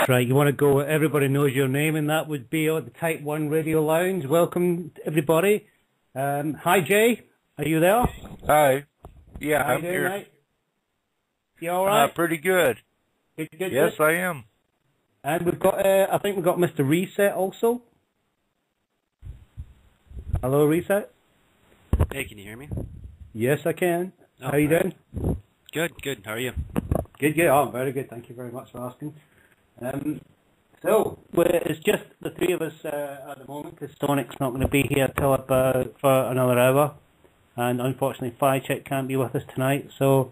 That's right. You want to go where everybody knows your name, and that would be on the Type 1 Radio Lounge. Welcome, everybody. Hi, Jay. Are you there? Hi. Yeah, How I'm you doing, here. mate? You all right? Pretty good. Good, Yes, good. I am. And we've got, I think we've got Mr. Reset also. Hello, Reset. Hey, can you hear me? Yes, I can. Oh, How you right. doing? Good. How are you? Good. Oh, very good. Thank you very much for asking. So, it's just the three of us at the moment, because Sonic's not going to be here till about for another hour. And unfortunately, Firecheck can't be with us tonight. So,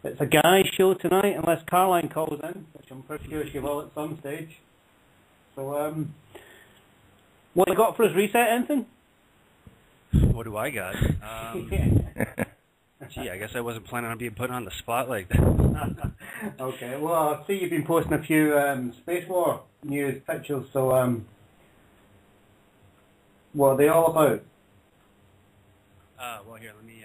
it's a guy's show tonight, unless Caroline calls in, which I'm pretty sure she will at some stage. So, what you got for us, Reset, anything? What do I got? Gee, I guess I wasn't planning on being put on the spot like that. Okay, well, I see you've been posting a few Space War news pictures, so what are they all about? Well, here, let me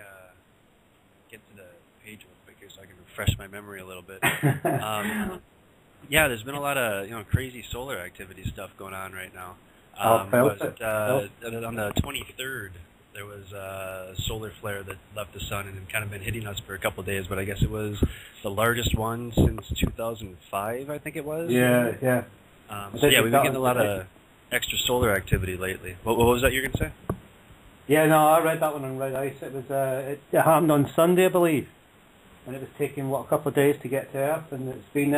get to the page real quick here so I can refresh my memory a little bit. Yeah, there's been a lot of crazy solar activity stuff going on right now. On the 23rd, there was a solar flare that left the sun and had kind of been hitting us for a couple of days, but I guess it was the largest one since 2005, I think it was. Yeah. So yeah, we've been getting a lot of extra solar activity lately. What was that you were going to say? Yeah, no, I read that one on Red Ice. It was it happened on Sunday, I believe, and it was taking a couple of days to get to Earth, and it's been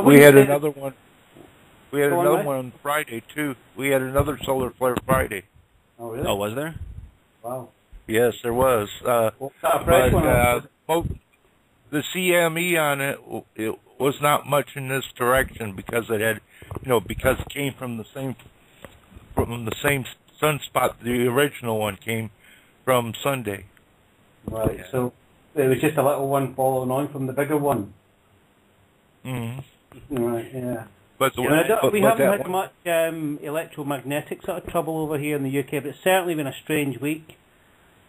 We had another one. We had another right? one on Friday too. We had another solar flare Friday. Oh, really? Oh, was there? Wow. Yes, there was. A fresh one. The CME on it was not much in this direction because it had, because it came from the same sunspot the original one came from Sunday. Right. Yeah. So it was just a little one following on from the bigger one. Mm-hmm. Right. Yeah. We haven't had much electromagnetic sort of trouble over here in the UK, but it's certainly been a strange week.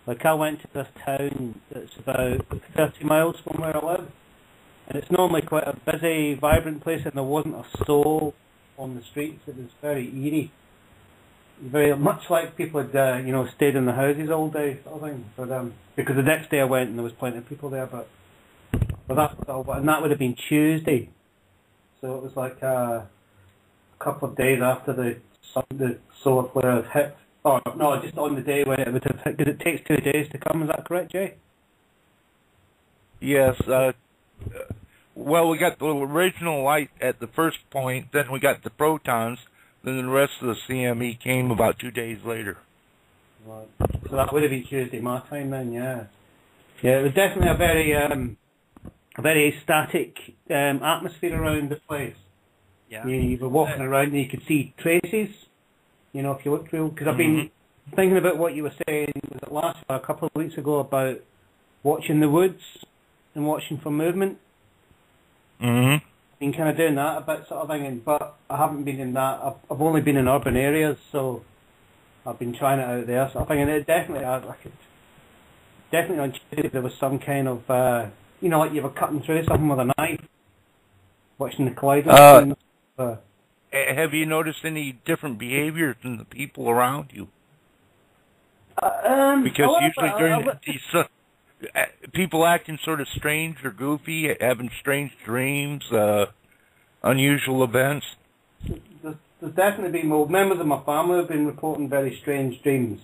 Like, I went to this town that's about 30 miles from where I live, and it's normally quite a busy, vibrant place, and there wasn't a soul on the streets. It was very eerie. Very much like people had, stayed in the houses all day, sort of thing. But, because the next day I went and there was plenty of people there, but that would have been Tuesday. So it was like a couple of days after the solar flare had hit. Oh, no, just on the day when it would have hit, because it takes 2 days to come. Is that correct, Jay? Yes. Well, we got the original light at the first point, then we got the protons, then the rest of the CME came about 2 days later. Right. So that would have been Tuesday my time then, yeah. Yeah, it was definitely a very static atmosphere around the place. Yeah. You were walking around and you could see traces, if you looked through. Because I've been thinking about what you were saying, was it a couple of weeks ago, about watching the woods and watching for movement. Mm-hmm. I've been kind of doing that a bit, sort of thing, but I haven't been in that. I've only been in urban areas, so I've been trying it out there, sort of thing. And it definitely on Tuesday there was some kind of, like you were cutting through something with a knife, watching the colliding. Have you noticed any different behaviors in the people around you? Because usually during these people acting sort of strange or goofy, having strange dreams, unusual events. There's definitely been members of my family have been reporting very strange dreams,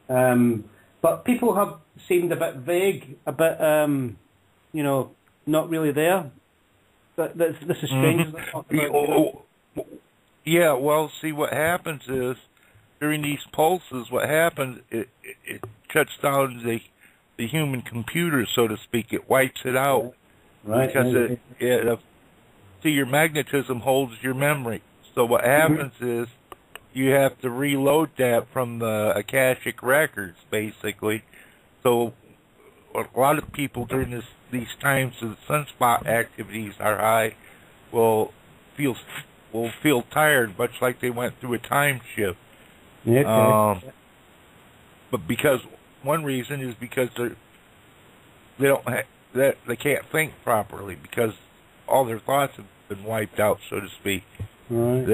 but people have seemed a bit vague, a bit not really there. But this is strange. Yeah, well, see, what happens is, during these pulses, what happens, it shuts down the human computer, so to speak. It wipes it out. Right. Because your magnetism holds your memory. So what happens is, you have to reload that from the Akashic records, basically. So a lot of people during these times of sunspot activities are high will feel tired, much like they went through a time shift. Okay. But because one reason is because they can't think properly because all their thoughts have been wiped out, so to speak. Right.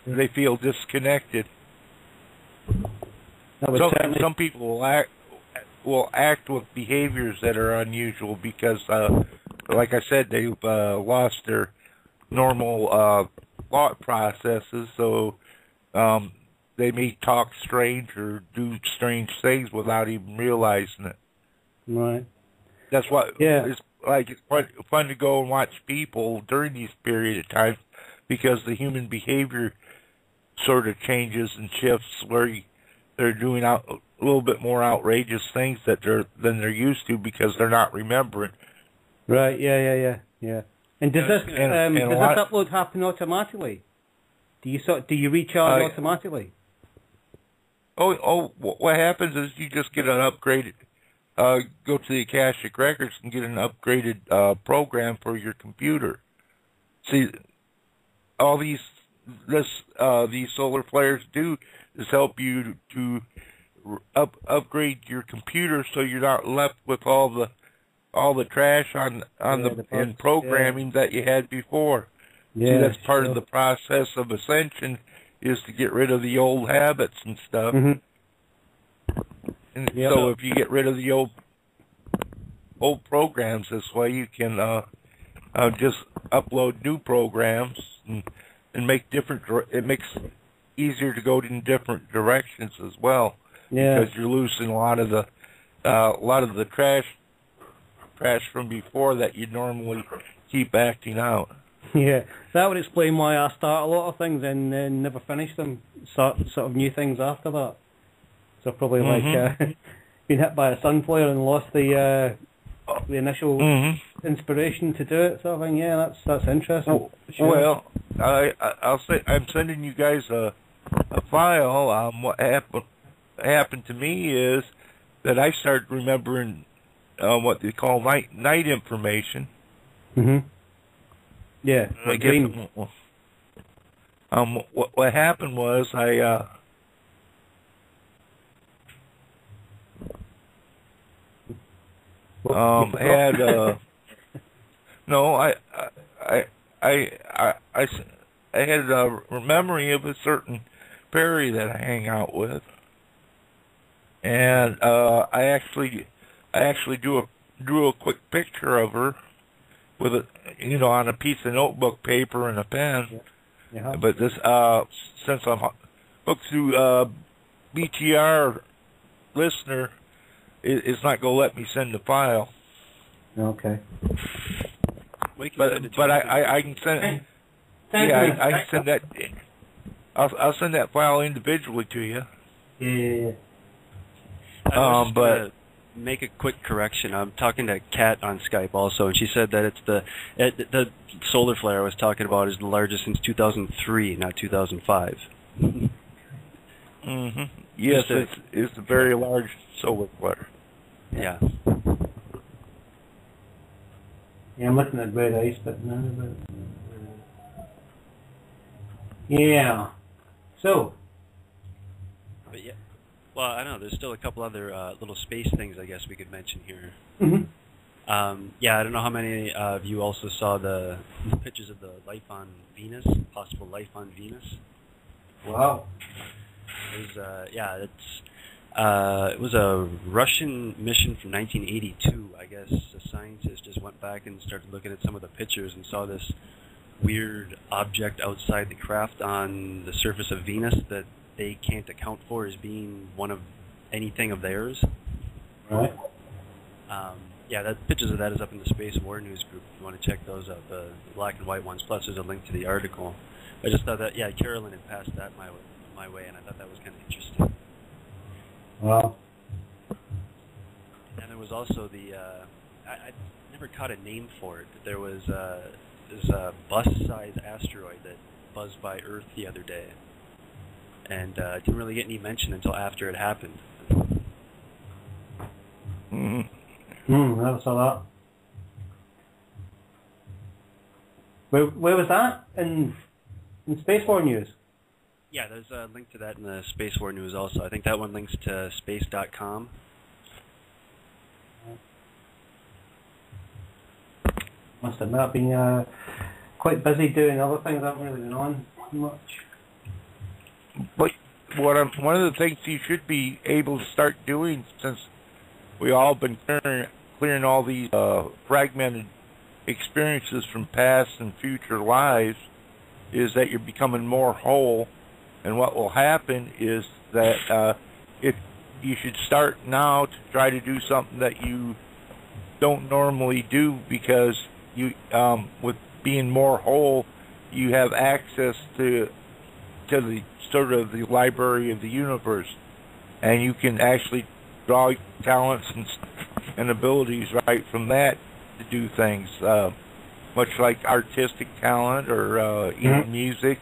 They feel disconnected. Some people will act with behaviors that are unusual because, like I said, they've lost their normal thought processes, so they may talk strange or do strange things without even realizing it. Right. That's what it's like. It's fun to go and watch people during these period of time because the human behavior sort of changes and shifts where they're doing a little bit more outrageous things than they're used to because they're not remembering. Right. Yeah. And does this upload happen automatically? Do you recharge automatically? What happens is you just get an upgraded. Go to the Akashic Records and get an upgraded program for your computer. See, all these solar flares do is help you to upgrade your computer so you're not left with all the trash in programming that you had before. Yeah, see, that's part of the process of ascension is to get rid of the old habits and stuff. Mm-hmm. And so if you get rid of the old programs this way, you can just upload new programs and make it makes it easier to go in different directions as well. Yeah. Because you're losing a lot of the trash from before that you normally keep acting out. Yeah, that would explain why I start a lot of things and then never finish them. Start sort of new things after that. So probably like been hit by a sun flare and lost the initial inspiration to do it, sort of thing. Yeah, that's interesting. Well, I'll say I'm sending you guys a file. What happened to me is that I started remembering what they call night information. Mm-hmm. Yeah. I guess what happened was I had had a memory of a certain fairy that I hang out with, and I actually drew a quick picture of her with on a piece of notebook paper and a pen. Yeah. But this since I'm hooked through BTR listener, it's not going to let me send the file. Okay. But I can send. I can send that. I'll send that file individually to you. Yeah. But make a quick correction. I'm talking to Kat on Skype also, and she said that it's the solar flare I was talking about is the largest since 2003, not 2005. Mm-hmm. Yes, it's a very large solar flare. Yeah. Yeah, I'm looking at red ice, but no. Yeah. So. But yeah. Well, I don't know. There's still a couple other little space things I guess we could mention here. Mm-hmm. Yeah, I don't know how many of you also saw the pictures of the life on Venus, possible life on Venus. Wow. It was, it was a Russian mission from 1982. I guess a scientist just went back and started looking at some of the pictures and saw this weird object outside the craft on the surface of Venus that they can't account for as being one of anything of theirs. Right. Yeah, pictures of that is up in the Space War News group if you want to check those out, the black and white ones, plus there's a link to the article. I just thought that, Carolyn had passed that my way, and I thought that was kind of interesting. Wow. And there was also I never caught a name for it, but there was this bus-sized asteroid that buzzed by Earth the other day. And didn't really get any mention until after it happened. Never saw that. Where was that? In Space War News? Yeah, there's a link to that in the Space War News also. I think that one links to space.com. Must have not been quite busy doing other things that aren't really going on much. But one of the things you should be able to start doing, since we all been clearing all these fragmented experiences from past and future lives, is that you're becoming more whole. And what will happen is that if you should start now to try to do something that you don't normally do, because you with being more whole, you have access to the sort of the library of the universe, and you can actually draw talents and abilities right from that to do things, much like artistic talent or even music,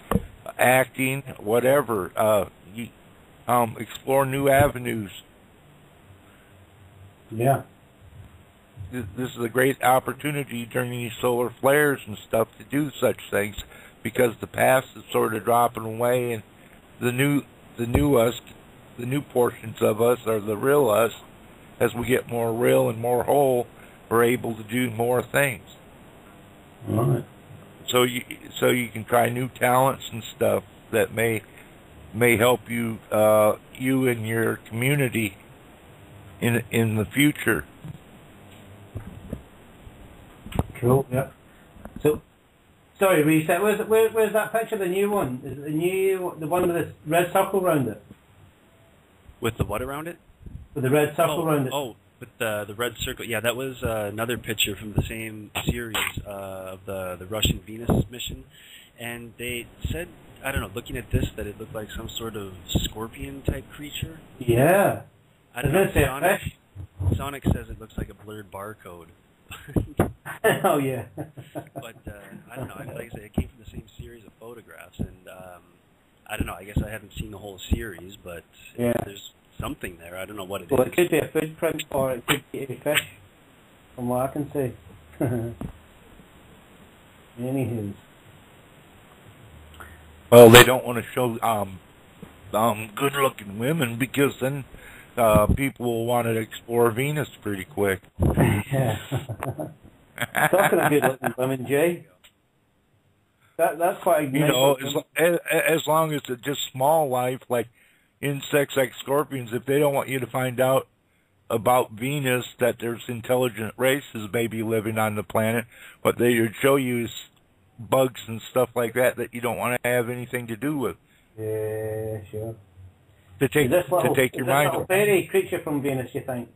acting, whatever. You explore new avenues. Yeah. This is a great opportunity during these solar flares and stuff to do such things, because the past is sort of dropping away, and the new us, the new portions of us, or the real us, as we get more real and more whole, we're able to do more things. Right. So you can try new talents and stuff that may help you you and your community in the future. Cool. Yeah. So, sorry, reset. Where's that picture? The new one? Is it the one with the red circle around it? With the what around it? With the red circle around it. Oh, with the red circle. Yeah, that was another picture from the same series of the Russian Venus mission, and they said, I don't know, looking at this, that it looked like some sort of scorpion type creature. Yeah. I don't know. Sonic says it looks like a blurred barcode. Oh yeah. But I don't know. Like I said, it came from the same series of photographs, and I don't know. I guess I haven't seen the whole series, but yeah, there's something there. I don't know what it is. Well, it could be a footprint, or it could be a fish, from what I can see. Anywho. Well, they don't want to show good-looking women, because then people will want to explore Venus pretty quick. Yeah. Talking of good-looking women, Jay. That's quite a nice as long as it's just small life, like insects, like scorpions. If they don't want you to find out about Venus, that there's intelligent races maybe living on the planet, what they would show you is bugs and stuff like that you don't want to have anything to do with. Yeah, sure. To take your mind off. Is this a fairy creature from Venus, you think?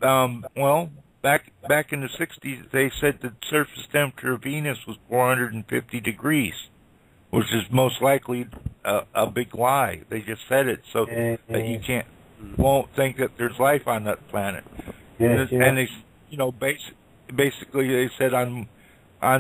Well, back in the 60s, they said the surface temperature of Venus was 450 degrees, which is most likely a big lie. They just said it so that you won't think that there's life on that planet. Yeah, and they, basically they said on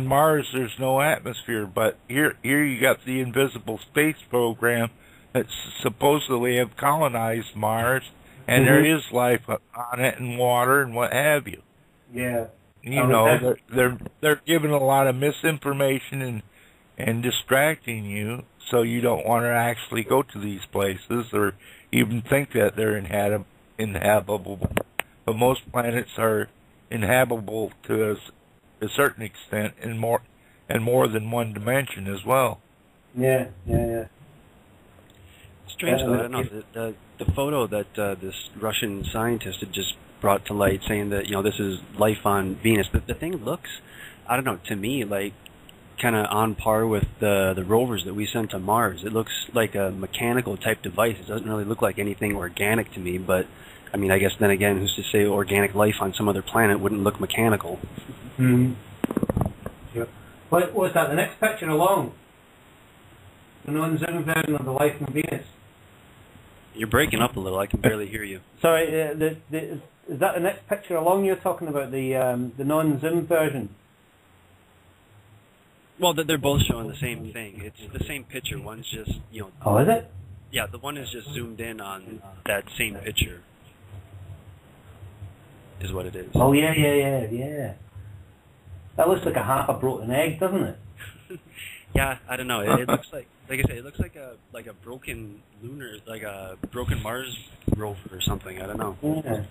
Mars there's no atmosphere, but here you got the invisible space program that supposedly have colonized Mars, and there is life on it, and water and what have you. Yeah. They're giving a lot of misinformation and distracting you, so you don't want to actually go to these places or even think that they're inhabitable. But most planets are inhabitable to a certain extent, and more than one dimension as well. Yeah. Strange though, I don't know, the photo that this Russian scientist had just brought to light, saying that this is life on Venus. The thing looks, I don't know, to me like kind of on par with the rovers that we sent to Mars. It looks like a mechanical type device. It doesn't really look like anything organic to me, but I mean, I guess then again, who's to say organic life on some other planet wouldn't look mechanical? Mm-hmm. Sure. What's that? The next picture along? The non-zoom version of the life on Venus. You're breaking up a little. I can barely hear you. Sorry, is that the next picture along you're talking about, the non-zoom version? Well, they're both showing the same thing. It's the same picture. One's just, Oh, is it? Yeah, the one is just zoomed in on that same picture. Is what it is. Oh, yeah. That looks like a half a broken egg, doesn't it? Yeah, I don't know. It looks like I said, it looks like a broken lunar, like a broken Mars rover or something. I don't know. Yeah.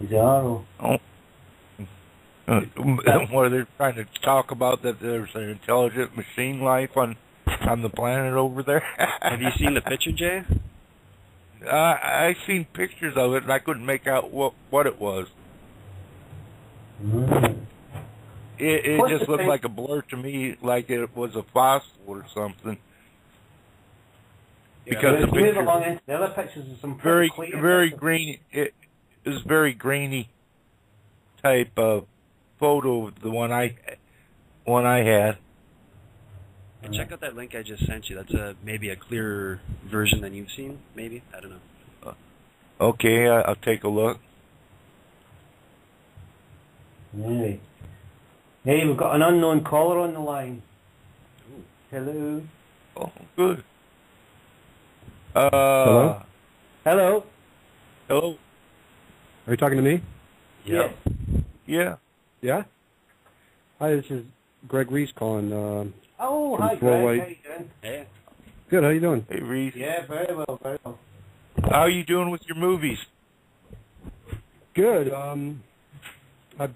Bizarro. Oh. Where they're trying to talk about that there's an intelligent machine life on the planet over there. Have you seen the picture, Jay? I seen pictures of it, and I couldn't make out what it was. It just looked like a blur to me, like it was a fossil or something. Because the picture, the other pictures are some very grainy. It is very grainy type of photo. The one I had. And check out that link I just sent you. That's maybe a clearer version than you've seen. Maybe, I don't know. Okay, I'll take a look. Hey, we've got an unknown caller on the line. Ooh. Hello. Oh, good. Hello? Hello. Hello. Are you talking to me? Yeah. Yeah. Yeah? Hi, this is Greg Reese calling. Oh, from hi, Floor Greg. White. How you doing? Hey. Good, how you doing? Hey, Reese. Yeah, very well, very well. How are you doing with your movies? Good. I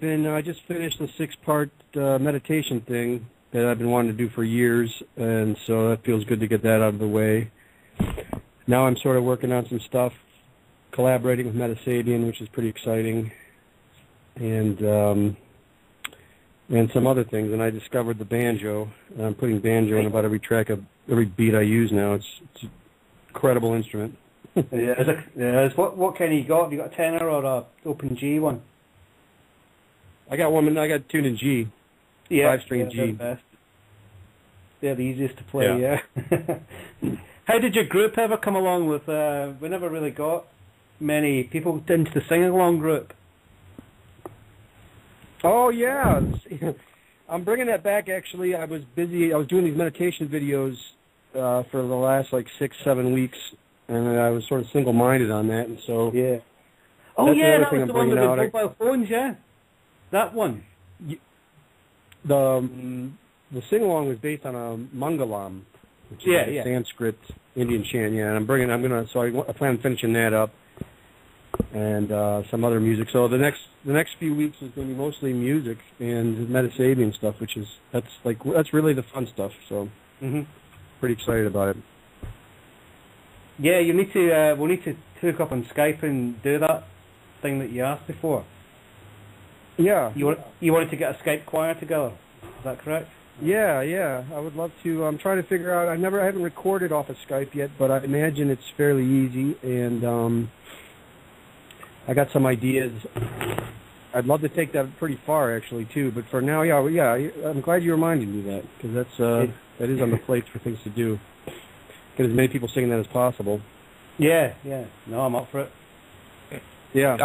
just finished the 6-part meditation thing that I've been wanting to do for years, and so that feels good to get that out of the way. Now I'm sort of working on some stuff, collaborating with Metasabian, which is pretty exciting, and some other things. And I discovered the banjo, and I'm putting banjo in about every track of every beat I use now. It's an incredible instrument. Yeah. What kind you got? Have you got a tenor or a open G one? I got tuned in G. Yeah, 5-string G. They're the easiest to play, yeah. How did your group ever come along with, we never really got many people into the sing-along group. Oh, yeah. I'm bringing that back, actually. I was busy. I was doing these meditation videos for the last, 6-7 weeks, and I was sort of single-minded on that, and so... Yeah. Oh, yeah, that was the one with the mobile phones, yeah. That one. The sing-along was based on a mangalam, which is a Sanskrit Indian chant, yeah. And I plan on finishing that up, and some other music. So the next few weeks is going to be mostly music and Metasabian stuff, that's really the fun stuff. So pretty excited about it. Yeah, we'll need to hook up on Skype and do that thing that you asked before. Yeah. You wanted to get a Skype choir together, is that correct? Yeah, I would love to. I'm trying to figure out, I haven't recorded off of Skype yet, but I imagine it's fairly easy, and I got some ideas. I'd love to take that pretty far, actually, too, but for now, I'm glad you reminded me that, because that is on the plate for things to do. Get as many people singing that as possible. Yeah, no, I'm up for it. Yeah.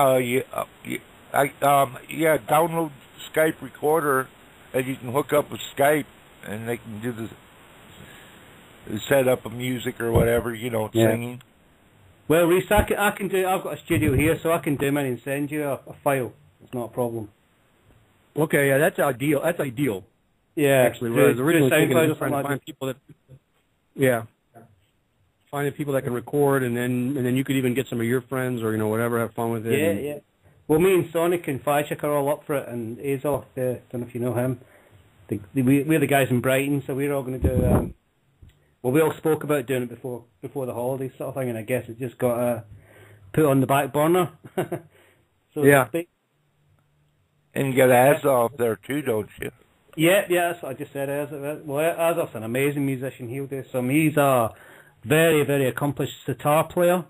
Download Skype Recorder, and you can hook up with Skype, and they can do the setup of music or whatever, singing. Well, Reese, I can do. I've got a studio here, so I can do mine and send you a file. It's not a problem. Okay, yeah, that's ideal. That's ideal. Yeah, actually, whereas originally thinking of trying to find people that. Yeah. Finding people that can record, and then you could even get some of your friends or whatever, have fun with it. Yeah. Well, me and Sonic and Fishik are all up for it, and Azov, don't know if you know him. We're the guys in Brighton, so we're all going to do. We all spoke about doing it before the holidays, sort of thing, and I guess it just got put on the back burner. So yeah. And you got Azov there too, don't you? Yeah, that's what I just said. Azov's an amazing musician. He'll do some. He's a very, very accomplished sitar player.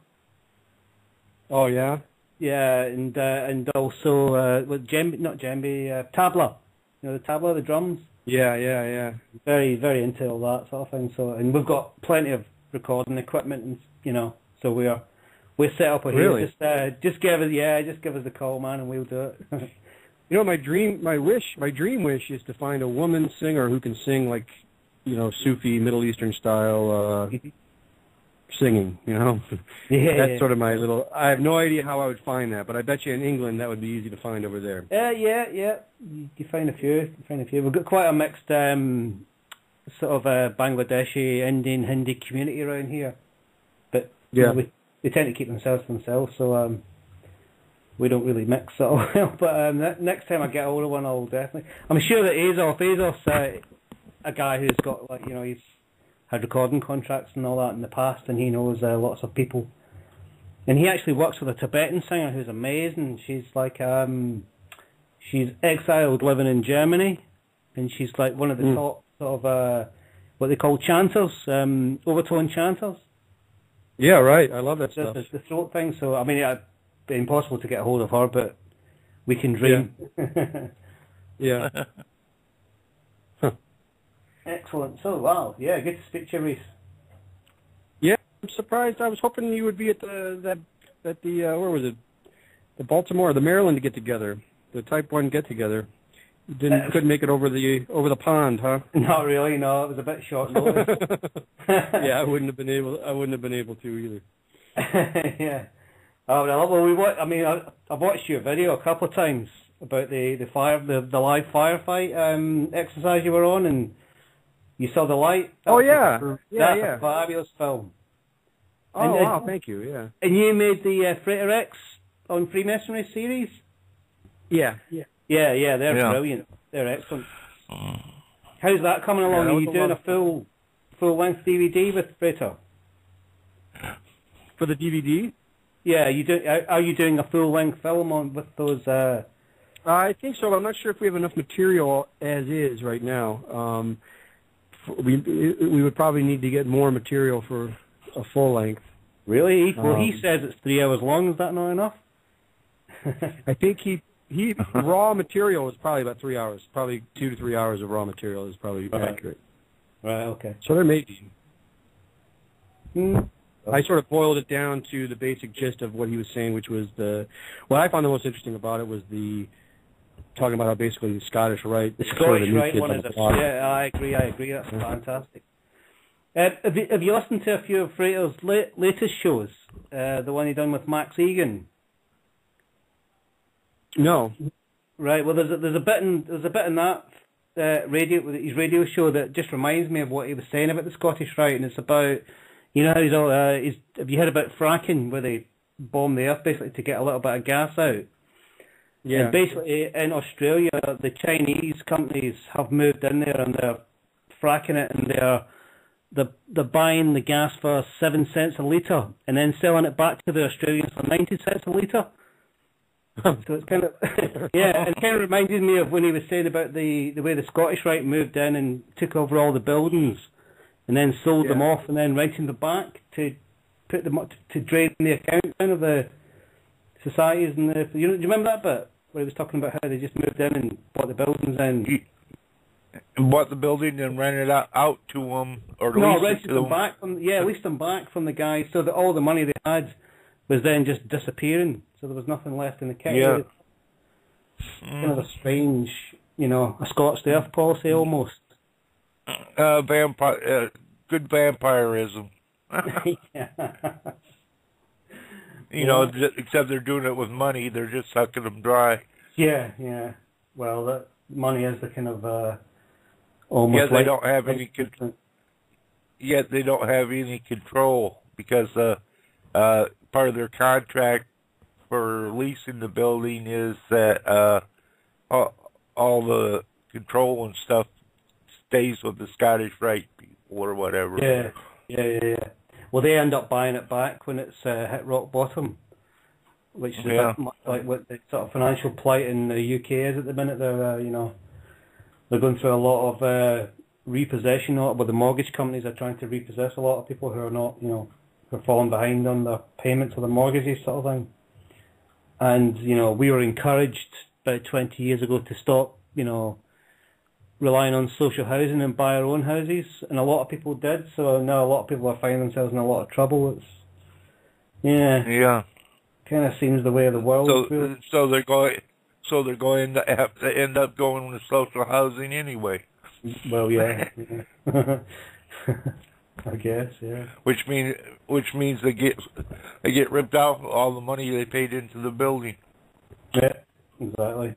Oh yeah. Yeah, and also with djembe, tabla. The tabla, the drums. Yeah. Very, very into all that sort of thing. So, and we've got plenty of recording equipment, and so we're set up here. Really? Just give us the call, man, and we'll do it. My dream wish is to find a woman singer who can sing like, Sufi Middle Eastern style singing. That's sort of my little. I have no idea how I would find that, but I bet you in England that would be easy to find over there. Yeah. You find a few. We've got quite a mixed sort of Bangladeshi, Indian, Hindi community around here, but they tend to keep themselves to themselves. So we don't really mix so well. But next time I get hold of one, I'll definitely. I'm sure that Azof's a guy who's got, like, you know, he's had recording contracts and all that in the past, and he knows lots of people. And he actually works with a Tibetan singer who's amazing. She's like she's exiled living in Germany, and she's like one of the top sort of what they call chanters, overtone chanters. Yeah, right. I love that stuff. The throat thing. So I mean, it'd be impossible to get a hold of her, but we can dream. Yeah. Excellent. So wow, yeah, good to speak to you, Reese. Yeah, I'm surprised. I was hoping you would be at the where was it? The Baltimore, the Maryland get together, the Type1 get together. You couldn't make it over the pond, huh? Not really. No, it was a bit short notice. Yeah, I wouldn't have been able to either. Yeah. Oh well, I've watched your video a couple of times about the live firefight exercise you were on, and you saw the light. That's a fabulous film. Oh, wow, thank you. Yeah. And you made the Freighter X on Freemasonry series. Yeah. They're brilliant. They're excellent. How's that coming along? Are you doing a full length DVD with Freighter? For the DVD? Yeah, are you doing a full length film with those? I think so. I'm not sure if we have enough material as is right now. We would probably need to get more material for a full length. Really? Well, he says it's 3 hours long. Is that not enough? I think he raw material is probably about 3 hours. Probably 2 to 3 hours of raw material is probably accurate. Right. Okay. So there may be. I sort of boiled it down to the basic gist of what he was saying, which was what I found the most interesting about it was talking about how basically the Scottish Rite. The Scottish Rite one is I agree. That's fantastic. Have you listened to a few of Freighter's latest shows? The one he done with Max Egan. No. Right. Well, there's a bit in that his radio show that just reminds me of what he was saying about the Scottish Rite, and it's about, you know, have you heard about fracking, where they bomb the earth basically to get a little bit of gas out? Yeah. And basically in Australia, the Chinese companies have moved in there and they're fracking it, and they're buying the gas for 7 cents a litre and then selling it back to the Australians for 90 cents a litre. So it's kind of and it kind of reminded me of when he was saying about the way the Scottish Rite moved in and took over all the buildings and then sold them off and then rented them back to put them up to drain the account down of the societies and do you remember that bit where he was talking about how they just moved in and bought the buildings and bought the building and rented it out to them, or rented them back leased them back from the guys, so that all the money they had was then just disappearing, so there was nothing left in the kitty. Yeah. Kind of a strange, a scorched earth policy almost. Good vampirism. Except they're doing it with money, they're just sucking them dry. Yeah. Well, that money is the kind of almost. They don't have any. Yet they don't have any control because part of their contract for leasing the building is that all the control and stuff stays with the Scottish Rite people or whatever. Yeah. Well, they end up buying it back when it's hit rock bottom, which is a bit like what the sort of financial plight in the UK is at the minute. They're they're going through a lot of repossession. Well, the mortgage companies are trying to repossess a lot of people who are not, who are falling behind on their payments of their mortgages, sort of thing. And we were encouraged about 20 years ago to stop, relying on social housing and buy our own houses, and a lot of people did. So now a lot of people are finding themselves in a lot of trouble. It's kind of seems the way of the world. So they're going to have to end up going with social housing anyway. Well, yeah. I guess, yeah. Which means they get ripped out of all the money they paid into the building. Yeah, exactly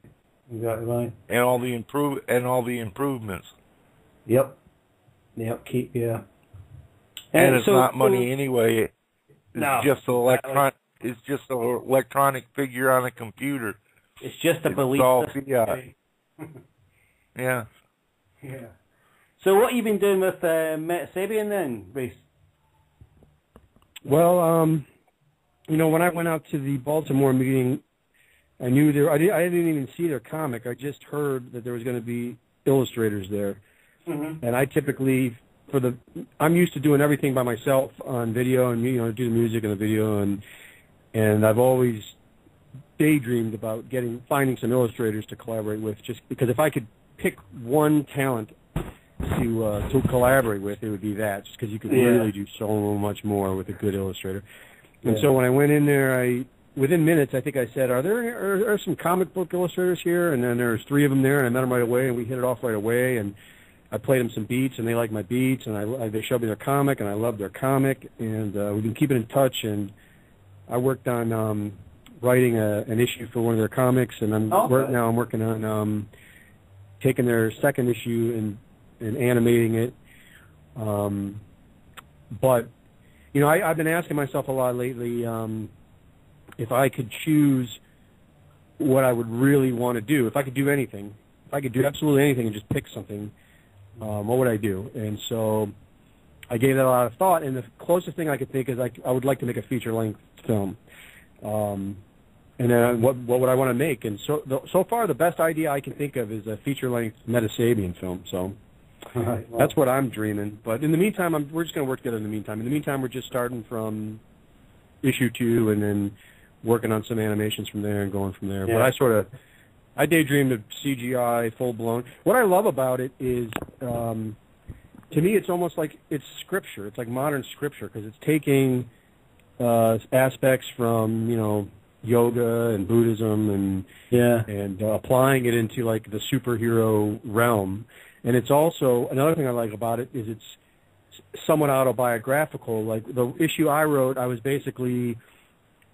right. And all the improvements. Yep. And it's not money anyway. It's just is just an electronic figure on a computer. It's just a belief. It's all fiat. Yeah. Yeah. So what have you been doing with Metasabian then, Reese? Well, you know, when I went out to the Baltimore meeting, I knew I didn't even see their comic. I just heard that there was going to be illustrators there. And I typically, I'm used to doing everything by myself on video and, you know, do the music and the video, and I've always daydreamed about finding some illustrators to collaborate with, just because if I could pick one talent to collaborate with, it would be that, just because you could really do so much more with a good illustrator. And so when I went in there, within minutes, I think I said, are there some comic book illustrators here? And then there's 3 of them there, and I met them right away, and we hit it off right away, and I played them some beats, and they liked my beats, and they showed me their comic, and I loved their comic, and we've been keeping in touch, and I worked on writing an issue for one of their comics, and now I'm working on taking their second issue and animating it. But, you know, I've been asking myself a lot lately, if I could choose what I would really want to do, if I could do anything, if I could do absolutely anything and just pick something, what would I do? And so I gave that a lot of thought, and the closest thing I could think is I would like to make a feature-length film. And then what would I want to make? And so far, the best idea I can think of is a feature-length Metasabian film. So that's what I'm dreaming. But in the meantime, we're just going to work together in the meantime. In the meantime, we're just starting from issue 2 and then working on some animations from there and going from there. But I daydreamed of CGI, full-blown. What I love about it is, to me, it's almost like it's scripture. It's like modern scripture, because it's taking aspects from, you know, yoga and Buddhism and applying it into, like, the superhero realm. And it's also, another thing I like about it is it's somewhat autobiographical. Like, the issue I wrote, I was basically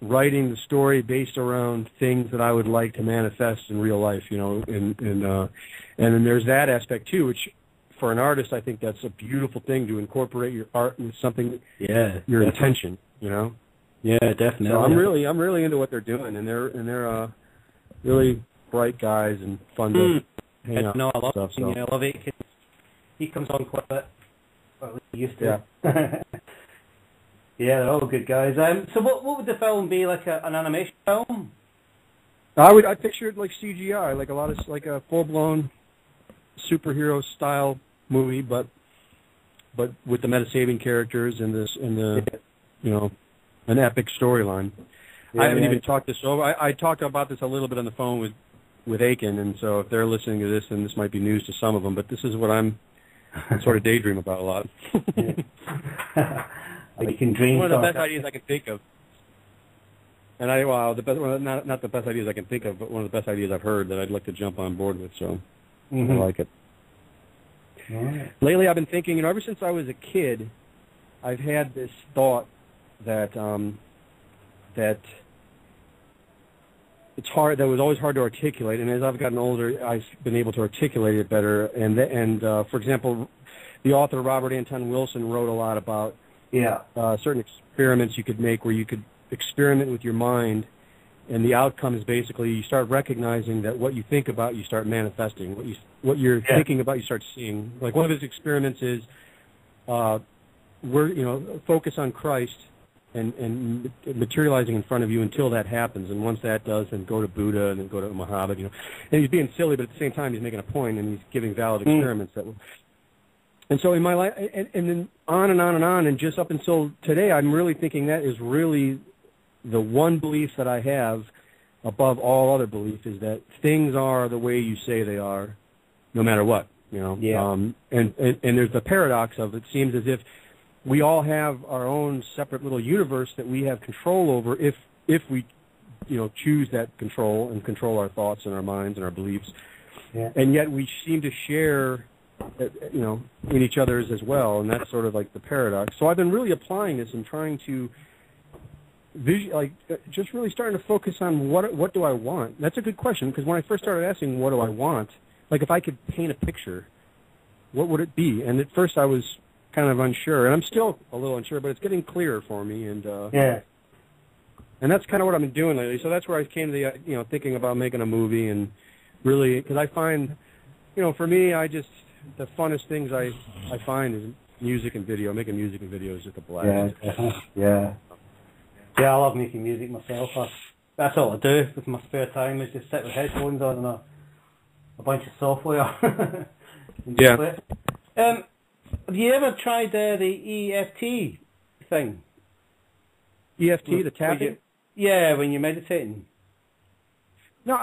writing the story based around things that I would like to manifest in real life, you know, and then there's that aspect too, which for an artist, I think that's a beautiful thing, to incorporate your art with something, your intention, you know. Yeah, definitely. So I'm really into what they're doing, and they're really bright guys and fun to hang out. No, I love stuff. it. Yeah, I love it. He comes on quite a bit. Well, he used to. Yeah. Yeah, they're all good guys. So what would the film be, like an animation film? I picture it like CGI, like a full-blown superhero style movie, but with the Metasabian characters and you know, an epic storyline. I haven't even talked this over. I talked about this a little bit on the phone with Aiken, and so if they're listening to this, then this might be news to some of them. But this is what I'm sort of daydream about a lot. You can dream. One of the best ideas I can think of. And not the best ideas I can think of, but one of the best ideas I've heard that I'd like to jump on board with. So I like it. Right. Lately, I've been thinking, you know, ever since I was a kid, I've had this thought that it's hard. That was always hard to articulate, and as I've gotten older, I've been able to articulate it better. And for example, the author Robert Anton Wilson wrote a lot about certain experiments you could make where you could experiment with your mind, and the outcome is basically you start recognizing that what you think about, you start manifesting. What you're thinking about, you start seeing. Like one of his experiments is, focus on Christ and materializing in front of you until that happens. And once that does, then go to Buddha and then go to Muhammad. You know, and he's being silly, but at the same time, he's making a point and he's giving valid experiments that will. And so in my life, and then on and on and on, and just up until today, I'm really thinking that is really the one belief that I have above all other belief, is that things are the way you say they are, no matter what, you know. And there's the paradox of it seems as if we all have our own separate little universe that we have control over if we, you know, choose that control and control our thoughts and our minds and our beliefs. And yet we seem to share, you know, in each other's as well, and that's sort of like the paradox. So I've been really applying this and trying to just really starting to focus on what do I want. That's a good question, because when I first started asking what do I want, like if I could paint a picture, what would it be? And at first I was kind of unsure, and I'm still a little unsure, but it's getting clearer for me. And And that's kind of what I've been doing lately. So that's where I came to the, thinking about making a movie, and really, because I find, for me, the funnest things I find is music and video. Making music and video is just a blast. Yeah, I love making music myself. That's all I do with my spare time, is just sit with headphones on and a bunch of software. Yeah. Have you ever tried the EFT thing? EFT, the tapping? Yeah, when you're meditating. No,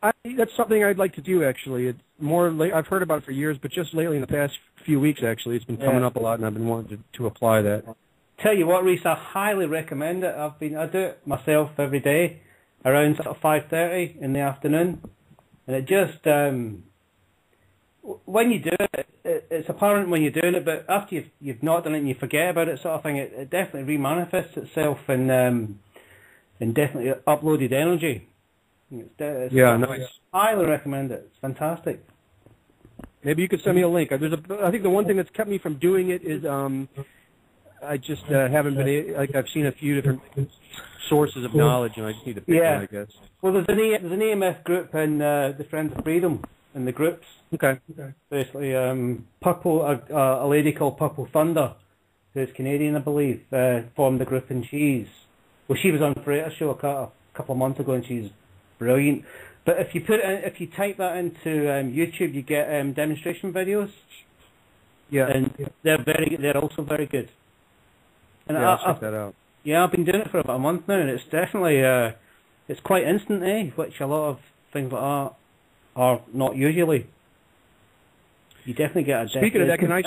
that's something I'd like to do, actually. It's more I've heard about it for years, but just lately in the past few weeks, actually, it's been coming up a lot, and I've been wanting to apply that. Tell you what, Reese, I highly recommend it. I do it myself every day around sort of 5:30 in the afternoon, and it just when you do it, it's apparent when you're doing it, but after you've not done it and you forget about it, sort of thing, it definitely remanifests itself in definitely uploaded energy. Nice. Highly recommend it. It's fantastic. Maybe you could send me a link. I think the one thing that's kept me from doing it is I just haven't been I've seen a few different sources of knowledge, and I just need to pick one, I guess. Well, there's an EMF group in the Friends of Freedom in the groups. Okay. Basically, a lady called Purple Thunder, who's Canadian, I believe, formed the group, and she was on Freighter Show a couple of months ago, and she's brilliant. But if you type that into YouTube, you get demonstration videos. Yeah. And they're also very good. And I'll check that out. Yeah, I've been doing it for about a month now, and it's definitely it's quite instant, which a lot of things like that are not usually. You definitely get a. Speaking of that, can I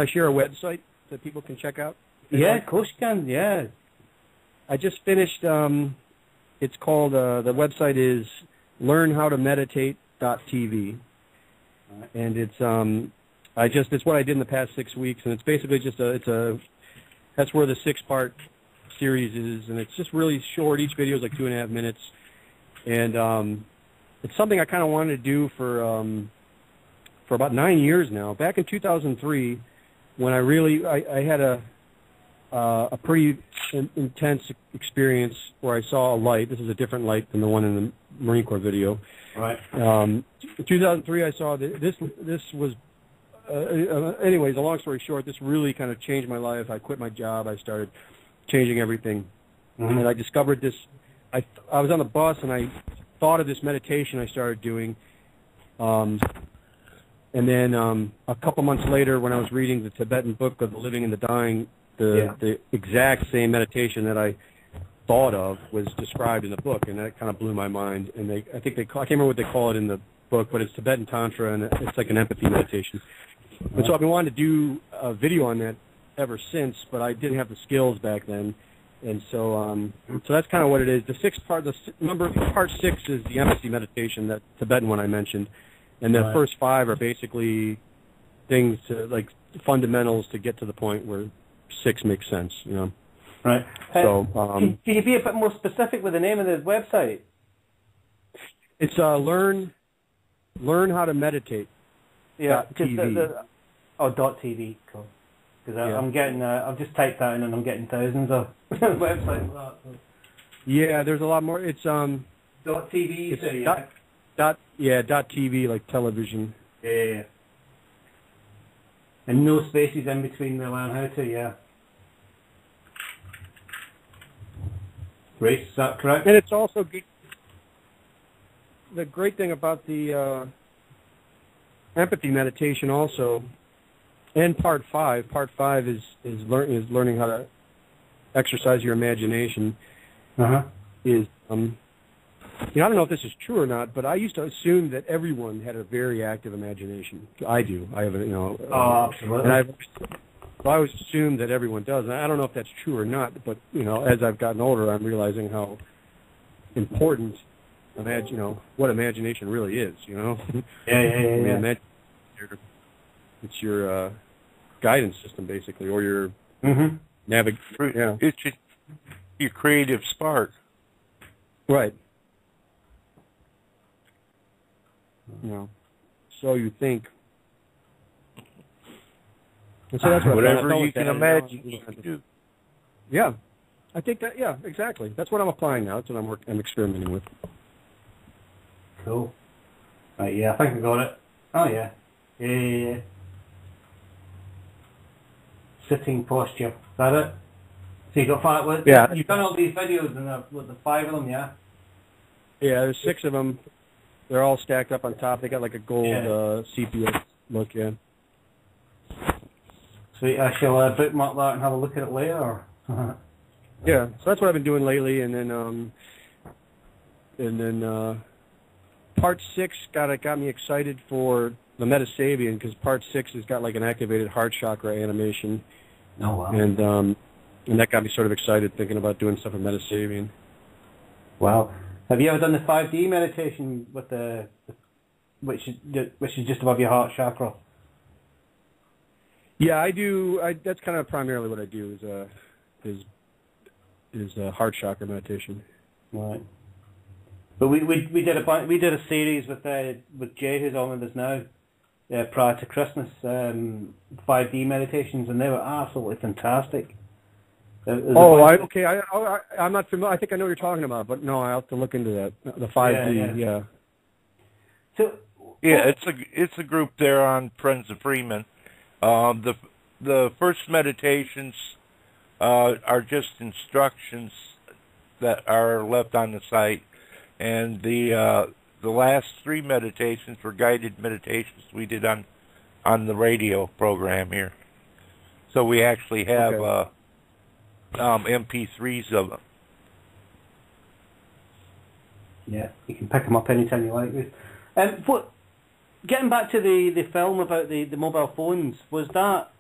share a website that people can check out? Yeah, of course you can. Yeah. I just finished. It's called. The website is learnhowtomeditate.tv, and it's it's what I did in the past 6 weeks, and it's basically just that's where the 6-part series is, and it's just really short. Each video is like 2.5 minutes, and it's something I kind of wanted to do for about 9 years now. Back in 2003, when I had a pretty intense experience where I saw a light. This is a different light than the one in the Marine Corps video. Right. In 2003, I saw this was. Anyways, a long story short, this really kind of changed my life. I quit my job. I started changing everything, and I discovered this. I was on the bus, and I thought of this meditation I started doing. And then a couple months later, when I was reading the Tibetan book of the Living and the Dying, the exact same meditation that I thought of was described in the book, and that kind of blew my mind. And I can't remember what they call it in the book, but it's Tibetan Tantra, and it's like an empathy meditation. And so I've been wanting to do a video on that ever since, but I didn't have the skills back then. And so that's kind of what it is. Part 6 is the empathy meditation, that Tibetan one I mentioned. And the first 5 are basically things like fundamentals to get to the point where 6 makes sense, Right. So can you be a bit more specific with the name of the website? It's learn how to meditate. Yeah, .tv. .tv, cool. Because I'm getting, I've just typed that in and I'm getting thousands of websites like that. So. Yeah, there's a lot more. It's .tv, you say, yeah? .tv, like television. Yeah. And no spaces in between the learn how to, yeah. Great, is that correct? And it's also good. The great thing about the empathy meditation also, and part 5 is learning how to exercise your imagination. Is I don't know if this is true or not, but I used to assume that everyone had a very active imagination. I do. I have absolutely. And I always assumed that everyone does. And I don't know if that's true or not, but as I've gotten older, I'm realizing how important what imagination really is. Yeah. It's your guidance system, basically, or your navigation. Yeah. It's your creative spark. Right. So you think. And so that's what whatever you can imagine, you can do. Yeah. I think that, yeah, exactly. That's what I'm applying now. That's what I'm experimenting with. Cool. Right, yeah, I think I got it. Oh, yeah. Yeah. Sitting posture. Is that it? So you got five. Well, Yeah. You've done all these videos and with the 5 of them, yeah? Yeah, there's 6 of them. They're all stacked up on top. They got like a gold sepia look, yeah. Sweet. I shall bookmark that and have a look at it later. Or? Yeah, so that's what I've been doing lately, and then part 6 got me excited for the Metasavian, because part 6 has got like an activated heart chakra animation. Oh wow! And that got me sort of excited thinking about doing stuff with Metasavian. Wow. Have you ever done the 5D meditation with which is just above your heart chakra? Yeah, I do. That's kind of primarily what I do is heart chakra meditation. Right. But we did a series with Jay, who's on with us now, prior to Christmas, 5D meditations, and they were absolutely fantastic. I'm not familiar. I think I know what you're talking about, but no, I'll have to look into that. The 5D, yeah. So it's a group there on Friends of Freeman. The first meditations are just instructions that are left on the site, and the last 3 meditations were guided meditations we did on the radio program here. So we actually have MP3s of them. Yeah, you can pick them up anytime you like. Getting back to the film about the mobile phones, was that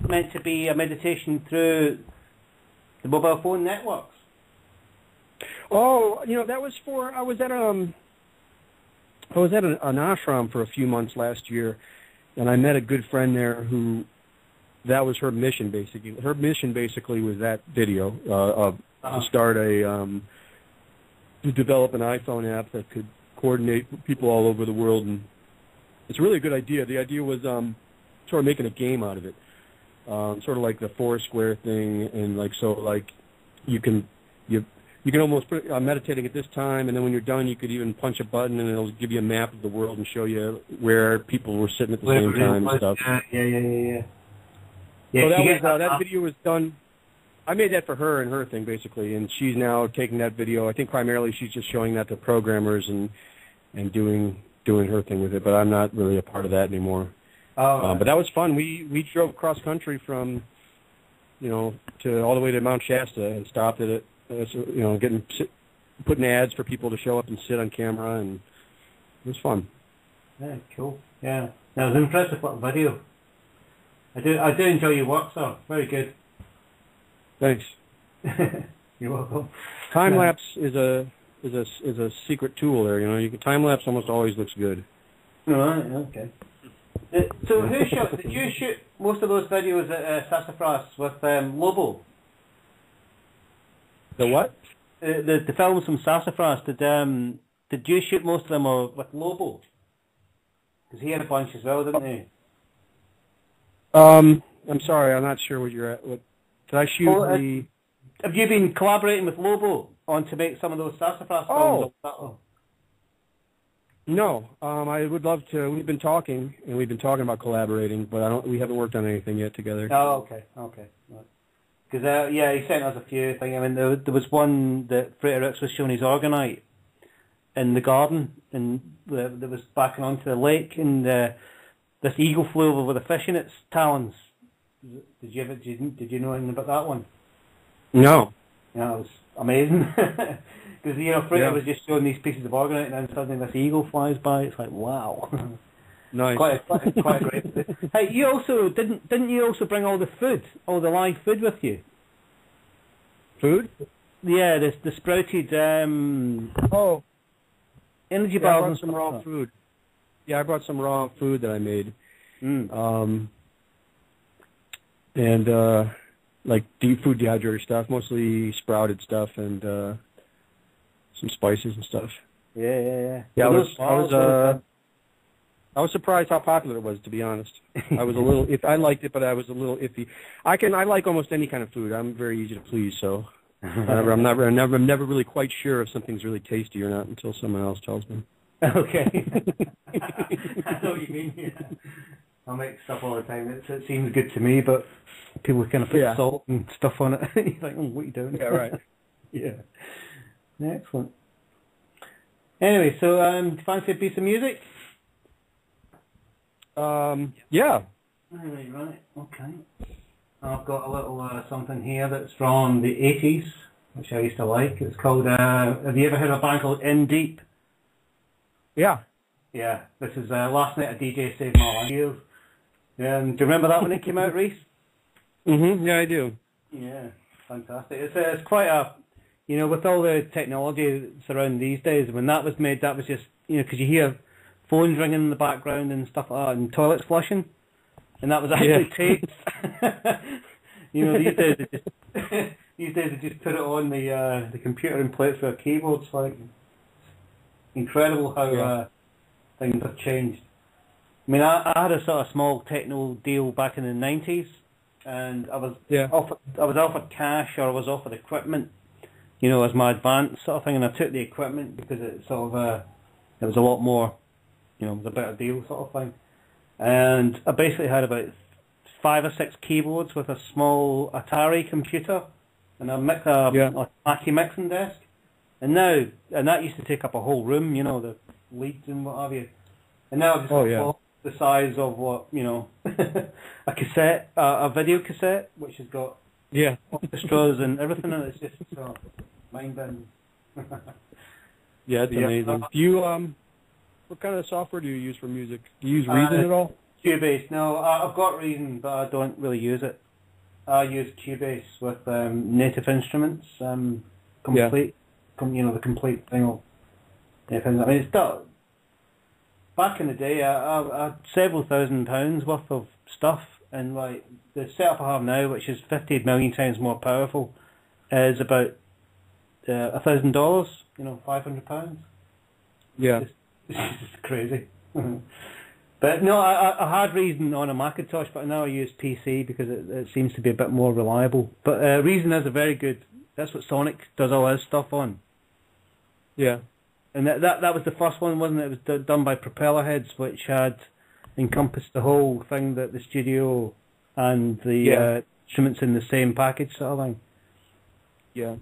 meant to be a meditation through the mobile phone networks? Oh, that was for, I was at an ashram for a few months last year, and I met a good friend there who, that was her mission basically. Her mission basically was that video, to start to develop an iPhone app that could coordinate people all over the world, and it's a really good idea. The idea was sort of making a game out of it, sort of like the Foursquare thing, and you can almost put meditating at this time, and then when you're done, you could even punch a button, and it'll give you a map of the world and show you where people were sitting at the same time and stuff. Yeah. So that video was done. I made that for her and her thing basically, and she's now taking that video. I think primarily she's just showing that to programmers and doing her thing with it. But I'm not really a part of that anymore. But that was fun. We drove cross country from, to all the way to Mount Shasta and stopped at it. Putting ads for people to show up and sit on camera, and it was fun. Yeah, cool. Yeah, that was an impressive little video. I do enjoy your work, sir. Very good. Thanks. You're welcome. Time lapse is a secret tool there. You can time lapse almost always looks good. All right. Okay. So did you shoot most of those videos at Sassafras with Lobo? The what? The films from Sassafras. Did you shoot most of them with Lobo? Because he had a bunch as well, didn't he? I'm sorry, I'm not sure what you're at. Did I shoot Have you been collaborating with Lobo to make some of those Sassafras films? No, I would love to. We've been talking about collaborating, but we haven't worked on anything yet together. Oh, okay. Because he sent us a few things. I mean, there was one that Frater was showing his orgonite in the garden, and that was backing onto the lake, and this eagle flew over with a fish in its talons. Did you know anything about that one? No. Yeah, it was amazing. Because Frater was just showing these pieces of orgonite, and then suddenly this eagle flies by. It's like, wow. Nice. quite a great. Hey, you also didn't you also bring all the live food with you? Food? Yeah, the sprouted energy bars. I brought some raw food. Yeah, I brought some raw food that I made. And like food dehydrator stuff, mostly sprouted stuff and some spices and stuff. Yeah. I was surprised how popular it was, to be honest. I was a little I liked it, but I was a little iffy. I like almost any kind of food. I'm very easy to please, so I'm never really quite sure if something's really tasty or not until someone else tells me. Okay. I know what you mean. Yeah. I make stuff all the time. It seems good to me, but people kind of put salt and stuff on it. You're like, oh, what are you doing? Yeah, right. Yeah. Excellent. Anyway, so do you fancy a piece of music? Yeah. Right. Okay. I've got a little something here that's from the 80s, which I used to like. It's called, have you ever heard of a band called In Deep? Yeah. Yeah, this is Last Night a DJ Saved My Life. Do you remember that when it came out, Reese? Yeah, I do. Yeah, fantastic. It's quite a, with all the technology that's around these days, when that was made, that was just, because you hear phones ringing in the background and stuff like that, and toilets flushing, and that was actually tapes. These days they just put it on the computer and play it through a keyboard. It's like incredible how things have changed. I mean, I had a sort of small techno deal back in the 90s, and I was offered cash, or I was offered equipment, as my advance sort of thing, and I took the equipment because it sort of it was a lot more, it was a better deal sort of thing. And I basically had about 5 or 6 keyboards with a small Atari computer and a Mackie mixing desk. And that used to take up a whole room, the leads and what have you. And now I've just got the size of what, a cassette, a video cassette, which has got orchestras and everything in it. It's just so mind-bending. Yeah, it's amazing. Do you, what kind of software do you use for music? Do you use Reason at all? Cubase. No, I've got Reason, but I don't really use it. I use Cubase with Native Instruments, complete, the complete thing of Native Instruments. I mean, it's done. Back in the day, I had several £1,000s worth of stuff, and like the setup I have now, which is 50 million times more powerful, is about $1,000. £500. Yeah, it's just crazy. But no, I had Reason on a Macintosh, but now I use PC because it seems to be a bit more reliable. But Reason is a very good. That's what Sonic does all his stuff on. Yeah. And that was the first one, wasn't it? It was done by Propellerheads, which had encompassed the whole thing, that the studio and the instruments in the same package sort of thing. Yeah.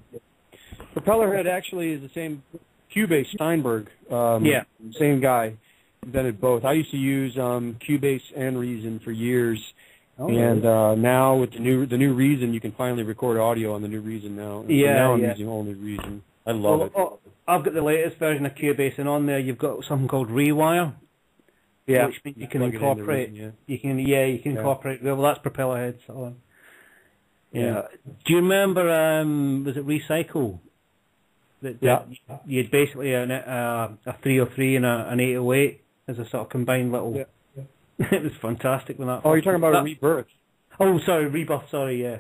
Propellerhead actually is the same. Cubase Steinberg, same guy, invented both. I used to use Cubase and Reason for years, and now with the new Reason, you can finally record audio on the new Reason now. So now I'm using only Reason. I love it. I've got the latest version of Cubase, and on there you've got something called Rewire. Yeah, which means you can incorporate. You can incorporate. Well, that's Propellerhead. So, yeah. Do you remember? Was it Recycle? That you'd basically a 303 and an 808 as a sort of combined little. Yeah. It was fantastic when that. Oh, you're talking about a Rebirth. Oh, sorry, Rebirth. Sorry, yeah.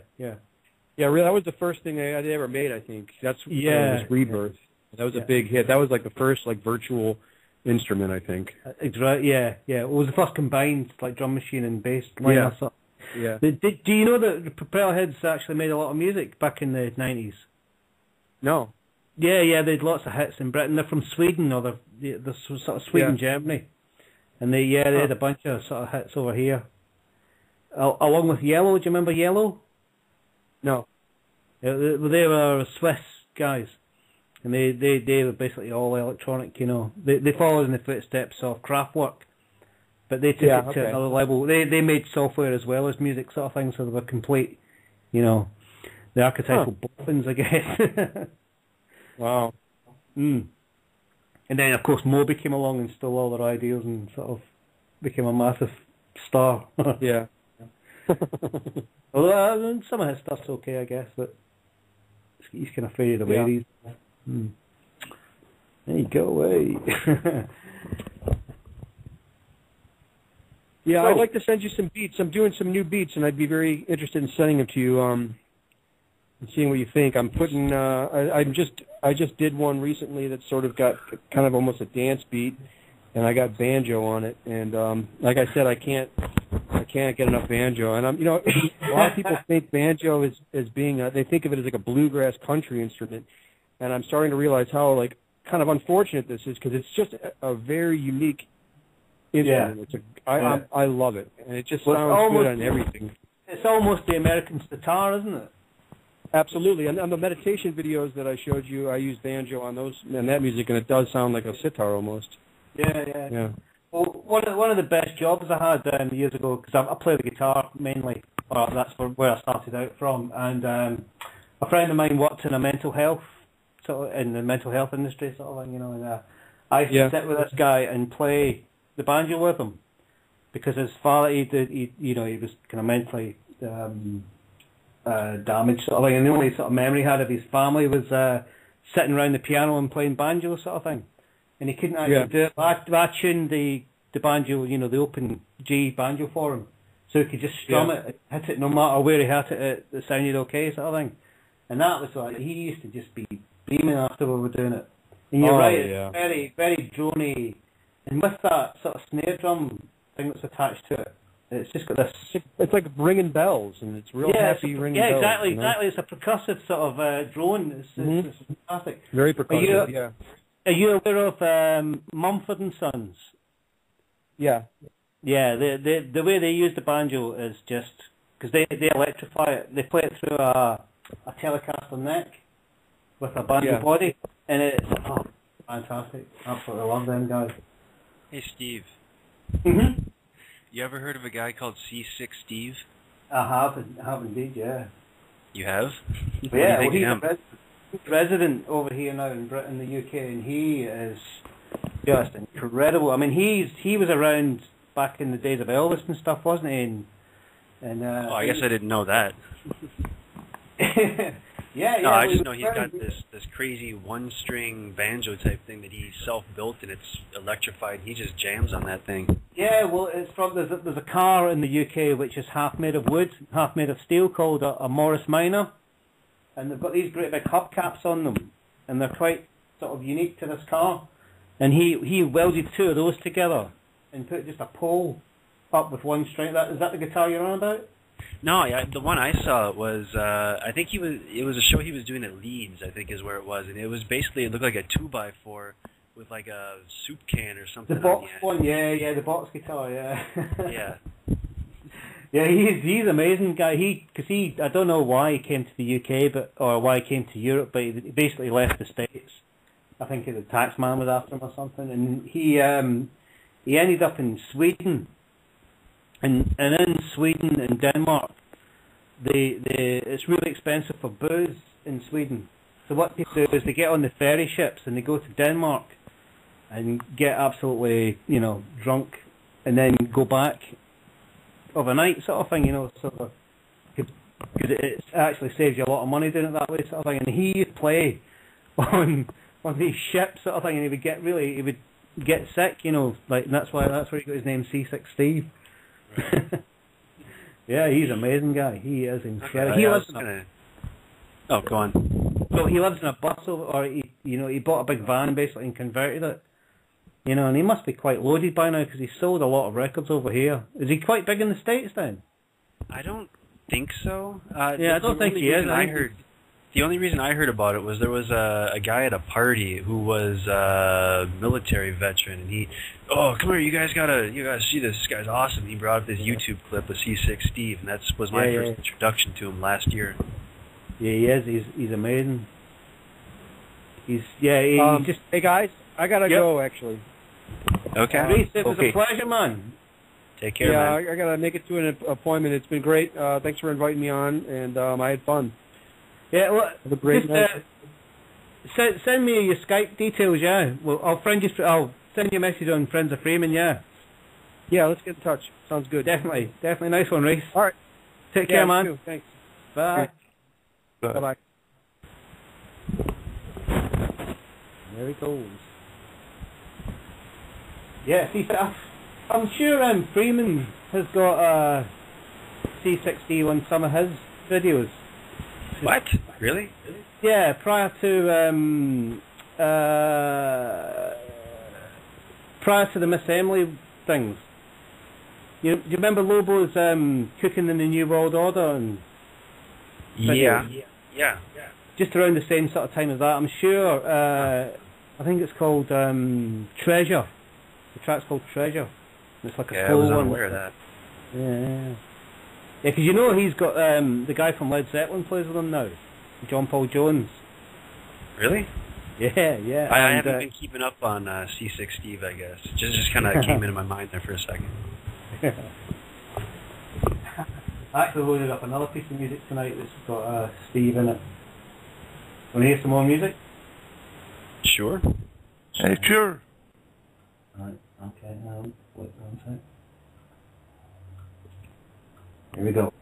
Yeah, really, that was the first thing I ever made. I think it was Rebirth. That was a big hit. That was like the first virtual instrument, I think. It's right. Yeah. It was the first combined drum machine and bass line. Yeah. Yeah. Do you know that the Propellerheads actually made a lot of music back in the 90s? No. Yeah, they had lots of hits in Britain. They're from Sweden, or they're sort of Sweden, Germany, and they had a bunch of sort of hits over here, along with Yellow. Do you remember Yellow? No. They were Swiss guys, and they were basically all electronic. They followed in the footsteps of Kraftwerk, but they took it to another level. They made software as well as music sort of thing, so they were complete. The archetypal boffins, I guess. Wow. And then, of course, Moby came along and stole all their ideas and sort of became a massive star. Yeah. Although some of his stuff's okay, I guess, but he's kind of faded away. There you go, Yeah, I'd like to send you some beats. I'm doing some new beats, and I'd be very interested in sending them to you. And seeing what you think. I'm putting. I just did one recently that sort of got kind of almost a dance beat, and I got banjo on it. And like I said, I can't get enough banjo. And a lot of people think banjo as being they think of it as like a bluegrass country instrument, and I'm starting to realize how like kind of unfortunate this is, because it's just a very unique instrument. Yeah. I love it, and it just sounds good on everything. It's almost the American sitar, isn't it? Absolutely. And on the meditation videos that I showed you, I use banjo on those and that music, and it does sound like a sitar almost. Yeah. Well, one of the best jobs I had years ago, because I play the guitar mainly, or that's where I started out from, and a friend of mine worked in a mental health, in the mental health industry, sort of thing, and I used to sit with this guy and play the banjo with him, because his father, he was kind of mentally damaged, sort of thing, and the only sort of memory he had of his family was sitting around the piano and playing banjo, sort of thing. And he couldn't actually do it. I tuned the banjo, the open G banjo for him, so he could just strum it, hit it no matter where he hit it, it sounded okay, sort of thing. And that was like, he used to just be beaming after we were doing it. And you're right, it's very, very droney. And with that sort of snare drum thing that's attached to it, it's just got this... It's like ringing bells, and it's real happy ringing bells. Yeah, exactly. It's a percussive sort of drone. It's fantastic. Very percussive, Are you aware of Mumford and Sons? Yeah. Yeah, the way they use the banjo is just... Because they electrify it. They play it through a Telecaster neck with a banjo body, and it's fantastic. Absolutely love them guys. Hey, Steve. Mm-hmm. You ever heard of a guy called C6 Steve? I have indeed, yeah. You have? Yeah, well, he's a resident over here now in Britain, the UK, and he is just incredible. I mean, he was around back in the days of Elvis and stuff, wasn't he? And I guess I didn't know that. No, I just know he's got this crazy one-string banjo type thing that he self-built, and it's electrified. He just jams on that thing. Yeah, well, it's from there's a car in the UK which is half made of wood, half made of steel, called a Morris Minor, and they've got these great big hubcaps on them, and they're quite sort of unique to this car. And he welded two of those together and put just a pole up with one string. Is that the guitar you're on about? No, the one I saw was, I think it was a show he was doing at Leeds, I think is where it was, and it was basically, it looked like a 2x4 with like a soup can or something. The box one, yeah, the box guitar, yeah. Yeah. Yeah, he's an amazing guy. I don't know why he came to the UK, or why he came to Europe, but he basically left the States. I think the tax man was after him or something, and he ended up in Sweden. And in Sweden and Denmark, it's really expensive for booze in Sweden. So what people do is they get on the ferry ships and they go to Denmark and get absolutely, drunk, and then go back overnight, sort of thing, so because it actually saves you a lot of money doing it that way, sort of thing. And he would play on these ships, sort of thing, and he would get sick, and that's where he got his name, C6 Steve. Right. Yeah, he's an amazing guy. He is incredible. Okay, he lives in Oh, go on. So he lives in a bus, or he bought a big van basically and converted it. And he must be quite loaded by now because he sold a lot of records over here. Is he quite big in the States then? I don't think so. Yeah, I don't think he is. The only reason I heard about it was there was a guy at a party who was a military veteran, and come here, you guys gotta see this. This guy's awesome. He brought up this YouTube clip of C6 Steve, and that was my first introduction to him last year. Yeah, he is. He's amazing. Hey guys, I gotta go actually. Okay. Reese, it was a pleasure, man. Take care, man. Yeah, I gotta make it to an appointment. It's been great. Thanks for inviting me on, and I had fun. Yeah, well, have a great night. Send me your Skype details, yeah. Well, I'll send you a message on Friends of Freeman, yeah. Yeah, let's get in touch. Sounds good. Definitely. Nice one, Reese. All right. Take care, man. You too. Thanks. Bye. Bye-bye. There he goes. Yeah, see, I'm sure Freeman has got a C60 on some of his videos. What? Really? prior to the Miss Emily things. Do you remember Lobo's Cooking in the New World Order? And yeah. just around the same sort of time as that, I'm sure. I think it's called Treasure. The track's called Treasure. It's like a I was unaware of that. Yeah, because you know he's got the guy from Led Zeppelin plays with him now, John Paul Jones. Really? Yeah. I haven't been keeping up on C6 Steve, I guess. Just kind of came into my mind there for a second. I actually loaded up another piece of music tonight that's got Steve in it. Want to hear some more music? Sure. Hey, sure. Right, okay, wait 1 sec. Here we go.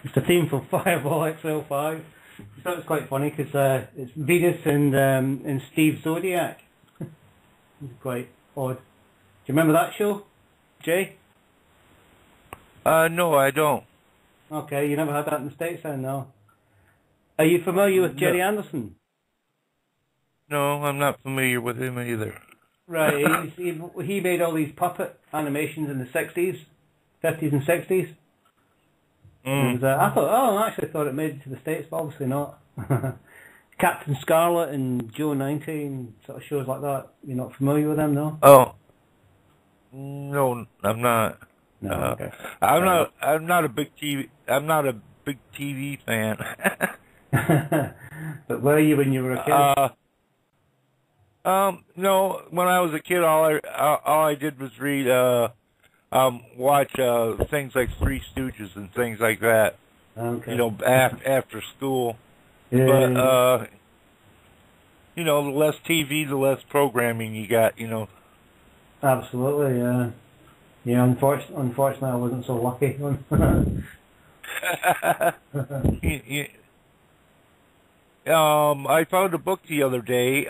It's a theme from Fireball XL5. I thought it was quite funny because it's Venus and Steve Zodiac. It's quite odd. Do you remember that show, Jay? No, I don't. Okay, you never had that in the States then, no? Are you familiar with Jerry Anderson? No, I'm not familiar with him either. Right, he made all these puppet animations in the 60s, 50s and 60s. And, I actually thought it made it to the States, but obviously not. Captain Scarlet and Joe 19, sort of shows like that. You're not familiar with them, no? Oh, no, I'm not. No, okay. I'm not a big TV fan. But were you when you were a kid? No. When I was a kid, all I did was read, watch things like Three Stooges and things like that. Okay. You know, after school. Yeah. But you know, the less TV, the less programming you got. You know. Absolutely. Yeah. Yeah. Unfortunately, I wasn't so lucky. I found a book the other day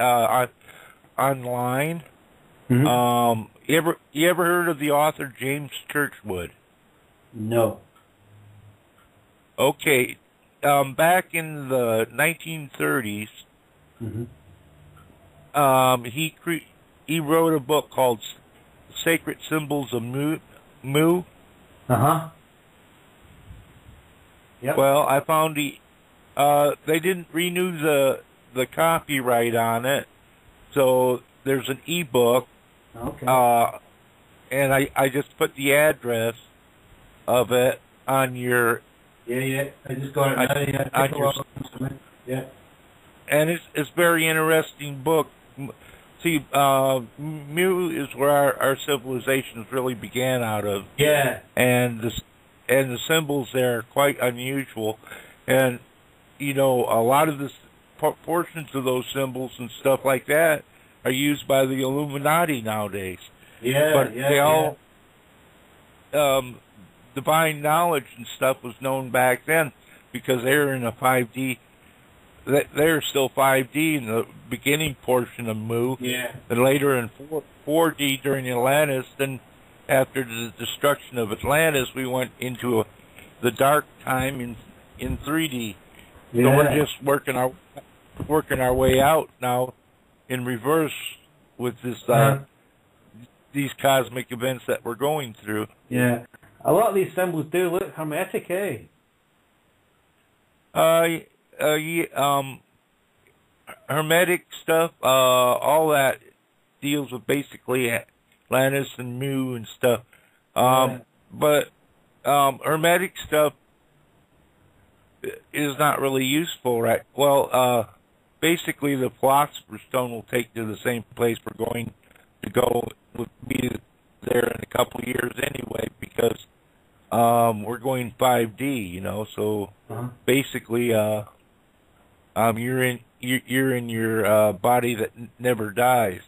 online. Mm-hmm. You ever heard of the author James Churchwood? No. Okay. Back in the 1930s, he wrote a book called Sacred Symbols of Mu. Uh-huh. Yep. Well, I found they didn't renew the copyright on it, so there's an ebook. Okay. And I just put the address of it on your. Yeah. I just got it now. Yeah. And it's very interesting book. See, Mu is where our civilizations really began out of. Yeah. And the symbols there are quite unusual, and you know, a lot of the portions of those symbols and stuff like that are used by the Illuminati nowadays. Yeah, but they all divine knowledge and stuff was known back then because they were in a 5D. They're still 5D in the beginning portion of Mu. Yeah. And later in 4D during Atlantis. Then after the destruction of Atlantis, we went into the dark time in 3D. Yeah. So we're just working our way out now in reverse with this these cosmic events that we're going through. Yeah. A lot of these symbols do look hermetic, eh? Hermetic stuff, all that deals with basically Atlantis and Mu and stuff. But hermetic stuff is not really useful, right? Well, basically the Philosopher's Stone will take you to the same place we're going to go. We'll be there in a couple of years anyway because we're going 5D, you know. So basically, you're in your body that never dies.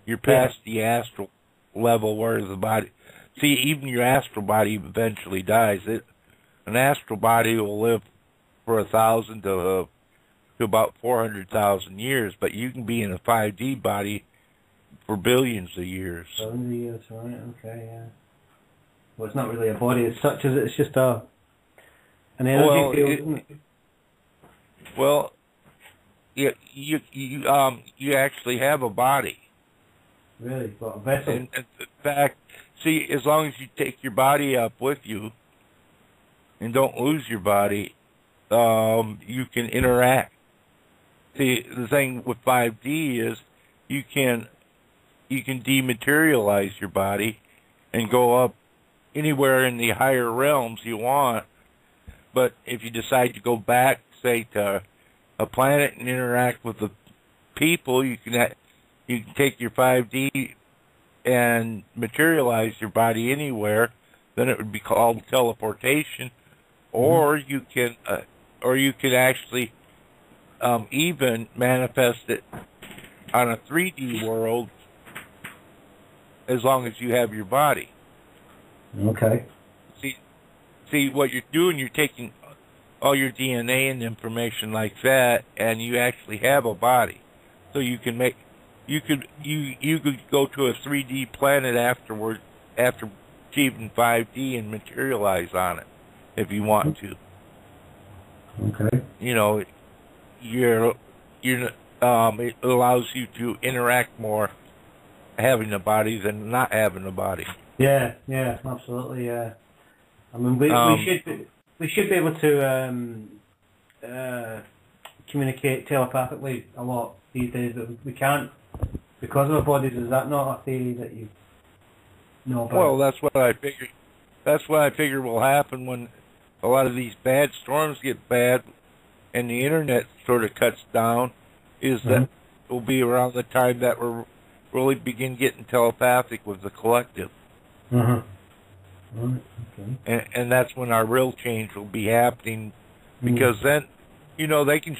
You're past the astral level where the body. See, even your astral body eventually dies. An astral body will live for 1,000 to about 400,000 years, but you can be in a 5D body for billions of years. Billions of years, right? Okay, yeah. Well, it's not really a body as such, is it? It's just an energy field, isn't it? Well, you actually have a body. Really? What, a vessel? In fact, see, as long as you take your body up with you and don't lose your body, you can interact. See, the thing with 5D is you can dematerialize your body and go up anywhere in the higher realms you want. But if you decide to go back, say, to a planet and interact with the people, you can take your 5D and materialize your body anywhere. Then it would be called teleportation, or you can actually even manifest it on a 3D world as long as you have your body. Okay. See what you're doing, you're taking all your DNA and information like that, and you actually have a body. So you could go to a 3D planet afterwards, after achieving 5D, and materialize on it if you want to. Okay. You know, it allows you to interact more having a body than not having a body. Yeah, absolutely. Yeah. I mean, we should be able to communicate telepathically a lot these days, but we can't because of our bodies. Is that not a theory that you know about? Well, that's what I figured. That's what I figure will happen when a lot of these bad storms get bad and the internet sort of cuts down. Is that will be around the time that we'll really begin getting telepathic with the collective. Right, okay. And that's when our real change will be happening, because then, you know, they can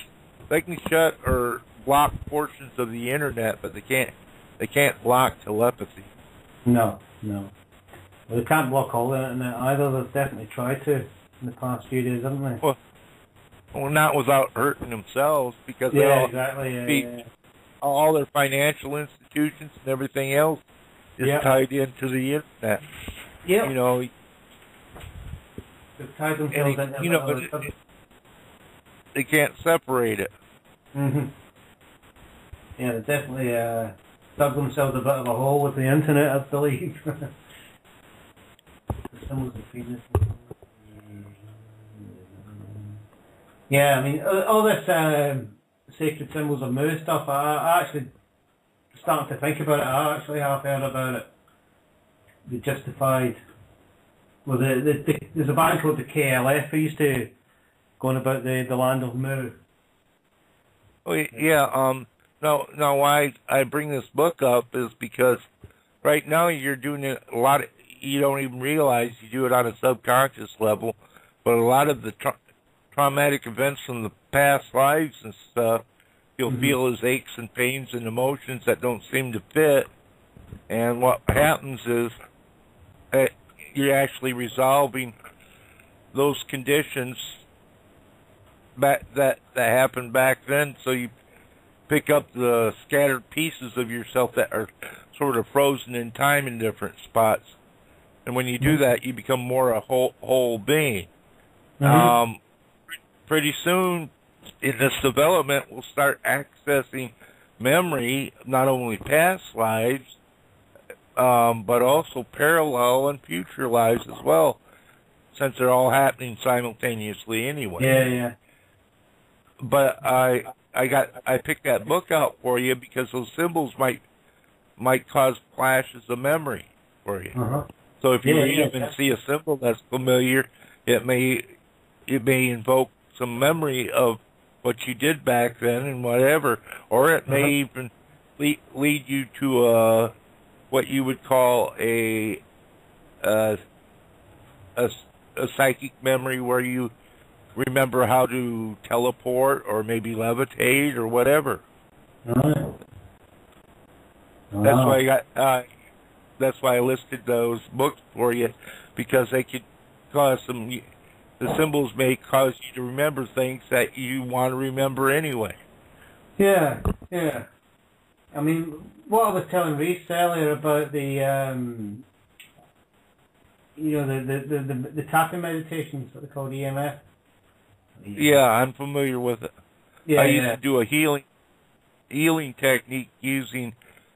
shut or block portions of the internet, but they can't block telepathy. No. Well, they can't block all the internet either. They've definitely tried to in the past few days, haven't they? Well, not without hurting themselves, because all their financial institutions and everything else is tied into the internet. Yeah. You know, they've tied themselves into but they can't separate it. Yeah, they definitely dug themselves a bit of a hole with the internet, I believe. Yeah, I mean, all this sacred symbols of Moo stuff, I actually starting to think about it. I actually have heard about it. They justified. Well, there's a band called the KLF who used to go on about the land of Moo. Oh yeah. Now why I bring this book up is because right now you're doing a lot. You don't even realize you do it on a subconscious level, but a lot of the traumatic events from the past lives and stuff, you'll feel as aches and pains and emotions that don't seem to fit. And what happens is you're actually resolving those conditions that happened back then. So you pick up the scattered pieces of yourself that are sort of frozen in time in different spots. And when you do that, you become more a whole being. Pretty soon in this development, we'll start accessing memory, not only past lives, but also parallel and future lives as well, since they're all happening simultaneously anyway. Yeah. But I picked that book out for you because those symbols might cause flashes of memory for you. So if you even see a symbol that's familiar, it may invoke some memory of what you did back then and whatever, or it may even lead you to what you would call a psychic memory, where you remember how to teleport or maybe levitate or whatever. That's why that's why I listed those books for you, because they could cause the symbols may cause you to remember things that you want to remember anyway. Yeah. I mean, what I was telling Reese earlier about the tapping meditations, what they call EMF. Yeah, I'm familiar with it. I used to do a healing technique using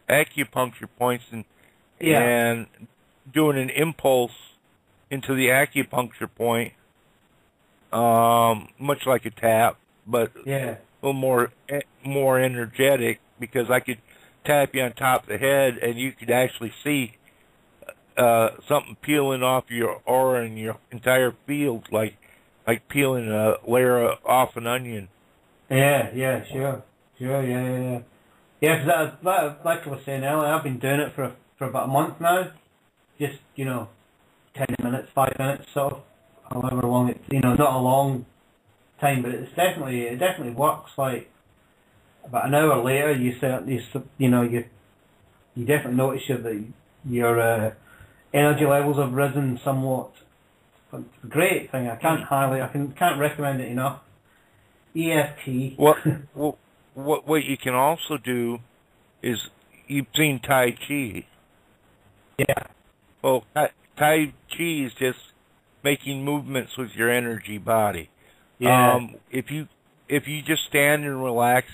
acupuncture points and doing an impulse into the acupuncture point, much like a tap, but a little more energetic, because I could tap you on top of the head and you could actually see something peeling off your aura and your entire field, like peeling a layer off an onion. Sure, yeah. Yeah, because like I was saying earlier, I've been doing it for about a month now. Just 10 minutes, 5 minutes, sort of, however long it, not a long time, but it definitely works. Like about an hour later, you definitely notice your energy levels have risen somewhat. It's a great thing. I can't recommend it enough. EFT. What you can also do is, you've seen Tai Chi. Yeah. Well, Tai Chi is just making movements with your energy body. Yeah. If you just stand and relax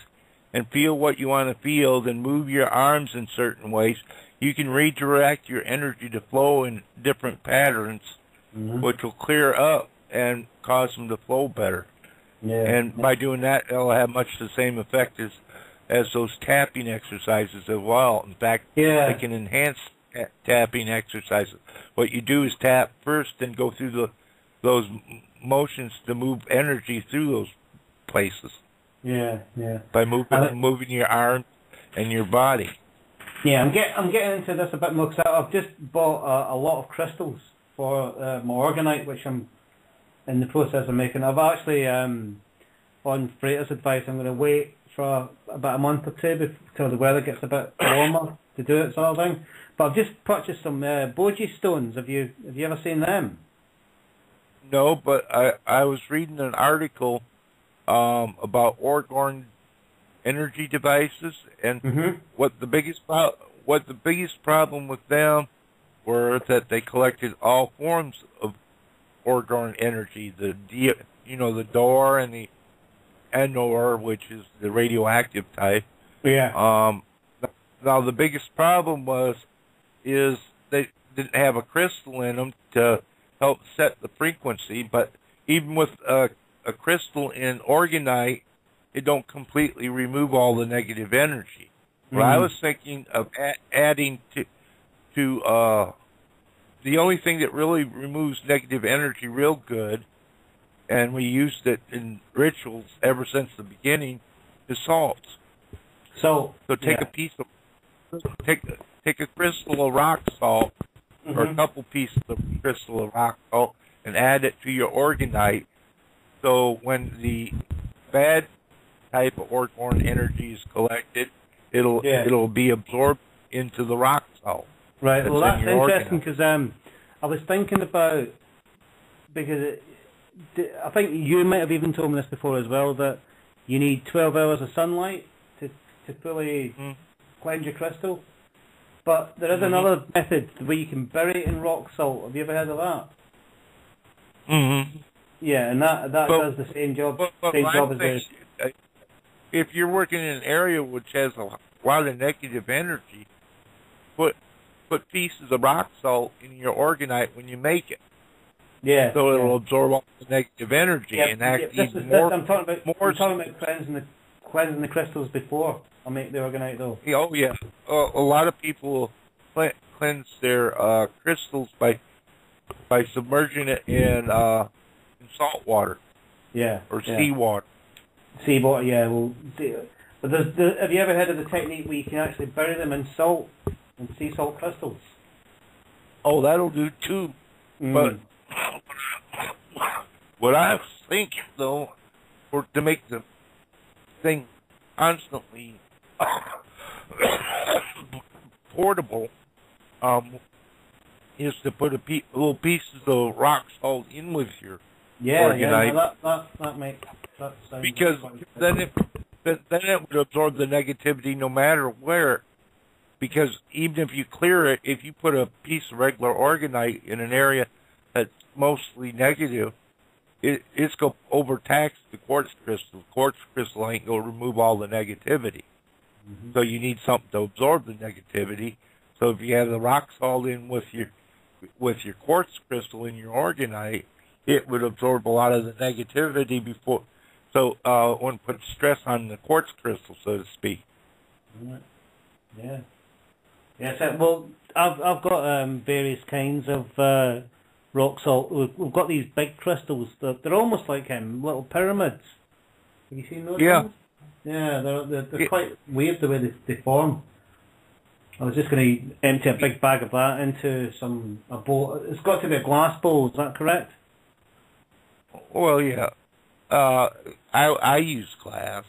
and feel what you want to feel, then move your arms in certain ways, you can redirect your energy to flow in different patterns, which will clear up and cause them to flow better. Yeah. And by doing that, it'll have much the same effect as those tapping exercises as well. In fact, they can enhance tapping exercises. What you do is tap first, then go through those motions to move energy through those places. Yeah. By moving your arms and your body. Yeah, I'm getting into this a bit more, because I've just bought a lot of crystals for my organite, which I'm in the process of making. I've actually, on Freighter's advice, I'm going to wait for about a month or two until the weather gets a bit warmer to do it, sort of thing. But I've just purchased some Boji stones. Have you ever seen them? No, but I was reading an article about Orgone energy devices, and what the biggest problem with them were that they collected all forms of Orgone energy, the DOR and the NOR, which is the radioactive type. Yeah. Now the biggest problem is they didn't have a crystal in them to help set the frequency, but even with a crystal in organite, it don't completely remove all the negative energy. But I was thinking of adding to the only thing that really removes negative energy real good, and we used it in rituals ever since the beginning, is salts. So take a piece of take a crystal of rock salt, or a couple pieces of crystal of rock salt, and add it to your organite. So when the bad type of orgone energy is collected, it'll be absorbed into the rock salt. Right. Well, that's interesting, because I was thinking about, because I think you might have even told me this before as well, that you need 12 hours of sunlight to fully cleanse your crystal. But there is another method where you can bury it in rock salt. Have you ever heard of that? Yeah, and that does the same job. As this. If you're working in an area which has a lot of negative energy, put pieces of rock salt in your organite when you make it. Yeah. So it'll absorb all the negative energy and act even more. I'm talking about cleansing the crystals before I make the organite, though. Oh yeah. A lot of people cleanse their crystals by submerging it in salt water. Yeah. Or seawater. Seawater, yeah. Well, but have you ever heard of the technique where you can actually bury them in salt and sea salt crystals? Oh, that'll do too. But what I was thinking, though, to make the thing constantly portable, is to put little pieces of rock salt in with your organite. That makes sense. Because then it would absorb the negativity no matter where. Because even if you clear it, if you put a piece of regular organite in an area that's mostly negative, it's going to overtax the quartz crystal. The quartz crystal ain't going to remove all the negativity. Mm-hmm. So you need something to absorb the negativity. So if you have the rock salt in with your quartz crystal in your organite, it would absorb a lot of the negativity before. So it wouldn't put stress on the quartz crystal, so to speak. Yeah. Yes. Well, I've got various kinds of rock salt. We've got these big crystals. They're almost like little pyramids. Have you seen those? Yeah. Ones? Yeah. They're quite weird the way they form. I was just going to empty a big bag of that into a bowl. It's got to be a glass bowl. Is that correct? Well, yeah. I use glass.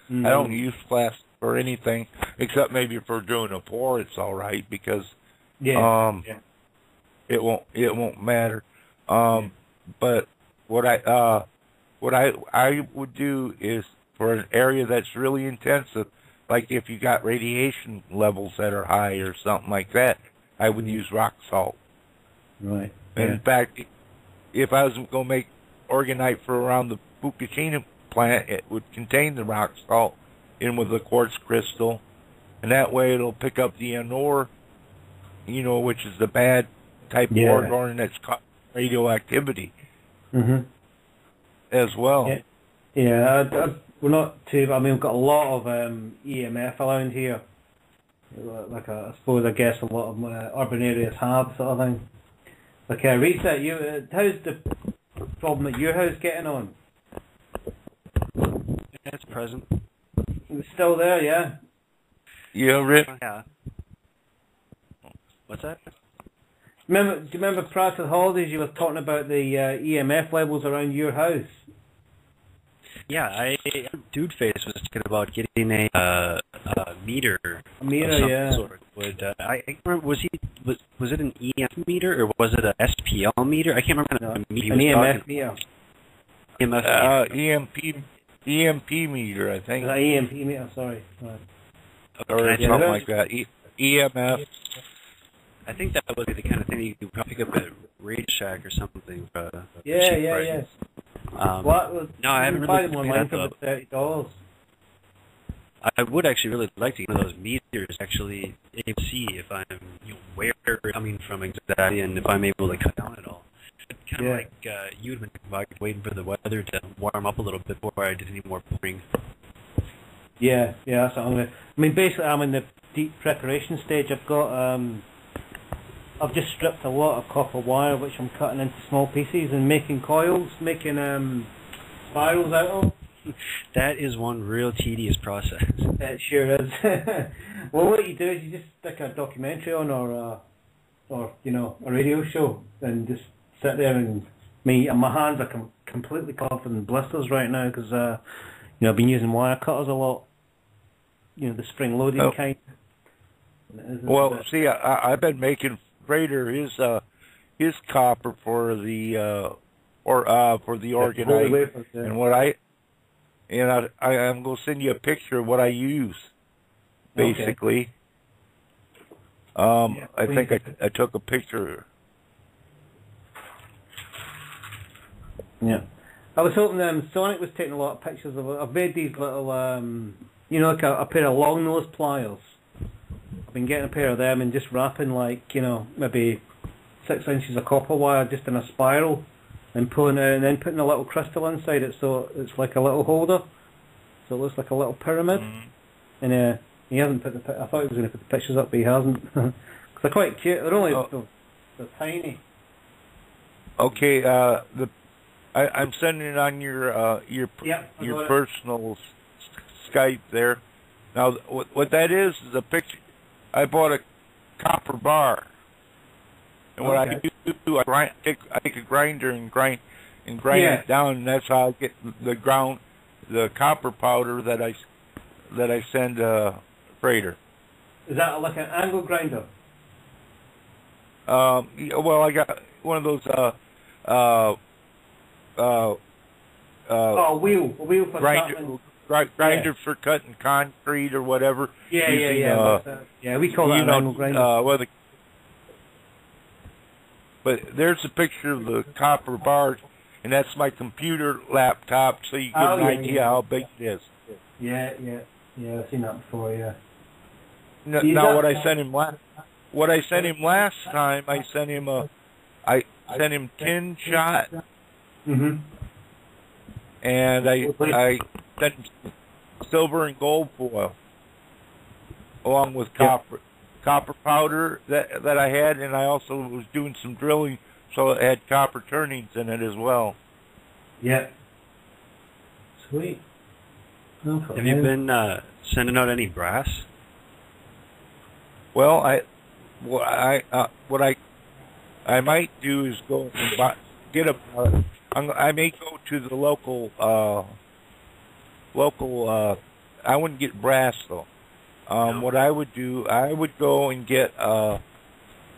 Mm-hmm. I don't use glass for anything except maybe for doing a pour. It's all right because it won't matter. But what I would do is for an area that's really intensive, like if you got radiation levels that are high or something like that, I would use rock salt. Right. And in fact, if I was going to make organite for around the Fukushima plant, it would contain the rock salt in with the quartz crystal, and that way it'll pick up the NOR, which is the bad type of orgone that's causing radioactivity as well. We're not too. I mean, we've got a lot of EMF around here. Like I guess a lot of urban areas have sort of thing. Like Rita, how's the problem at your house getting on? It's present. It's still there, yeah? Yeah, Rick. Yeah. What's that? Do you remember prior to the holidays you were talking about the EMF levels around your house? Yeah, Dude Face was talking about getting a meter. A meter, yeah. Sort. I can't remember, was it an EMF meter or was it a SPL meter? I can't remember. An EMF meter. EMP meter, I think. EMP meter, sorry. Or something like that. EMF. I think that would be the kind of thing you could probably pick up at Radio Shack or something. Yes. No, I haven't really buy them online for about $30. I would actually really like to get one of those meters, actually able to see if I'm where it's coming from exactly and if I'm able to cut down at all. Kind of like you'd been waiting for the weather to warm up a little bit before I did any more pouring. Yeah, that's what I'm going to. I mean, basically, I'm in the deep preparation stage. I've just stripped a lot of copper wire, which I'm cutting into small pieces and making coils, making spirals out of. That is one real tedious process. It sure is. Well, what you do is you just stick a documentary on or a radio show and just sit there and my hands are completely covered in blisters right now because I've been using wire cutters a lot. The spring-loaded kind. Well, see, I've been making Frater his copper for the organite, and I'm going to send you a picture of what I use. Basically, I think I took a picture. Yeah, I was hoping Sonic was taking a lot of pictures of it. I've made these little, like a pair of long nose pliers. I've been getting a pair of them and just wrapping maybe 6 inches of copper wire just in a spiral and pulling it and then putting a little crystal inside it so it's like a little holder. So it looks like a little pyramid. And he hasn't put I thought he was going to put the pictures up, but he hasn't. Because they're quite cute. They're only they're tiny. Okay, I'm sending it on your personal Skype there. Now, what that is a picture. I bought a copper bar, and what I do, I take a grinder and grind it down, and that's how I get the copper powder that I send Frater. Is that like an angle grinder? Well, I got one of those a wheel for grinder for cutting concrete or whatever. Yeah, we call that an angle grinder. But there's a picture of the copper bars, and that's my computer laptop, so you get an idea how big it is. Yeah, I've seen that before, yeah. Now, what I sent him last time, I sent him 10 shot, Mm-hmm. and I sent him silver and gold foil, along with copper powder that I had, and I also was doing some drilling, so it had copper turnings in it as well. Yeah. Sweet. Have you been sending out any brass? Well, what I might do is go and get a. I may go to the local. I wouldn't get brass though. No. What I would do, I would go and get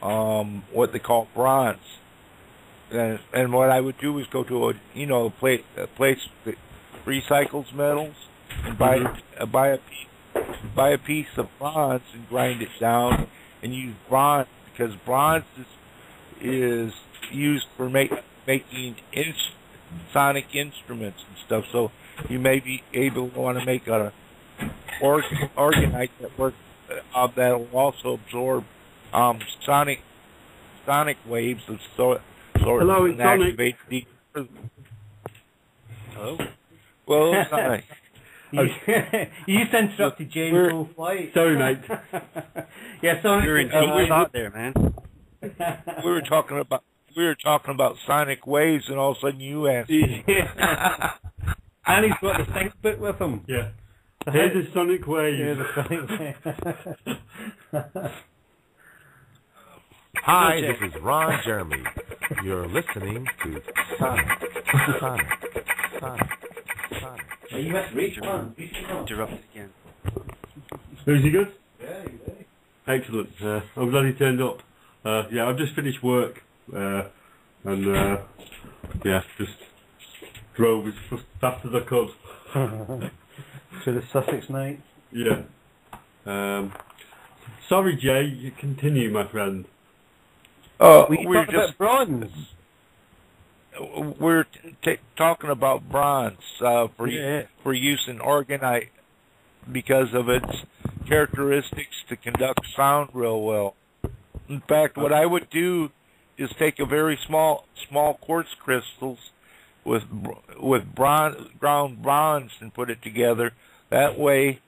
what they call bronze, and what I would do is go to a place that recycles metals and buy a piece of bronze and grind it down and use bronze, because bronze is used for making sonic instruments and stuff. So you may be able to want to make a organite that works that will also absorb sonic waves of sort. Hello, it's Sonic. Hello? Well, Sonic. You just interrupted James' whole flight. Sorry, mate. Yeah, Sonic. You're in deep thought there, man. We were talking about sonic waves, and all of a sudden you asked me. And he's got the sync book with him. Yeah. Here's the Sonic Wave. Here's the Sonic Wave. Hi, this is Ron Jeremy. You're listening to Sonic. You must reach one. Interrupted again. Who's he good? Yeah, you do. Excellent. I'm glad he turned up. Yeah, I've just finished work. And just drove as fast as I could. To the Sussex night. Yeah. Sorry, Jay. You continue, my friend. We're about bronze. We're talking about bronze for use in organite because of its characteristics to conduct sound real well. In fact, what I would do is take a very small quartz crystals with ground bronze and put it together. That way,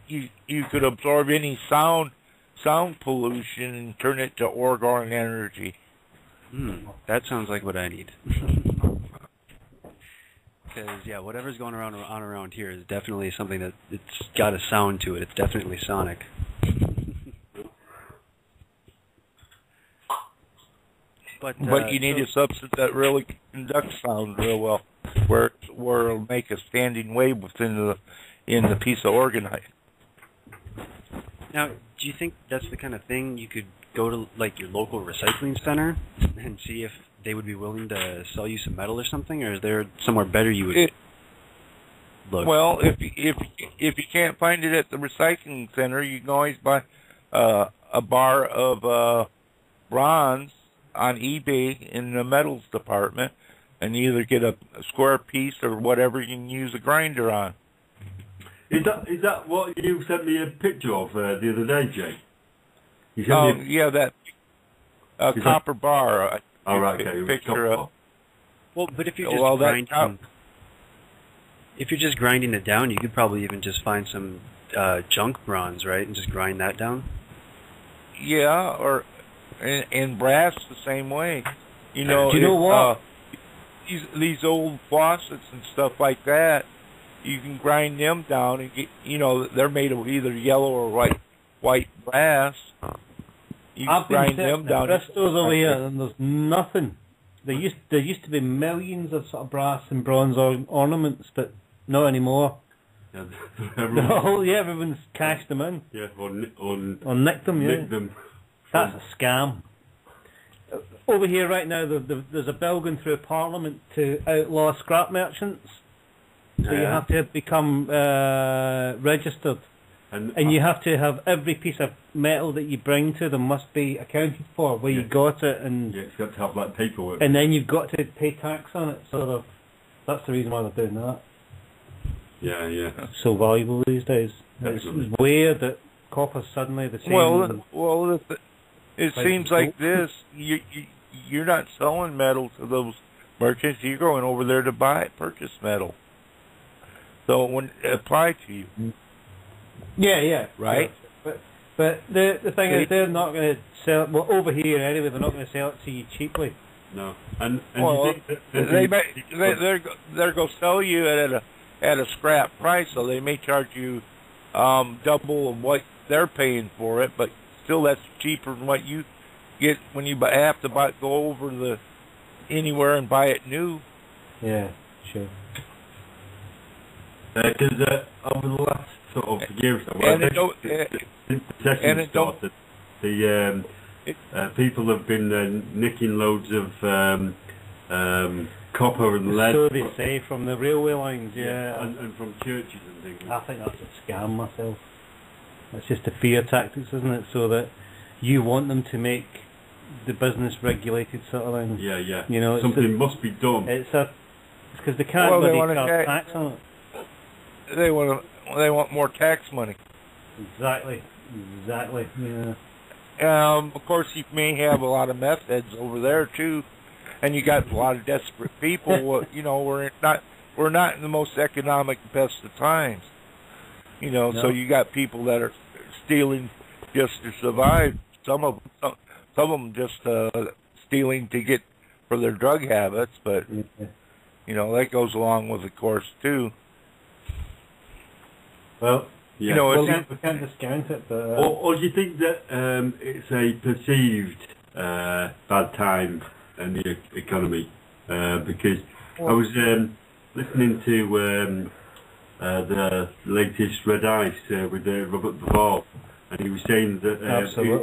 you could absorb any sound pollution and turn it to orgone energy. That sounds like what I need. Because whatever's going around here is definitely something that it's got a sound to it. It's definitely sonic. But you need a substance that really conducts sound real well, where it'll make a standing wave within the piece of organite. Now, do you think that's the kind of thing you could go to, like, your local recycling center and see if they would be willing to sell you some metal or something, or is there somewhere better you would look? Well, if you can't find it at the recycling center, you can always buy a bar of bronze on eBay in the metals department, and either get a square piece or whatever you can use a grinder on. Is that what you sent me a picture of the other day, Jay? You sent me that copper bar. Right, okay. Picture of. Well, but if you're just if you're just grinding it down, you could probably even just find some junk bronze, right, and just grind that down. Yeah, or and brass the same way. Do you know what? These old faucets and stuff like that, you can grind them down and get. They're made of either yellow or white brass. You I've grind been them down. Bristol's over here, and there's nothing. There used to be millions of sort of brass and bronze ornaments, but not anymore. Yeah, everyone's cashed them in. Yeah, or nicked them. Yeah, nicked them. That's a scam. Over here right now, there's a bill going through Parliament to outlaw scrap merchants. So you have to become registered And you have to have every piece of metal that you bring to them must be accounted for, where you got it, and it's got to have like paperwork. And then you've got to pay tax on it. Sort of. That's the reason why they're doing that. Yeah. It's so valuable these days. It's weird that copper's suddenly the same. Well, it seems like this. You're not selling metal to those merchants. You're going over there to purchase metal. So it wouldn't apply to you. Yeah. Right? But the thing is, they're not going to sell it, well, over here anyway, they're not going to sell it to you cheaply. No. And well, you think they're going to sell you at a scrap price, so they may charge you double of what they're paying for it, but still that's cheaper than what you get when you have to go over anywhere and buy it new. Yeah, sure. Because over the last sort of year or so, since the session started, people have been nicking loads of copper and lead. So they say, from the railway lines, yeah. And from churches and things. I think that's a scam myself. That's just a fear tactics, isn't it? So that you want them to make the business regulated sort of thing. Yeah. You know, something must be done. It's because they can't really charge tax on it. They want more tax money. Exactly. Yeah. Of course, you may have a lot of meth heads over there too, and you got a lot of desperate people. You know, we're not in the most economic best of times. You know, so you got people that are stealing just to survive. Some of them just stealing to get for their drug habits, but you know that goes along with the course too. Well, you know, we can't discount it, but or do you think that it's a perceived bad time in the economy? Because I was listening to the latest Red Ice with Robert Davos, and he was saying that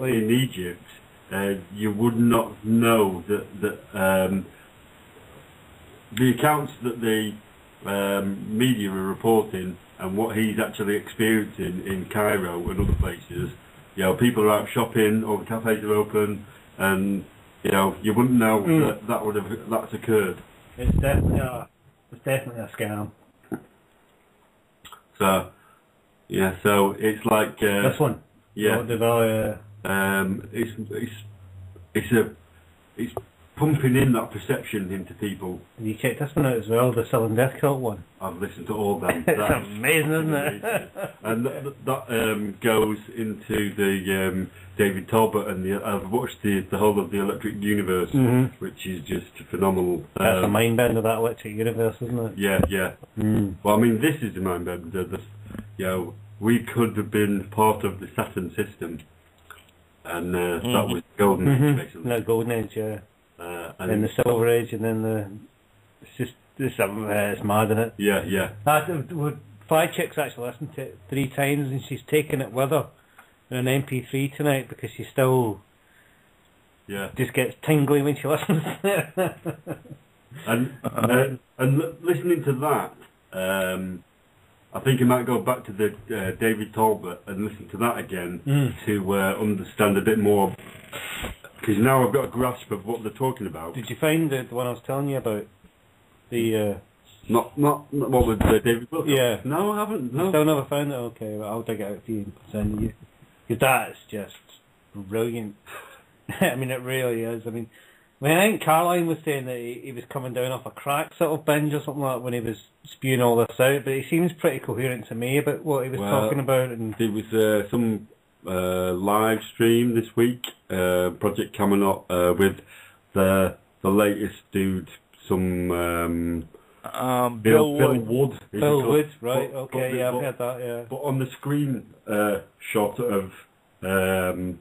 in Egypt you would not know that the accounts that the media are reporting and what he's actually experiencing in Cairo and other places. You know, people are out shopping, or the cafes are open, and you know, you wouldn't know that's occurred. It's definitely a scam. So it's like this one. Yeah. It's pumping in that perception into people. You checked this one out as well, the Southern Death Cult one. I've listened to all of them. It's amazing, isn't it? And that goes into the David Talbot, and I've watched the whole of the Electric Universe, which is just phenomenal. That's a mind bend of that Electric Universe, isn't it? Yeah. Well, I mean, this is the mind bend. You know, we could have been part of the Saturn system, and that was golden age, basically. No, golden age, yeah. And then the Silver Age, and then it's mad, isn't it? Yeah. Fly Chick's actually listened to it 3 times, and she's taken it with her in an MP3 tonight because she still just gets tingly when she listens. and listening to that, I think I might go back to the David Talbot and listen to that again to understand a bit more. Because now I've got a grasp of what they're talking about. Did you find the one I was telling you about? The not what with David Wilcox? Yeah. No, I haven't. No. Still never found it. Okay, well, I'll dig it out for you and send you. Because that's just brilliant. I mean, it really is. I think Caroline was saying that he was coming down off a crack sort of binge or something like that when he was spewing all this out. But he seems pretty coherent to me about what he was talking about. And there was some live stream this week, Project Camelot, with the latest dude, some Bill Wood. Bill Wood, right? Okay, I've heard that. Yeah. But on the screen shot of the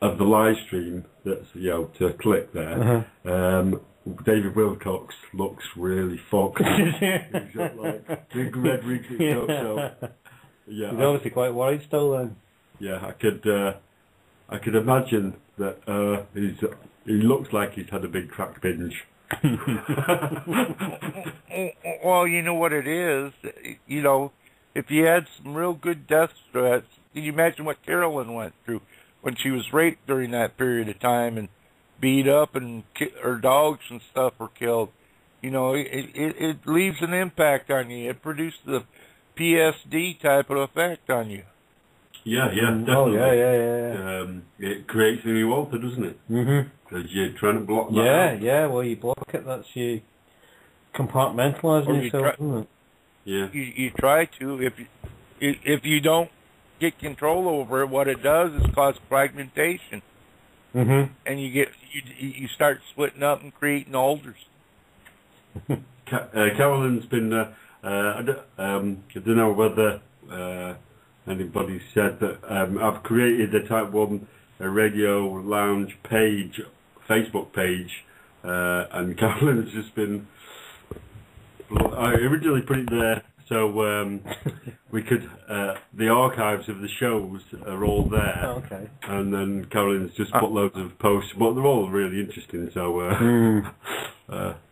live stream, that's to click there. David Wilcox looks really fucked. He's got like big red wrinkly so. Yeah, he's obviously quite worried still then. Yeah, I could imagine that he looks like he's had a big crack binge. Well, you know what it is. You know, if you had some real good death threats, can you imagine what Carolyn went through when she was raped during that period of time and beat up and her dogs and stuff were killed? You know, it leaves an impact on you. It produced the PSD type of effect on you. Yeah, definitely. Oh, yeah. It creates a new alter, doesn't it? Mm-hmm. Because you're trying to block that out. Yeah, well, you block it, that's you compartmentalising yourself, isn't it? Yeah. You try to. If you don't get control over it, what it does is cause fragmentation. Mm-hmm. And you start splitting up and creating alders. Carolyn's been, I don't know whether anybody said that I've created a Type 1 radio lounge page, Facebook page, and Carolyn's just been, I originally put it there so we could, the archives of the shows are all there. Oh, okay. And then Carolyn's just put loads of posts, but they're all really interesting, so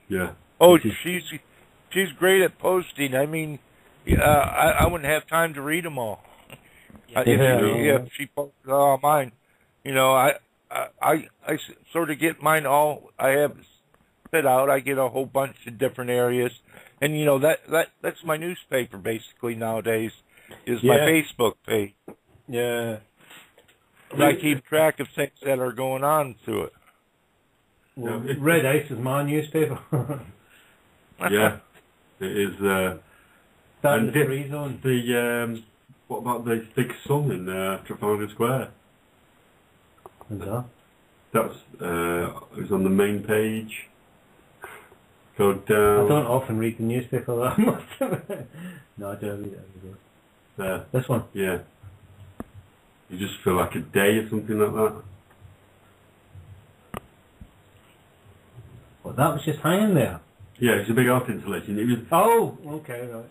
yeah. Oh, she's great at posting. I mean, I wouldn't have time to read them all. If she posted all mine, you know, I sort of get mine all. I have spit out. I get a whole bunch of different areas, and you know that's my newspaper basically nowadays. Is my Facebook page. Yeah. I keep track of things that are going on through it. Well, Red Ice is my newspaper. Yeah, it is. That's the free zone. What about the big sun in Trafalgar Square? What's that? That's it was on the main page. Go down. I don't often read the newspaper that much. No, I do read it every day. There. This one? Yeah. You just feel like a day or something like that. Well, that was just hanging there. Yeah, it's a big art installation. It was. Oh, okay, right.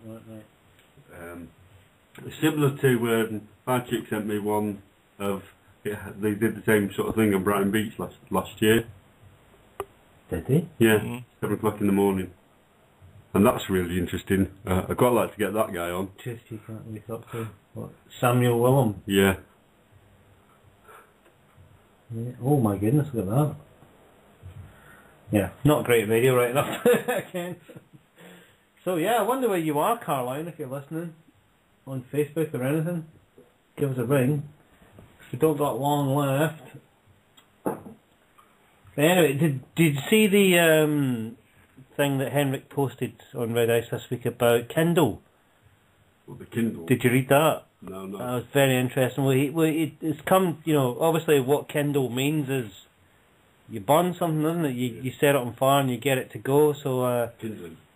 Similar to Patrick sent me one of. Yeah, they did the same sort of thing on Brighton Beach last year. Did they? Yeah, 7 o'clock in the morning, and that's really interesting. I'd quite like to get that guy on. Just you can't wake up to what? Samuel Willem. Yeah. Oh my goodness, look at that. Yeah, not great radio right enough. Again. So yeah, I wonder where you are, Caroline, if you're listening on Facebook or anything. Give us a ring. We don't got long left. But anyway, did you see the thing that Henrik posted on Red Ice this week about Kindle? Well, the Kindle. Did you read that? No. That was very interesting. It's come, you know, obviously what Kindle means is you burn something, isn't it? You set it on fire and you get it to go. So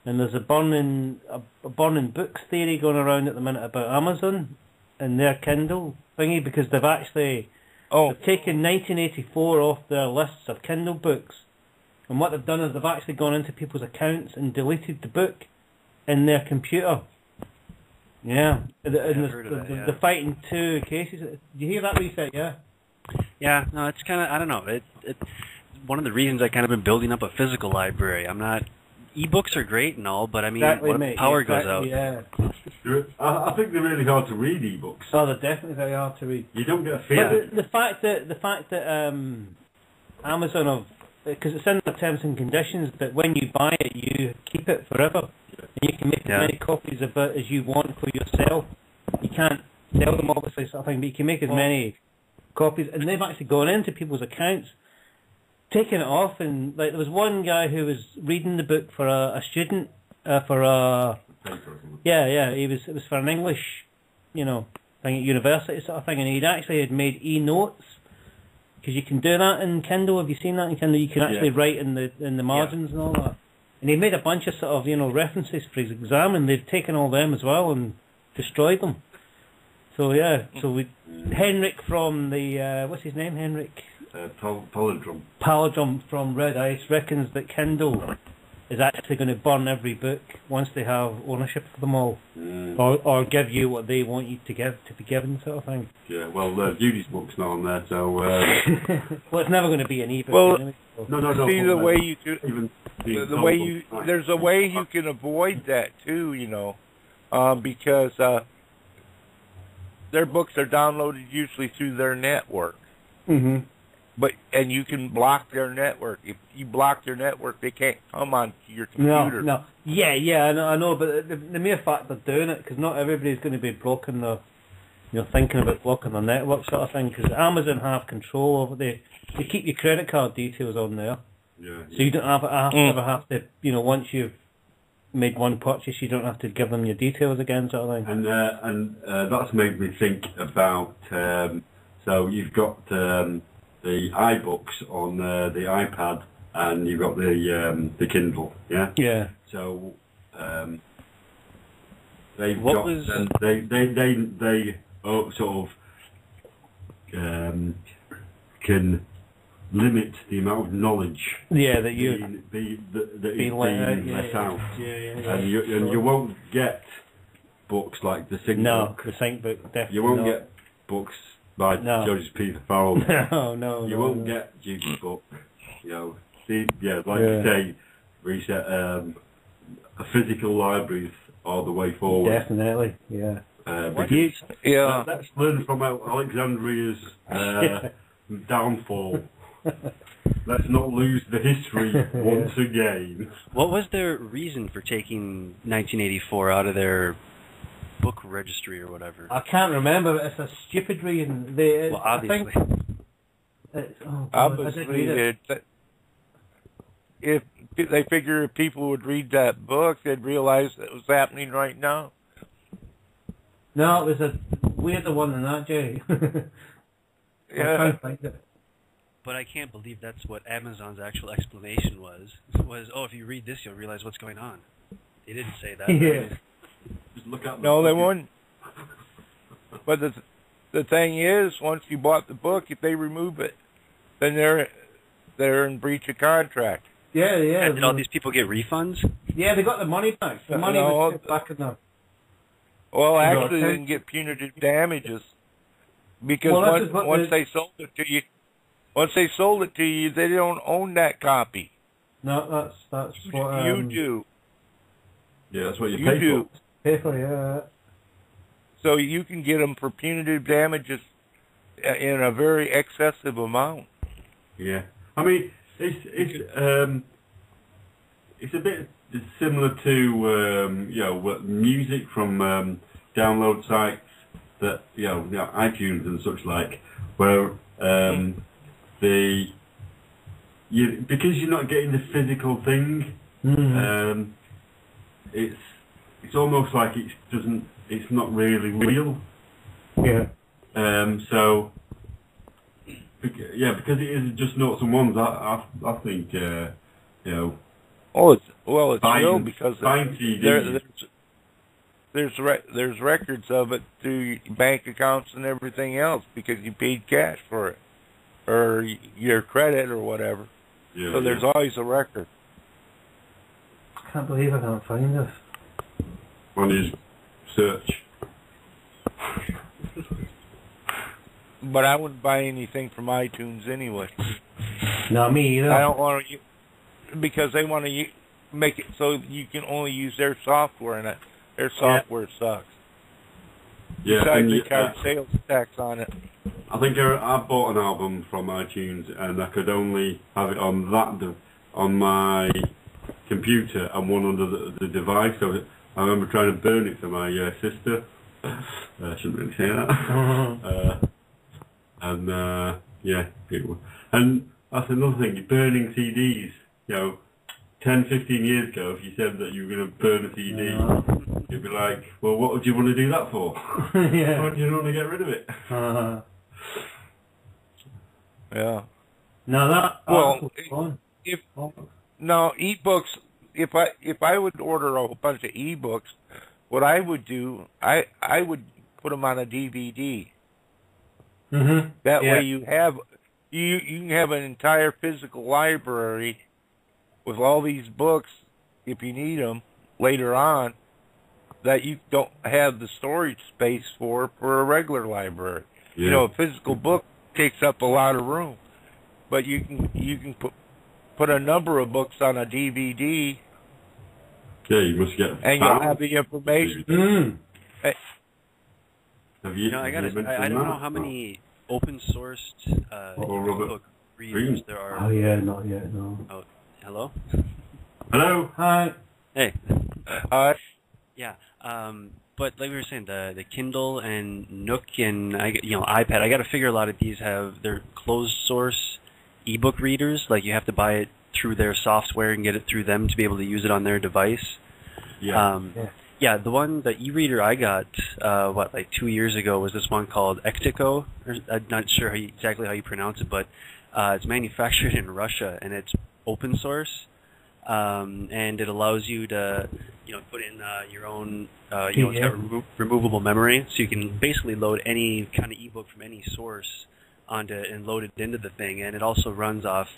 and there's a burning books theory going around at the minute about Amazon and their Kindle thingy, because they've actually they've taken 1984 off their lists of Kindle books, and what they've done is they've actually gone into people's accounts and deleted the book in their computer. Yeah, they're fighting 2 cases. Did you hear that reset? Yeah. Yeah, no, it's kind of, I don't know. It one of the reasons I kind of been building up a physical library. I'm not. E-books are great and all, but I mean, exactly, what if power goes out? Yeah. I think they're really hard to read, e-books. Oh, they're definitely very hard to read. You don't get a feeling. But the fact that Amazon have, because it's in the terms and conditions that when you buy it, you keep it forever, and you can make as many copies of it as you want for yourself. You can't sell them, obviously, sort of thing, but you can make as many copies. And they've actually gone into people's accounts, taken it off, and like there was one guy who was reading the book for a student it was for an English, you know, thing at university sort of thing, and he'd actually made e-notes, because you can do that in Kindle. Have you seen that in Kindle? You can actually write in the margins and all that. And he made a bunch of sort of, you know, references for his exam, and they've taken all them as well and destroyed them. So yeah, Henrik from the what's his name? Henrik. Palindrome from Red Ice reckons that Kindle is actually going to burn every book once they have ownership of them all, or give you what they want you to be given, sort of thing. Yeah, well, Judy's book's not on there, so. Well, it's never going to be an e-book. Well, anyway, so. No. See the way you do, there's a way you can avoid that too, you know, because their books are downloaded usually through their network. Mm-hmm. And you can block their network. If you block their network, they can't come onto your computer. No. Yeah, I know, but the mere fact they're doing it, because not everybody's going to be blocking their, thinking about blocking their network sort of thing, because Amazon have control over they keep your credit card details on there. Yeah. So you don't ever have to, once you've made one purchase, you don't have to give them your details again, sort of thing. And that's made me think about, so you've got the iBooks on the iPad, and you've got the Kindle, yeah? Yeah. So sort of can limit the amount of knowledge that you being let out. Yeah. And you won't get books like the Sync book. The Sync book, definitely You won't not. get books by Joseph Peter Farrell. No. You won't get Duke's book. You say, we said, a physical libraries are the way forward. Definitely, yeah. Let's learn from Alexandria's downfall. Let's not lose the history once again. What was their reason for taking 1984 out of their book registry or whatever? I can't remember, but it's a stupid reason. Obviously. Obviously, if they figure if people would read that book, they'd realize it was happening right now. No, it was a weirder one than that, Jay. Yeah. But I can't believe that's what Amazon's actual explanation was, if you read this, you'll realize what's going on. They didn't say that. Yeah. Just look at No, they wouldn't. But the thing is, once you bought the book, if they remove it, then they're in breach of contract. Yeah. And did all these people get refonds? Yeah, they got the money back. The money was put back in the... Well, actually, they didn't get punitive damages because once they sold it to you, they don't own that copy. No, that's what you do. Yeah, that's what you pay for. Pay for, yeah. So you can get them for punitive damages in a very excessive amount. Yeah, I mean it's a bit similar to music from download sites that iTunes and such like, where because you're not getting the physical thing, it's almost like it's not really real. Yeah. So because it is just notes and ones, I think Oh, it's real because there's records of it through bank accounts and everything else because you paid cash for it or your credit or whatever. Yeah, so there's always a record. I can't believe I can't find this. On his search. But I wouldn't buy anything from iTunes anyway. No, me either. I don't want to, because they want to make it so you can only use their software, and their software sucks. Yeah, besides the card sales tax on it. I think I bought an album from iTunes, and I could only have it on my computer and one under the device. So I remember trying to burn it for my sister. I shouldn't really say that. And that's another thing, burning CDs. 10, 15 years ago, if you said that you were going to burn a CD, you'd be like, well, what would you want to do that for? Yeah. Why do you want to get rid of it? Yeah. No, ebooks. If I would order a whole bunch of ebooks, what I would do, I would put them on a DVD. Mm-hmm. That way you can have an entire physical library with all these books, if you need them later on, that you don't have the storage space for a regular library. Yeah. A physical book takes up a lot of room, but you can put a number of books on a DVD. Yeah, you must get. And you'll have the information. Have you? I don't know how many open sourced ebook readers there are. Oh yeah, not yet. No. Oh, hello. Hello. Hi. Hey. Hi. Yeah. But like we were saying, the Kindle and Nook and iPad, I got to figure a lot of these have their closed source ebook readers. Like you have to buy it through their software and get it through them to be able to use it on their device. Yeah. Yeah, the e-reader I got, like 2 years ago was this one called Ectico. I'm not sure exactly how you pronounce it, but it's manufactured in Russia and it's open source, and it allows you to, put in your own, it's got removable memory, so you can basically load any kind of ebook from any source onto and load it into the thing, and it also runs off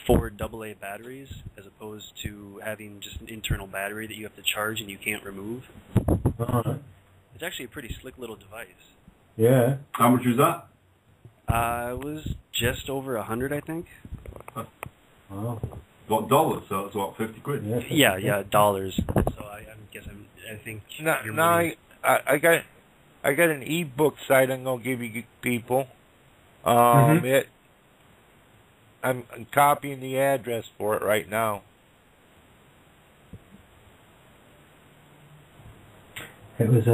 4 AA batteries as opposed to having just an internal battery that you have to charge and you can't remove. It's actually a pretty slick little device. Yeah. How much was that? It was just over 100, I think. Oh. What, dollars? So it's what, 50 quid? Yeah, dollars. So I think. I got an ebook site I'm gonna give you people. I'm copying the address for it right now. It was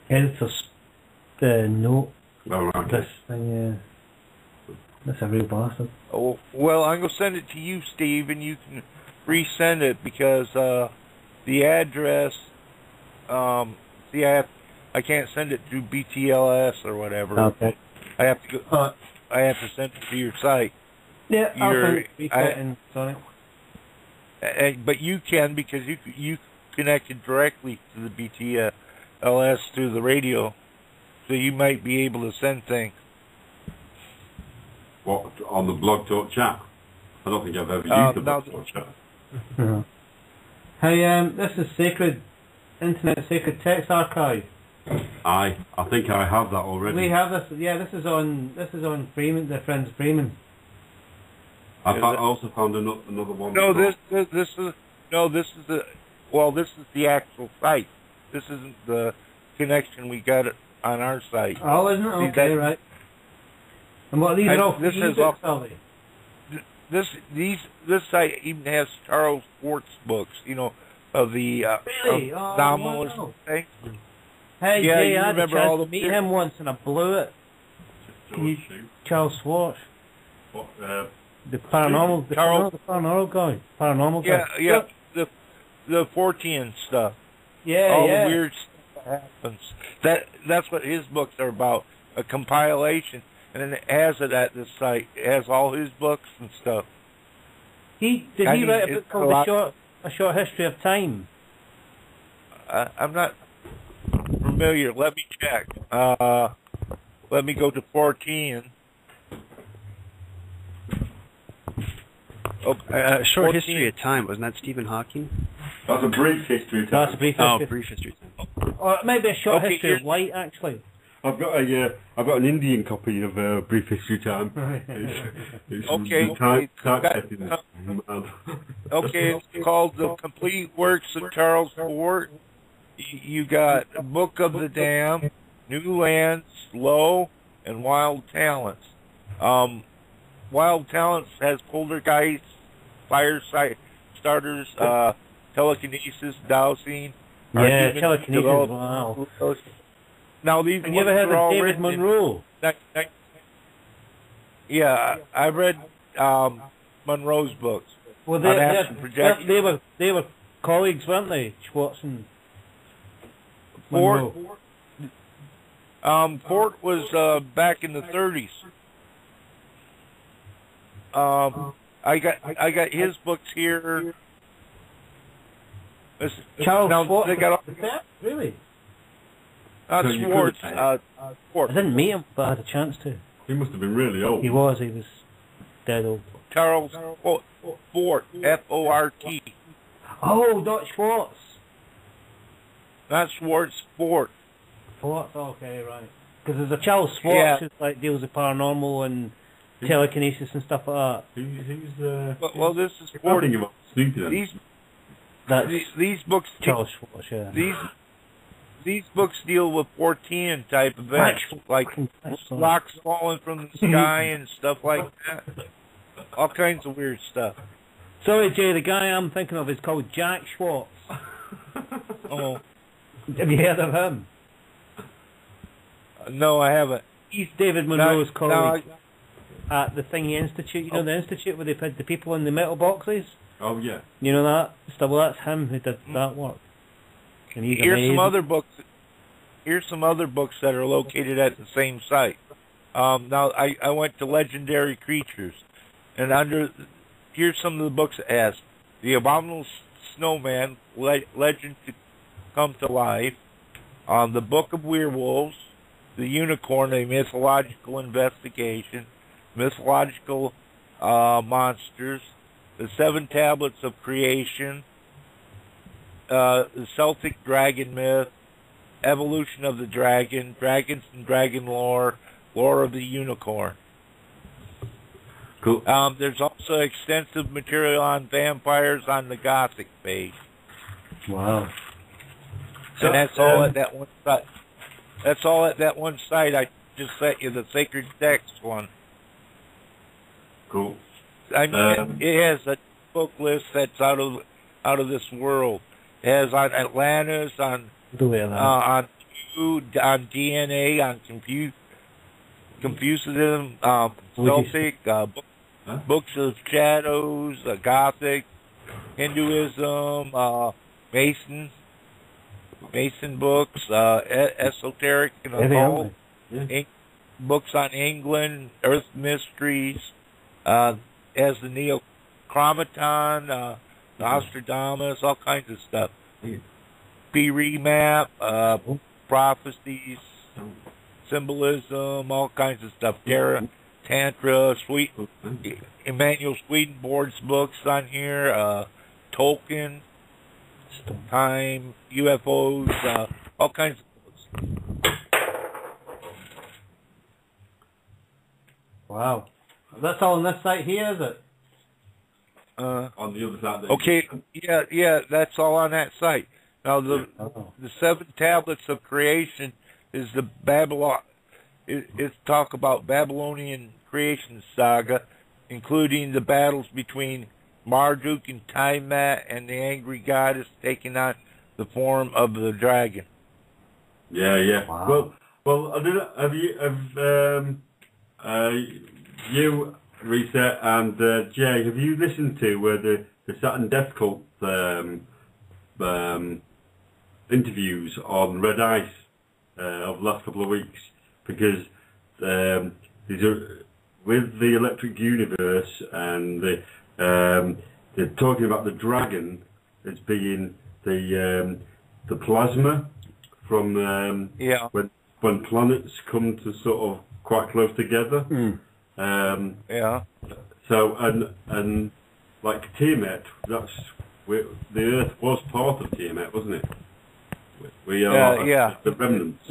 editor's note. Oh, right. This thing, that's a real bastard. Oh, well, I'm gonna send it to you, Steve, and you can resend it because the address. I can't send it through BTLS or whatever. Okay. I have to go. I have to send it to your site. Yeah, I'll send it. But you can because you connected directly to the BTLS through the radio, so you might be able to send things. What, on the Blog Talk chat? I don't think I've ever used the Blog Talk chat. Hey, this is Internet Sacred Text Archive. I think I have that already. We have this. Yeah, this is on Freeman, the Friends Freeman. I also found another one. No, this is the actual site. This isn't the connection we got on our site. Oh, isn't it? Okay, right. And what these are all this is all, are they? This site even has Charles Schwartz books. Of the really? novelist thing. Hey, yeah, Jay, you I had a remember chance all to meet him once and I blew it. Charles Schwartz. What, the paranormal guy. Yeah, the Fortean stuff. Yeah, all the weird stuff that happens. That's what his books are about. A compilation, and then it has it at this site. It has all his books and stuff. Did he write a book called A Short History of Time? I'm not familiar. Let me check. Let me go to 14. Short History of Time, wasn't that Stephen Hawking? That's a brief history of time. That's a brief history. Oh, brief history of time. Or maybe a short history of light, actually. I've got an Indian copy of Brief History of Time. It's it's called The Complete Works of Charles Fort. You got Book of the Dam, New Lands, Low, and Wild Talents. Wild Talents has poltergeists, fire starters, telekinesis, dowsing. Yeah, telekinesis, wow. Now these. Have you ever heard of David Monroe? Yeah, I read Monroe's books. Well, they were colleagues, weren't they? Schwartz and Monroe. Fort was back in the 30s. I got his books here. Charles Fort. Really? Schwartz. Fort. I didn't meet him, but I had a chance to. He must have been really old. He was dead old. Charles Fort. F-O-R-T. Oh, not Schwartz. Not Schwartz, Fort. Fort, okay, right. Because there's a Charles Schwartz who deals with paranormal and telekinesis and stuff like that. Well, this is Fort. These books. Charles Schwartz, yeah. these books deal with 14 type events, like rocks falling from the sky and stuff like that. All kinds of weird stuff. Sorry, Jay, the guy I'm thinking of is called Jack Schwartz. Oh. Have you heard of him? No, I haven't. He's David Monroe's colleague No, at the Thingy Institute. You know, the institute where they put the people in the metal boxes? Oh, yeah. You know that? So, well, that's him who did that work. And he's Here's amazing. some other books. Here's some other books that are located at the same site. Now, I went to Legendary Creatures, and here's some of the books it has: The Abominable Snowman, Legend to Come to Life, The Book of Werewolves, The Unicorn, A Mythological Investigation, Mythological Monsters, The Seven Tablets of Creation, the Celtic Dragon Myth, Evolution of the Dragon, Dragons and Dragon Lore, Lore of the Unicorn. Cool. There's also extensive material on vampires on the Gothic page. Wow. So, and that's all at that one site. That's all at that one site. I just sent you the Sacred Text one. Cool. I mean, it has a book list that's out of this world. It has on Atlantis, on food, on DNA, on Confucianism, Celtic, books of shadows, Gothic, Hinduism, Mason books, esoteric and occult, books on England, Earth mysteries, as the Neochromaton, Nostradamus, all kinds of stuff. Piri map, prophecies, symbolism, all kinds of stuff. Tantra, Emmanuel Swedenborg's books on here, Tolkien, time, UFOs, all kinds of books. Wow. That's all on this site here, is it? On the other side. Okay, yeah, that's all on that site. Now the Seven Tablets of Creation is the Babylon. It's talk about Babylonian creation saga, including the battles between Marduk and Tiamat and the angry goddess taking on the form of the dragon. Yeah. Wow. Well, I don't know, you, Rita, and Jay, have you listened to the Saturn Death Cult interviews on Red Ice of the last couple of weeks? Because these are with the Electric Universe, and they're talking about the dragon as being the plasma from when planets come to sort of quite close together. So and like Tiamat, that's the Earth was part of Tiamat, wasn't it? We are the remnants.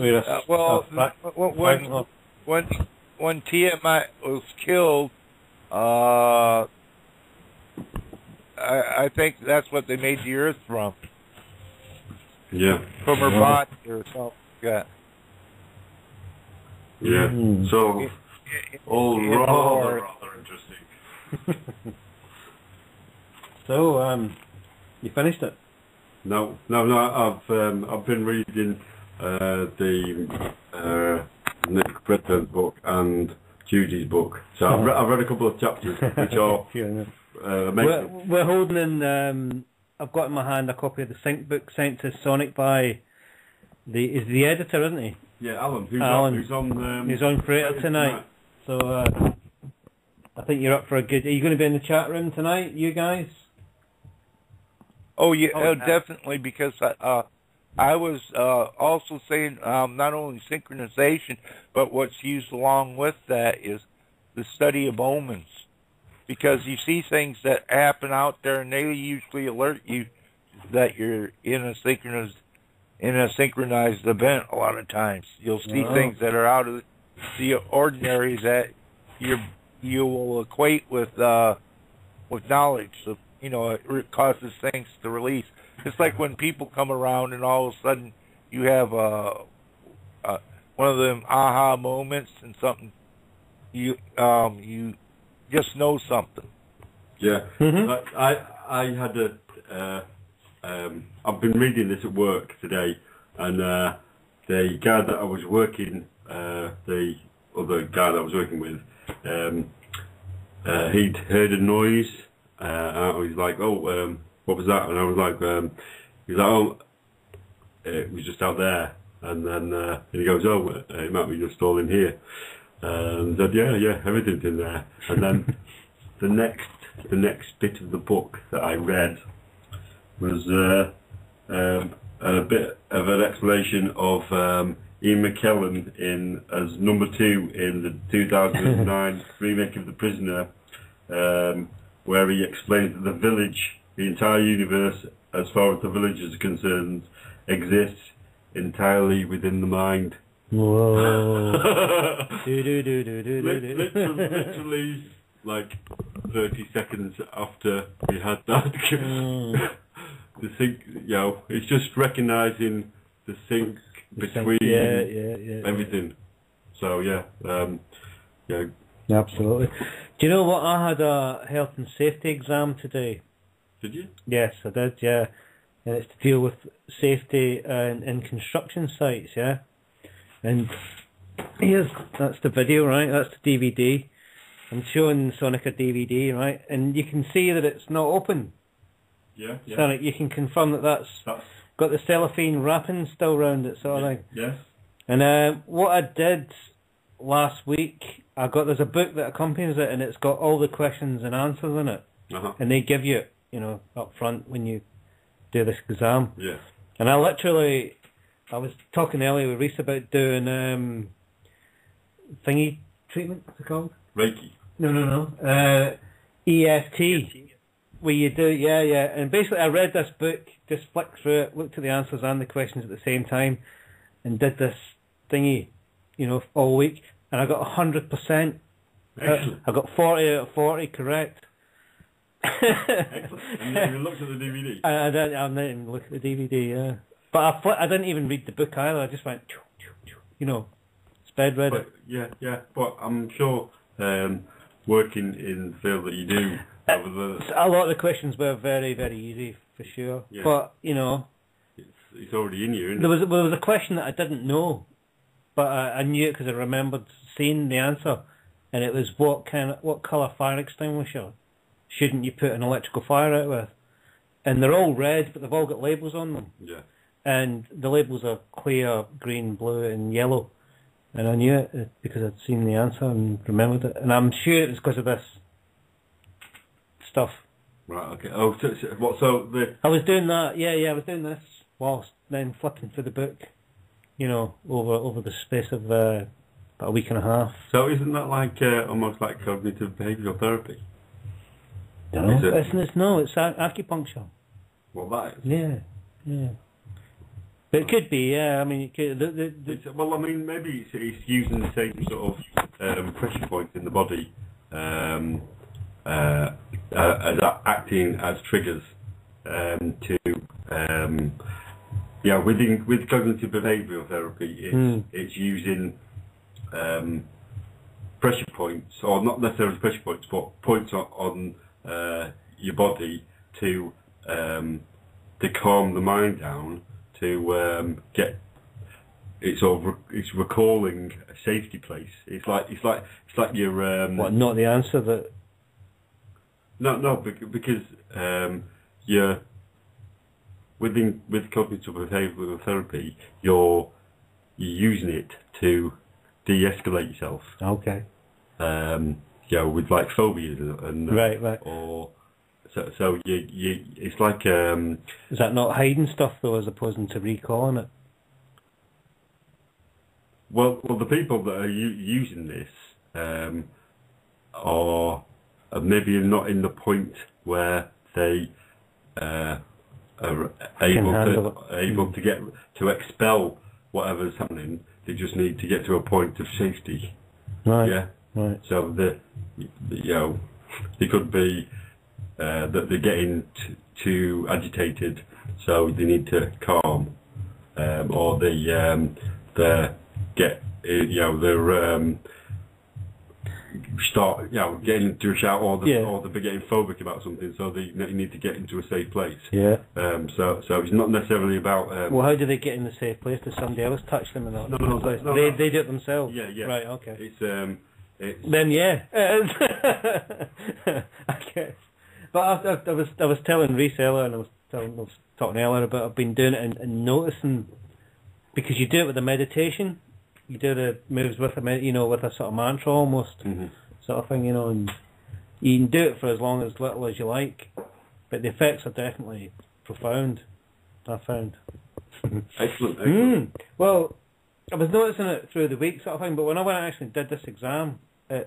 When Tiamat was killed, I think that's what they made the Earth from. Yeah. From her body or something. Yeah. Yeah. So, rather interesting. So, you finished it? No. I've been reading the Nick Redfern's book and Judy's book. So I've read a couple of chapters, which are amazing. We're holding in. I've got in my hand a copy of the Sync book sent to Sonic by the editor, isn't he? Yeah, Alan. Who's on Freighter tonight. So I think you're up for a good. Are you going to be in the chat room tonight, you guys? Oh yeah, definitely, because I was also saying not only synchronization, but what's used along with that is the study of omens, because you see things that happen out there, and they usually alert you that you're in a synchronized event. A lot of times, you'll see things that are out of the ordinary that you will equate with knowledge. So, it causes things to release. It's like when people come around and all of a sudden you have one of them aha moments and something you just know something. Yeah. I had I've been reading this at work today, and the guy that I was working, the other guy that I was working with, he'd heard a noise. I was like, "Oh, what was that?" And I was like, "He's like, oh, it was just out there." And then he goes, "Oh, it might be just all in here." And I said, "Yeah, everything's in there." And then the next bit of the book that I read was a bit of an explanation of Ian McKellen as number 2 in the 2009 remake of The Prisoner, where he explains that the village, the entire universe, as far as the village is concerned, exists entirely within the mind. Whoa. Literally, like 30 seconds after we had that, the sync, it's just recognising the sync between everything. So yeah. Absolutely. Do you know what? I had a health and safety exam today. Did you? Yes, I did. Yeah, and it's to deal with safety in construction sites. Yeah, and that's the video, right? That's the DVD. I'm showing Sonic a DVD, right? And you can see that it's not open. Yeah. Sonic, you can confirm that that's got the cellophane wrapping still around it, sort of thing. Yes. And what I did last week, there's a book that accompanies it, and it's got all the questions and answers in it. And they give you it, up front when you do this exam. Yeah. And I was talking earlier with Reese about doing thingy treatment, what's it called? Reiki. No. EFT. Where you do, and basically I read this book, just flicked through it, looked at the answers and the questions at the same time, and did this thingy, all week, and I got 100%. Excellent. I got 40 out of 40 correct. Excellent. And you looked at the DVD? I didn't even look at the DVD, yeah. But I didn't even read the book either, I just went, sped read it. Yeah, but I'm sure working in the field that you do, a lot of the questions were very, very easy, for sure. Yeah. But, it's already in you, isn't it? There was a question that I didn't know, but I knew it because I remembered seeing the answer, and it was what colour fire extinguisher shouldn't you put an electrical fire out with? And they're all red, but they've all got labels on them. Yeah. And the labels are clear, green, blue, and yellow. And I knew it because I'd seen the answer and remembered it. And I'm sure it was because of this stuff. Right, okay. Oh, so I was doing that, I was doing this whilst then flipping through the book, over the space of about a week and a half. So isn't that almost like cognitive behavioural therapy? No, it's acupuncture. Well, that is. Yeah. But it could be, yeah. I mean, it could, well, I mean, maybe it's using the same sort of pressure points in the body as acting as triggers with cognitive behavioural therapy, it's using pressure points, or not necessarily pressure points, but points on your body to calm the mind down, to get it's recalling a safety place. It's like your not the answer that. No, because you're with cognitive behavioural therapy, you're using it to de-escalate yourself. Okay. With like phobias and right. Or so you it's like is that not hiding stuff though, as opposed to recalling it? Well, the people that are using this are maybe not in the point where they are able to expel whatever's happening. They just need to get to a point of safety. Right. Yeah. Right. So they could be that they're getting too agitated, so they need to calm. or they get they're start getting to a shout, or they're getting phobic about something, so they need to get into a safe place. Yeah. So it's not necessarily about. Well, how do they get in the safe place? Does somebody else touch them or not? No, they do it themselves. Yeah. Right. Okay. It's then yeah. I guess. But I was telling reseller, and I was talking earlier about I've been doing it and noticing, because you do it with the meditation. You do the moves with with a sort of mantra almost, sort of thing, and you can do it for as long as little as you like, but the effects are definitely profound, I found. Excellent. Well, I was noticing it through the week sort of thing, but when I actually did this exam, I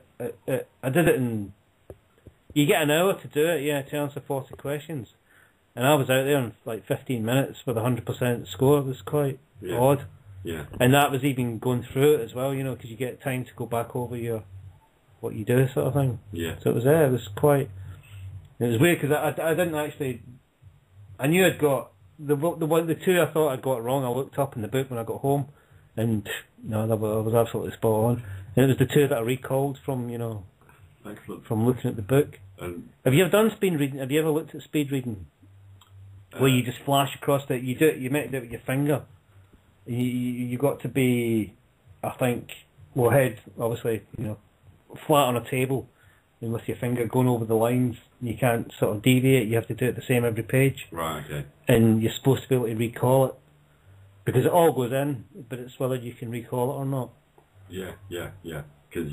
did it in, you get an hour to do it, to answer 40 questions, and I was out there in like 15 minutes with a 100% score. It was quite odd. Yeah. And that was even going through it as well, because you get time to go back over what you do, sort of thing. Yeah. So it was it was weird, because I didn't actually, I knew I'd got, the two I thought I'd got wrong, I looked up in the book when I got home, and no, I was absolutely spot on. And it was the two that I recalled from, Excellent. from looking at the book. Have you ever done speed reading? Have you ever looked at speed reading? Where you just flash across it, you might do it with your finger. You got to be, I think, head obviously, flat on a table, and with your finger going over the lines. You can't sort of deviate. You have to do it the same every page. Right. Okay. And you're supposed to be able to recall it, because it all goes in, but it's whether you can recall it or not. Yeah. Because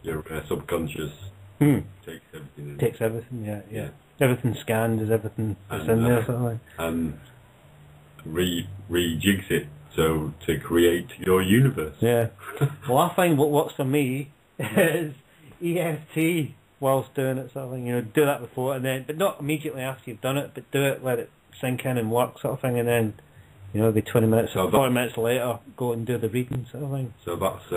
your subconscious takes everything in. Takes everything. Yeah. Everything scanned, is everything that's in there, sort of like. And rejigs it to create your universe. Yeah. Well, I find what works for me is EFT whilst doing it, sort of thing. Do that before, and then, but not immediately after you've done it, but do it, let it sink in and work, sort of thing, and then, be 20 minutes or 40 minutes later, go and do the reading, sort of thing. So that's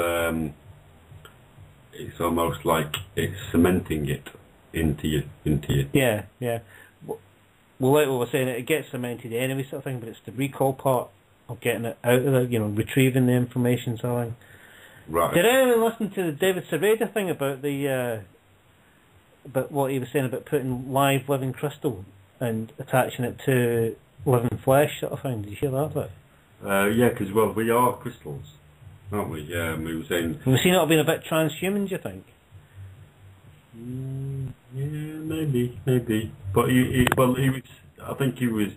it's almost like it's cementing it into you. Yeah. Well, like what we're saying, it gets cemented anyway, sort of thing, but it's the recall part of getting it out of there, retrieving the information, sort of thing. Right. Did anyone listen to the David Sereda thing about about what he was saying about putting live living crystal and attaching it to living flesh, sort of thing? Did you hear that bit? Yeah, because we are crystals, aren't we? Yeah, we were saying. Was he not being a bit transhuman, do you think? Yeah, maybe. But he was. I think he was.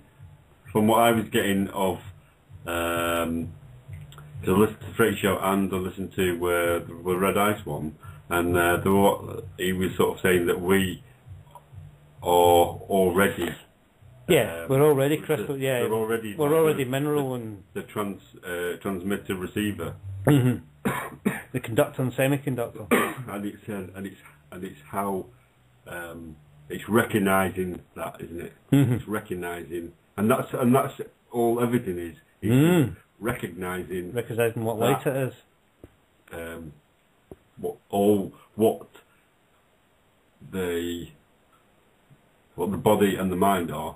From what I was getting of, to listen to Freight Show and to listen to the Red Ice one, and he was sort of saying that we are already. Yeah, we're already crystal. Yeah, we're already mineral and the transmitter receiver. The conductor and semiconductor. and it's how it's recognising that, isn't it? It's recognising, and that's all everything is recognising what light it is. What the body and the mind are.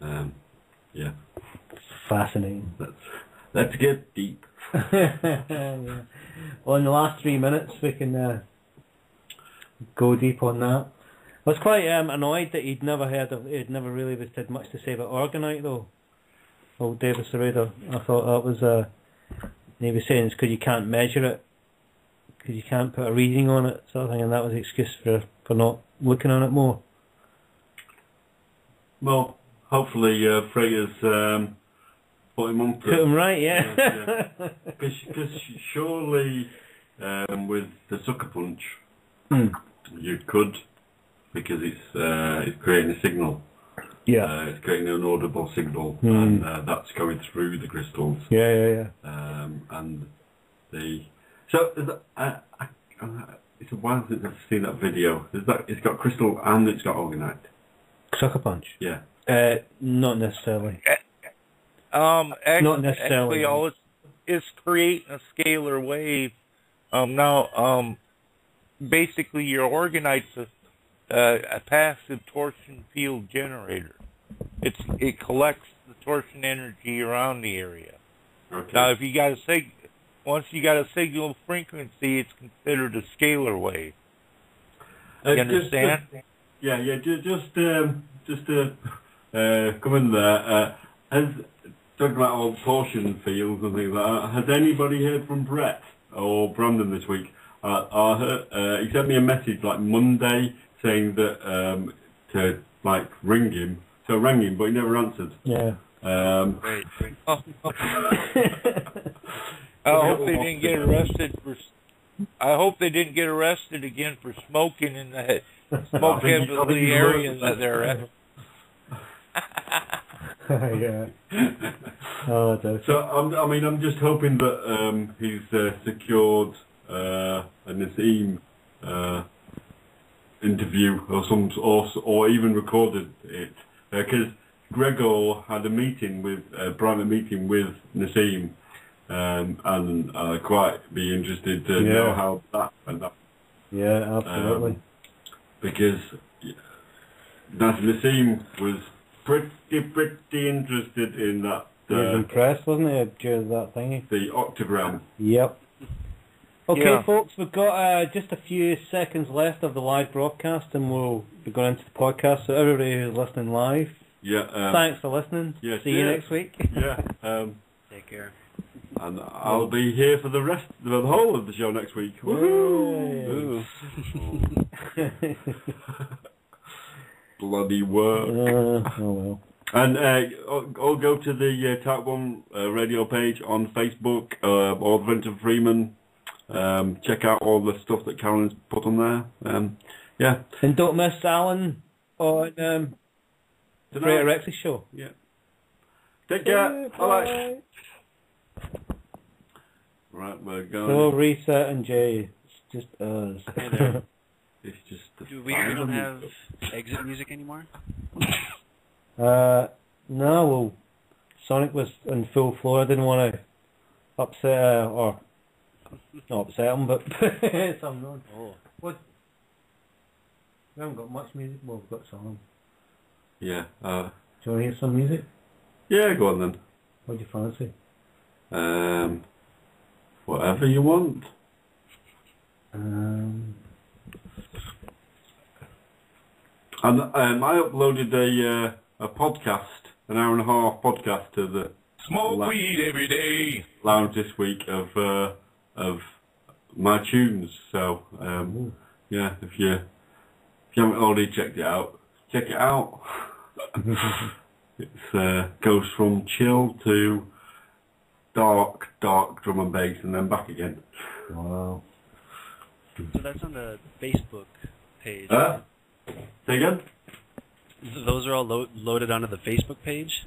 Yeah. Fascinating. Let's get deep. Yeah. Well, in the last 3 minutes, we can go deep on that. I was quite annoyed that he'd never really had much to say about orgonite, though. Old David Sereda. I thought that was he was saying it's because you can't measure it, because you can't put a reading on it, sort of thing, and that was the excuse for not looking on it more. Well, hopefully Freya's put him on. Put him right, yeah. Because surely with the sucker punch, you could, because it's creating a signal. Yeah. It's creating an audible signal, and that's going through the crystals. Yeah. And it's a while since I've seen that video. It's got crystal and it's got orgonite. Sucker punch? Yeah. Not necessarily. Not necessarily. Actually, all it's creating a scalar wave. Basically, your orgonite's a passive torsion field generator. It collects the torsion energy around the area. Okay. Now, if you got once you got a signal frequency, it's considered a scalar wave. You understand? Just to come in there. Talking about all torsion fields and things like that. Has anybody heard from Brett or Brandon this week? I heard, he sent me a message like Monday saying that to like ring him. So I rang him, but he never answered. Yeah. Great. I hope they didn't get arrested for. I hope they didn't get arrested again for smoking in the smoke heavily area that they're at. Yeah. Oh, that's... So I'm just hoping that he's secured a Nassim interview or even recorded it, because Gregor had a meeting with private meeting with Nassim, and I'd quite be interested to know how that went up. Yeah, absolutely. Because Nassim was pretty interested in that. He was impressed, wasn't he, during that thingy? The octagram. Yep. Okay, Yeah. folks, we've got just a few seconds left of the live broadcast, and we'll be going into the podcast. So everybody who's listening live, thanks for listening. Yeah, See you next week. Yeah. Take care. And I'll be here for the whole of the show next week. Woohoo! Bloody work. Oh well. And I'll go to the Type1 radio page on Facebook, or Vincent Freeman. Check out all the stuff that Karen's put on there. Yeah. And don't miss Alan on the Greater Rexy show. Yeah. Take care. Bye. Right, we're going. So Reset and Jay, it's just us. Hey there. It's just We don't have exit music anymore? No, well, Sonic was in full flow. I didn't want to upset or not upset him, but some. Oh. What? We haven't got much music. Well, we've got some. Yeah. Do you want to hear some music? Yeah, go on then. What do you fancy? Whatever you want. Um, And I uploaded a podcast, an hour and a half podcast to the Smoke weed every day. lounge this week of my tunes. So yeah, if you haven't already checked it out, check it out. It goes from chill to dark drum and bass, and then back again. wow. So that's on the Facebook page. Say again? Those are all loaded onto the Facebook page?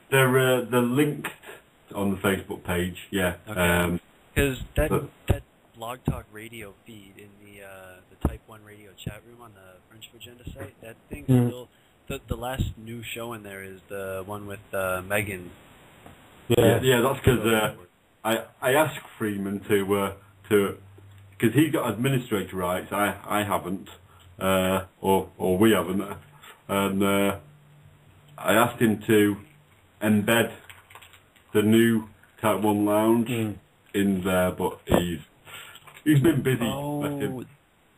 They're linked on the Facebook page. Yeah. Okay. Because that Blog Talk Radio feed in the Type 1 radio chat room on the Friendship Agenda site, that thing's still... The last new show in there is the one with Megan. Yeah, that's because I asked Freeman to because he's got administrator rights. I haven't, or we haven't, and I asked him to embed the new Type 1 lounge in there, but he's been busy. Oh,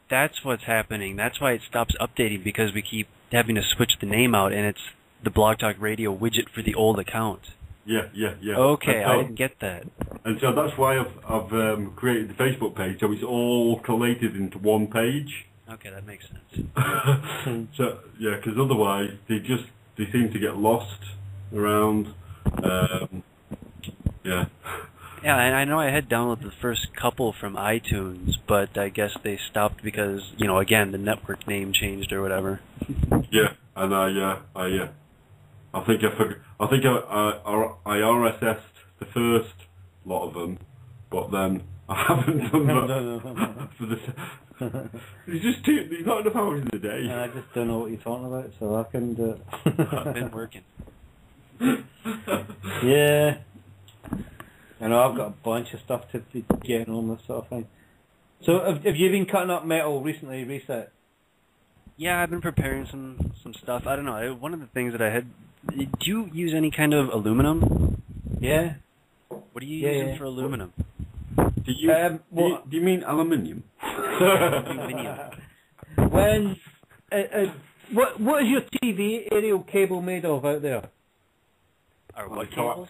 that's what's happening. That's why it stops updating, because we keep having to switch the name out, and it's the Blog Talk Radio widget for the old account. Yeah. Okay, I didn't get that. And so that's why I've created the Facebook page, so it's all collated into one page. Okay, that makes sense. So yeah, because otherwise they seem to get lost around. Yeah. Yeah, and I know I had downloaded the first couple from iTunes, but I guess they stopped because, again, the network name changed or whatever. Yeah, and I think I RSS'd the first lot of them, but then I haven't done that for the. There's just there's not enough hours in the day. I just don't know what you're talking about, so I can do it. I've been working. Yeah. I know I've got a bunch of stuff to be getting on, this sort of thing. So have you been cutting up metal recently, Reset? Yeah, I've been preparing some stuff. I don't know. One of the things that I had Do you use any kind of aluminum? Yeah. What are you using for aluminum? Do you mean aluminium? Aluminium. When what is your TV aerial cable made of out there? Or what cables?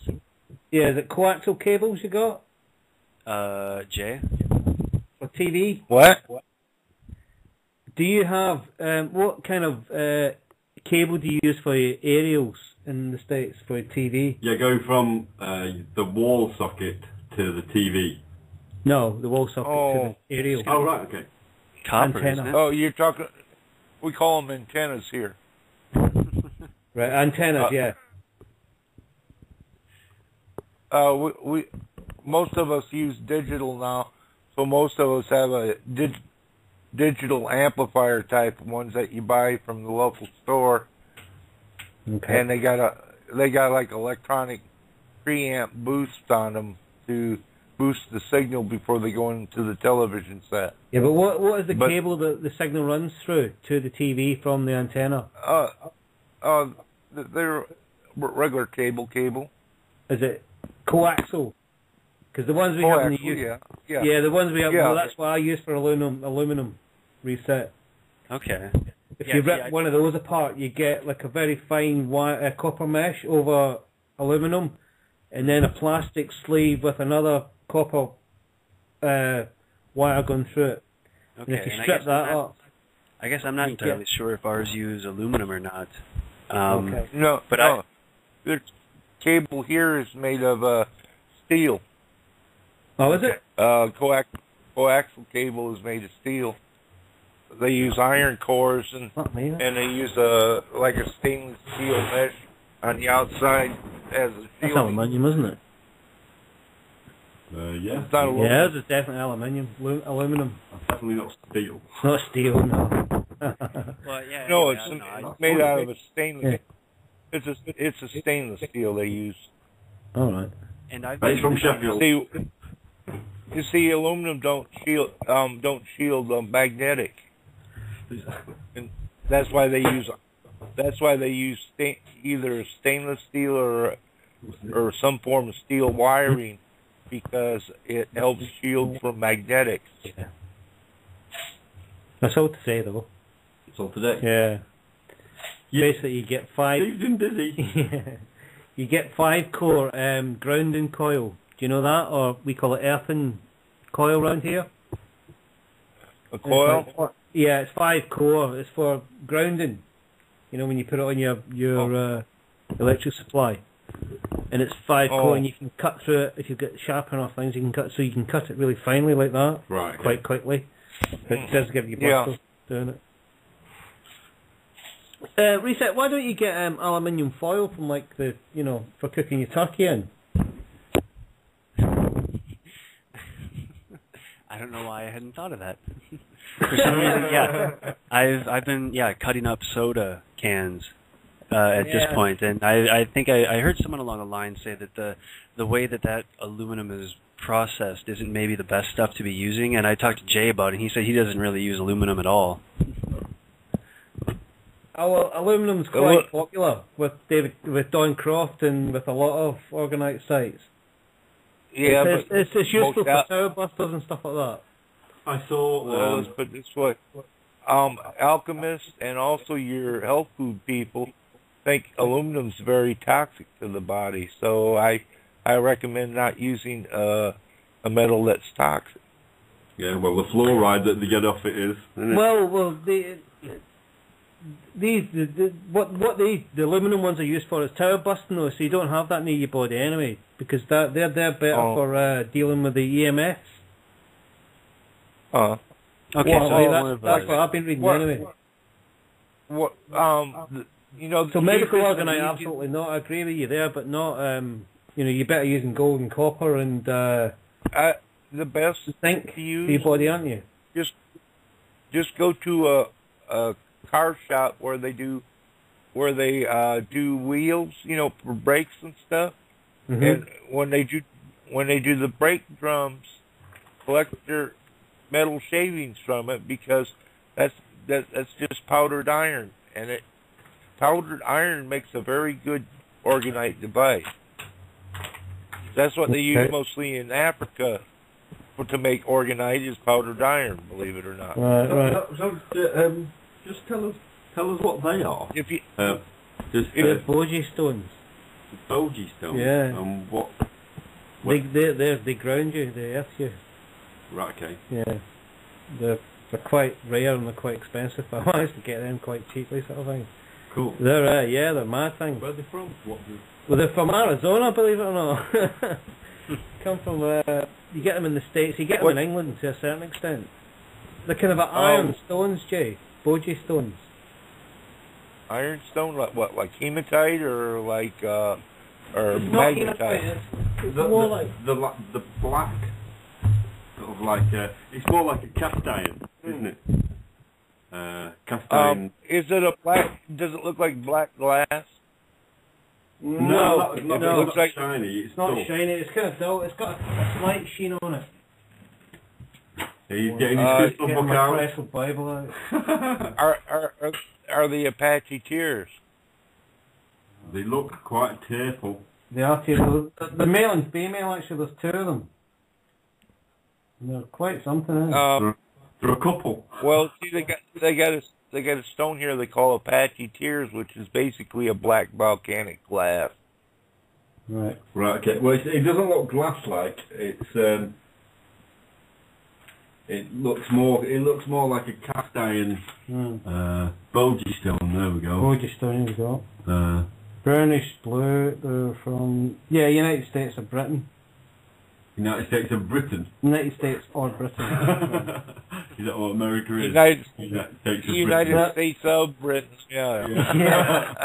Yeah, is it coaxial cables you got Jay? for TV? What? Do you have what kind of cable do you use for your aerials in the States for your TV? Yeah, go from the wall socket to the TV. No, the wall socket to the aerial. Oh, right, okay. Copper, Antenna. isn't it? Oh, you're talking. We call them antennas here. Right, antennas, yeah. We most of us use digital now, so most of us have a digital amplifier type ones that you buy from the local store, Okay. and they got like electronic preamp boost on them to boost the signal before they go into the television set. Yeah, but what is the cable that the signal runs through to the TV from the antenna? They're regular cable. Is it coaxial? Because the ones we have in the Coaxial, UK, yeah. the ones we have. Yeah. Well, that's what I use for aluminum reset. Okay. If you rip one of those apart, you get like a very fine copper mesh over aluminum, and then a plastic sleeve with another copper wire going through it. Okay. And if you strip that up, I guess I'm not entirely sure if ours use aluminum or not. okay. No, but the cable here is made of steel. Oh, is it? Coaxial cable is made of steel. They use iron cores and they use like a stainless steel mesh on the outside as a That's shielding. aluminium, isn't it? Yeah. It's not aluminum. Yeah, it's definitely aluminium. Aluminum. Definitely not steel. Not steel, no. Well, yeah. No, anyway, it's made out of a stainless. It's a stainless steel they use. All right. And I've It's from Sheffield. You see, aluminum don't shield magnetic, and that's why they use either stainless steel or some form of steel wiring, because it helps shield from magnetics. Yeah. That's all to say, though. That's all today. Yeah. Basically, you get five. Steve's been busy. You get 5-core grounding coil. Do you know that? Or we call it earthen coil around here. A coil? Yeah, it's 5-core. It's for grounding. You know, when you put it on your electric supply. And it's 5-core, and you can cut through it. If you get sharp enough things, you can cut it really finely like that. Right. Quite quickly. But it does give you blisters doing it. Reset, why don't you get aluminium foil from for cooking your turkey in? I don't know why I hadn't thought of that. For some reason, I've been cutting up soda cans at this point, and I think I heard someone along the line say that the way that aluminum is processed isn't maybe the best stuff to be using, and I talked to Jay about it, and he said he doesn't really use aluminum at all. Oh, well, aluminum's quite popular with Don Croft and with a lot of organite sites. Yeah, it's useful for tower busters and stuff like that. I saw. Let's put it this way: alchemists and also your health food people think aluminum's very toxic to the body. So I recommend not using a metal that's toxic. Yeah, well, the fluoride that they get off it is. Isn't it? Well, the aluminum ones are used for is tower busting, though, so you don't have that near your body anyway, because they're better for dealing with the EMFs. Okay, that's what I've been reading anyway. So medical organite, absolutely not. I agree with you there, but not. You're better using gold and copper and the best zinc to use for your body, aren't you? Just go to a car shop where they do wheels, for brakes and stuff. Mm-hmm. And when they do the brake drums, collect their metal shavings from it, because that's just powdered iron, and powdered iron makes a very good organite device. That's what they use mostly in Africa to make organite is powdered iron, believe it or not. Right. So, just tell us what they are. If you, They're Bogie stones. Bogie stones. Yeah. And what? They ground you, they earth you. Right. Okay. Yeah. They're quite rare and they're quite expensive, but I managed to get them quite cheaply, sort of thing. Cool. They're mad things. Where are they from? Well, they're from Arizona, believe it or not. Come from, you get them in the States, you get them in England to a certain extent. They're kind of iron stones, Jay. Bogie stones. ironstone, like hematite or like or magnetite? It's more like the black, sort of like it's more like a cast iron, isn't it? Cast iron. Is it a black? Does it look like black glass? No, it looks like shiny. It's not dull. shiny. It's kind of dull. It's got a slight sheen on it. Are you getting his crystal book out? Crystal Bible out. Are the Apache tears? They look quite tearful. They are tearful. The male and female, actually, there's two of them. They're quite something, isn't it? They're a couple. Well, see, they got a stone here they call Apache tears, which is basically a black volcanic glass. Right. Right. Okay. Well, it doesn't look glass-like. It's It looks more like a cast iron Bogie stone. There we go. Bogie stone, there we go. Brownish blue. They're from United States of Britain. United States of Britain. United States or Britain. Is that what America is? United States States of Britain. Yeah. Yeah.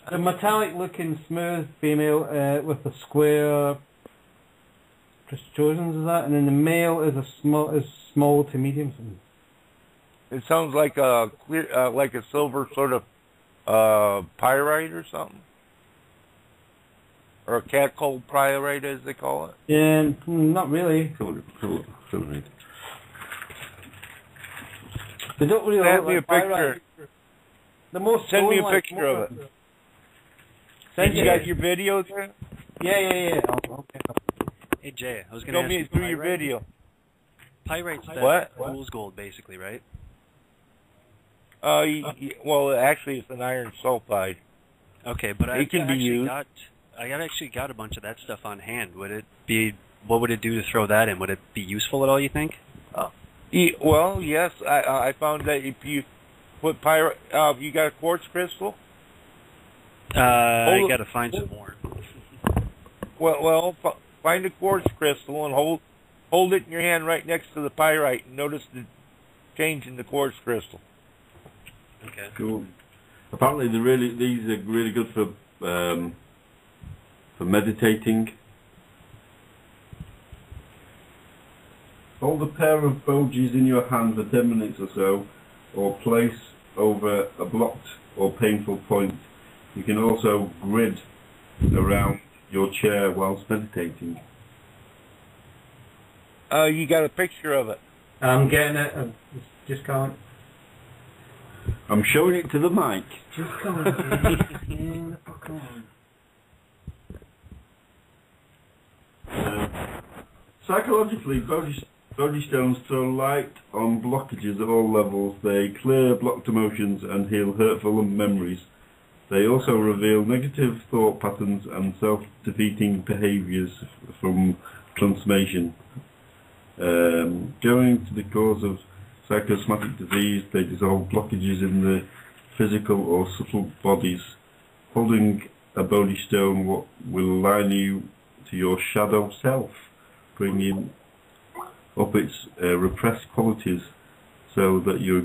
The metallic-looking, smooth female with the square protrusions of that, and then the male is small to medium. It sounds like a clear, like a silver sort of pyrite or something, or a catcoal pyrite as they call it. Yeah, not really. Silver. They don't really Send look me like a picture. pyrite. The most Send me a stone-like picture of it. Send You got your video there? Yeah. Okay. Hey Jay, I was going to Show ask me you through your video. Pyrite's What? fool's gold, basically, right? Well, actually, it's an iron sulfide. Okay, but I actually got a bunch of that stuff on hand. What would it do to throw that in? Would it be useful at all, you think? Well, yes. I found that if you put pyrite, you got a quartz crystal. I got to find some more. Well, find a quartz crystal and hold it in your hand right next to the pyrite, and notice the change in the quartz crystal. Okay. Cool. Apparently, these are really good for meditating. Hold a pair of bogies in your hand for 10 minutes or so, or place over a blocked or painful point. You can also grid around your chair whilst meditating. You got a picture of it. I'm getting it. I just can't. I'm showing it to the mic. Just can't. Psychologically, Bogie stones throw light on blockages at all levels. They clear blocked emotions and heal hurtful memories. They also reveal negative thought patterns and self-defeating behaviours from transformation. Going to the cause of psychosomatic disease, they dissolve blockages in the physical or subtle bodies. Holding a Bogie stone will align you to your shadow self, bringing up its repressed qualities so that you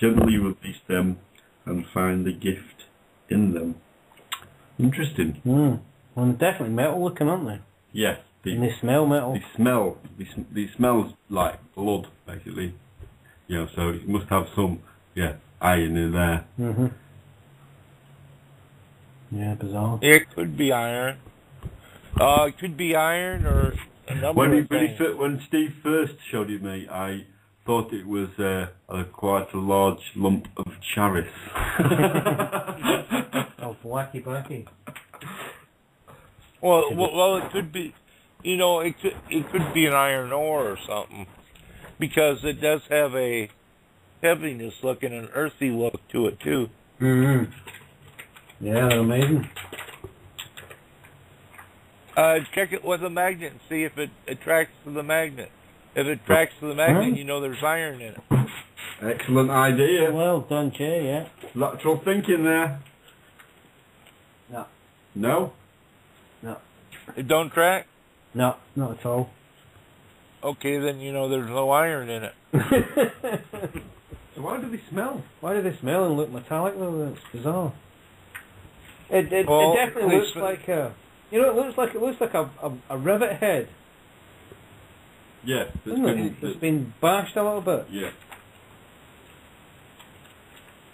gently release them and find the gift in them. Interesting. Well, they're definitely metal looking, aren't they? Yes. And they smell metal. They smell like blood, basically. You know, so it must have some, iron in there. Mhm. Yeah, bizarre. It could be iron. It could be iron or a number of things. When Steve first showed it me, I thought it was quite a large lump of charis. Oh, wacky backy. Well, it could be, it could be an iron ore or something, because it does have a heaviness look and an earthy look to it too. Mm-hmm. Yeah, they're amazing. Check it with a magnet and see if it attracts to the magnet. If it attracts to the magnet, there's iron in it. Excellent idea. Well done, Jay, yeah. Lateral thinking there. No. No? No. It don't track? No, not at all. Okay, then there's no iron in it. So why do they smell? Why do they smell and look metallic though? That's bizarre. It definitely looks like a... it looks like a rivet head. Yeah. It's been bashed a little bit. Yeah.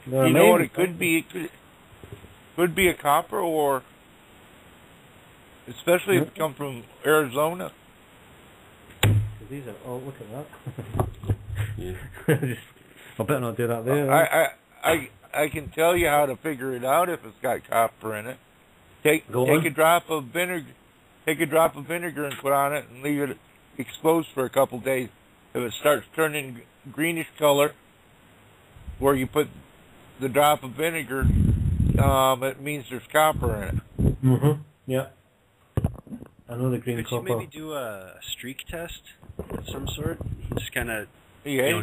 They're You know what amazing. it could be? It could be a copper ore, especially if it comes from Arizona. These are... Oh, look at that. Yeah. I better not do that there. I can tell you how to figure it out if it's got copper in it. Take a drop of vinegar. Take a drop of vinegar and put on it, and leave it exposed for a couple days. If it starts turning greenish color, where you put the drop of vinegar, it means there's copper in it. Mm-hmm. Yeah. I know the green Could copper. you maybe do a streak test of some sort? Just kind of... Yeah.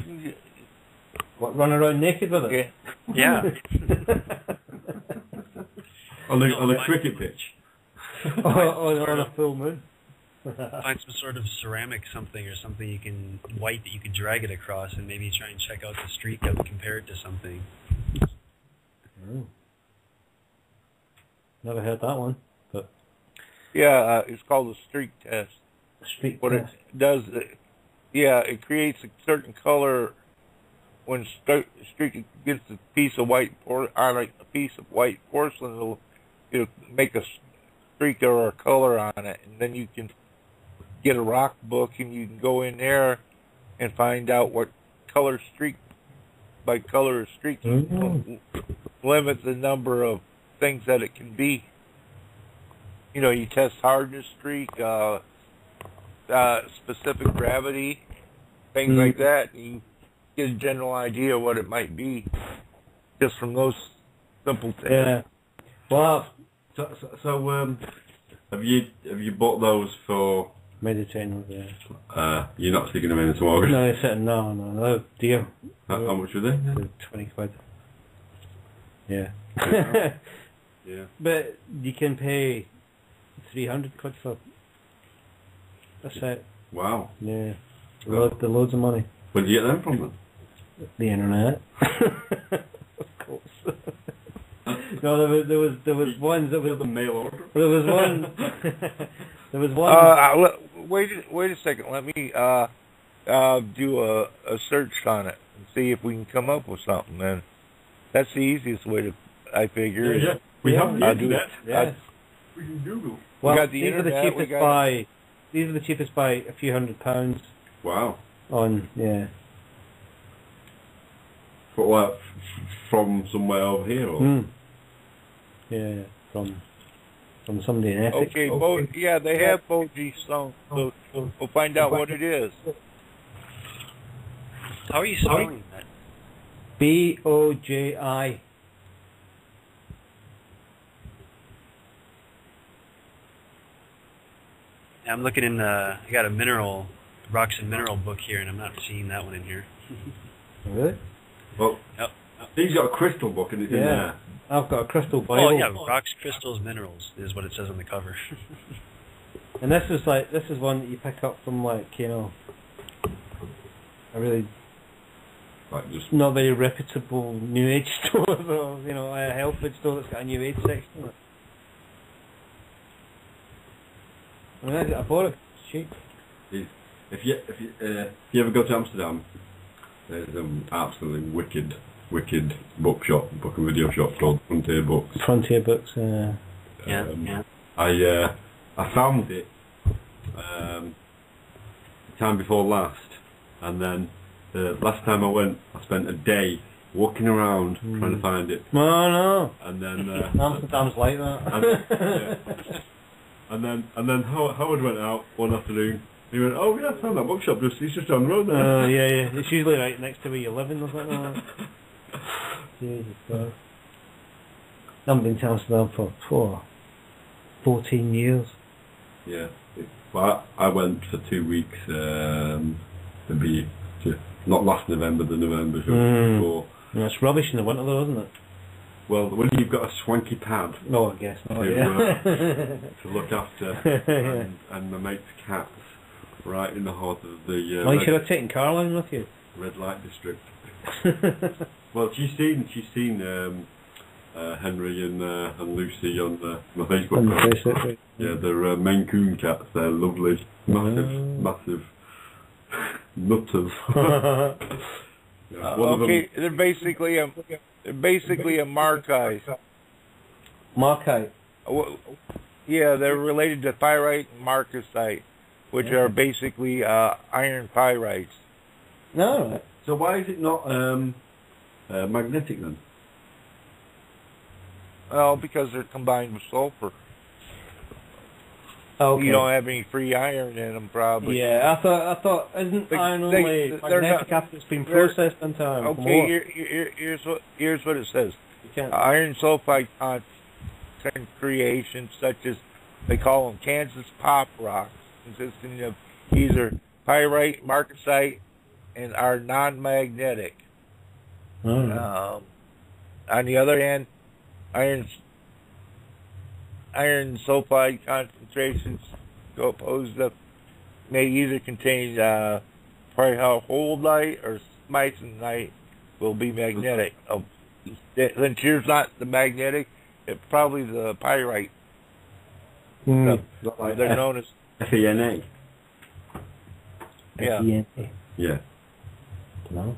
What, run around naked with it? Yeah. On a cricket pitch. on a full moon. Find some sort of ceramic something or something you can white that you can drag it across, and maybe try and check out the streak and compare it to something. Oh. Never heard that one. But Yeah, it's called a streak test. streak What test. it does, it creates a certain color when streak gets a piece of white porcelain. It'll make a streak or a color on it, and then you can get a rock book and you can go in there and find out what color streak by color of streak. Limit the number of things that it can be. You test hardness streak, specific gravity, things like that. And you get a general idea of what it might be just from those simple things. Yeah. Well, So have you bought those for? meditating with You're not sticking them in some August. No, I said no, dear. How much were they? 20 quid. Yeah. Yeah. But you can pay 300 quid for a set. Wow. Yeah. Loads of money. Where did you get them from then? The internet. Of course. No, there was ones that was the mail order. there was one there was one Wait a second. Let me do a search on it and see if we can come up with something. Then that's the easiest way to. I figure. Yeah. We have the I'll do internet. Yes. We can Google. Well, got the these are the internet, cheapest we got- by these are the cheapest by a few £100 Wow. on But what? From somewhere over here? Or? Yeah, from somebody in Essex. Okay, they have Boji stone, so we'll find out what it is. How are you spelling that? BOJI. I'm looking in I got a rocks and mineral book here, and I'm not seeing that one in here. Really? Well, Yep. he's got a crystal book and it's in there. I've got a crystal Bible. Oh yeah, rocks, crystals, minerals is what it says on the cover. And this is one that you pick up from a really Like just not very reputable New Age store, or a health food store that's got a New Age section. I mean, I bought it cheap. if you ever go to Amsterdam, there's an absolutely wicked book and video shop called Frontier Books. Frontier Books. Yeah. I found it time before last, and then last time I went, I spent a day walking around trying to find it. Oh no. And then Amsterdam's like that. And then Howard went out one afternoon. He went, oh yeah, I found that bookshop. He's just down the road there. Yeah. It's usually right next to where you're living or something like that. Jesus Christ. I haven't been to Amsterdam for 14 years. Yeah. Well, I went for 2 weeks. Maybe not last November, the November before. Yeah, it's rubbish in the winter though, isn't it? Well, when you've got a swanky pad No, I guess not. to look after, and my mate's cats right in the heart of the you should have taken Caroline with you. red light district. Well, she's seen Henry and Lucy on my Facebook page. Yeah, they're Maine Coon cats. They're lovely, massive nutters. Okay, they're basically a markite. Markite. Yeah, they're related to pyrite and marcasite, which are basically iron pyrites. No, right. So why is it not magnetic then? Well, because they're combined with sulfur. Okay. You don't have any free iron in them, probably. Yeah, I thought isn't iron only magnetic after it's been processed into iron? Okay, here's what it says. Iron sulfide content creations such as they call them Kansas pop rocks, consisting of either pyrite, marcasite, and are non-magnetic. On the other hand, iron sulfide concentrations composed of may either contain pyroholite or smycenite will be magnetic. Since yours not the magnetic, it's probably the pyrite. They're known as FENA. Yeah. Yeah. No.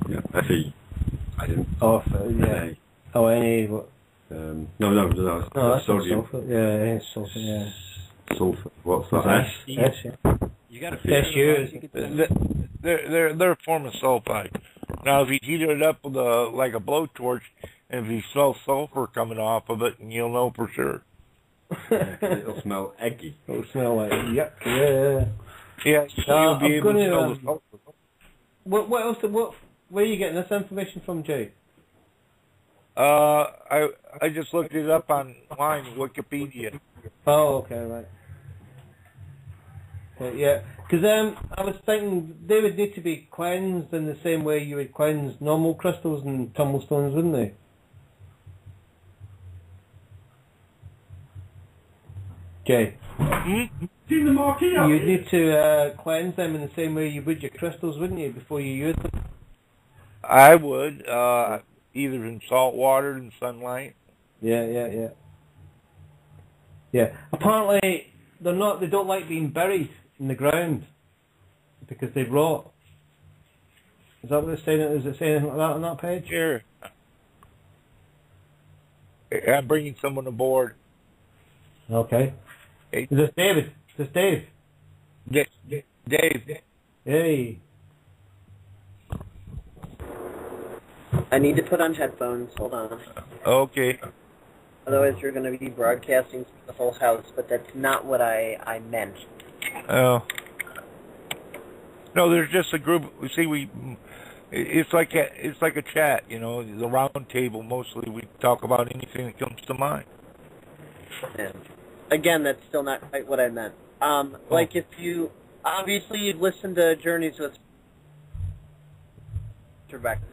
Yeah. FE. I didn't. Oh, yeah. Oh, any. What? No, that's sodium. sulfur. Yeah, it's sulfur. Yeah. Sulfur. What's that? S. Yeah. You got to they're a form of sulfide. Now, if you heat it up with like a blowtorch, and if you smell sulfur coming off of it, and you'll know for sure. It'll smell eggy. It'll smell like yuck. Yeah. Yeah. You'll be able to smell the sulfur. What else? Where are you getting this information from, Jay? I just looked it up online, Wikipedia. Oh, okay, right. Yeah, because I was thinking they would need to be cleansed in the same way you would cleanse normal crystals and tumblestones, wouldn't they? Jay? Seen the marquee out You'd need to cleanse them in the same way you would your crystals, wouldn't you, before you use them? I would, either in salt water and sunlight. Yeah. Apparently, they don't like being buried in the ground because they rot. Is that what it's saying? Is it saying like that on that page? Sure. I'm bringing someone aboard. Okay. Hey. Is this David? Is this Dave? Dave. Hey. I need to put on headphones. Hold on. Okay. Otherwise, you're going to be broadcasting to the whole house, but that's not what I meant. Oh. No, there's just a group. It's like a chat, you know, the round table. Mostly, we talk about anything that comes to mind. And again, that's still not quite what I meant. Like if you obviously you've listened to Journeys with Rebecca.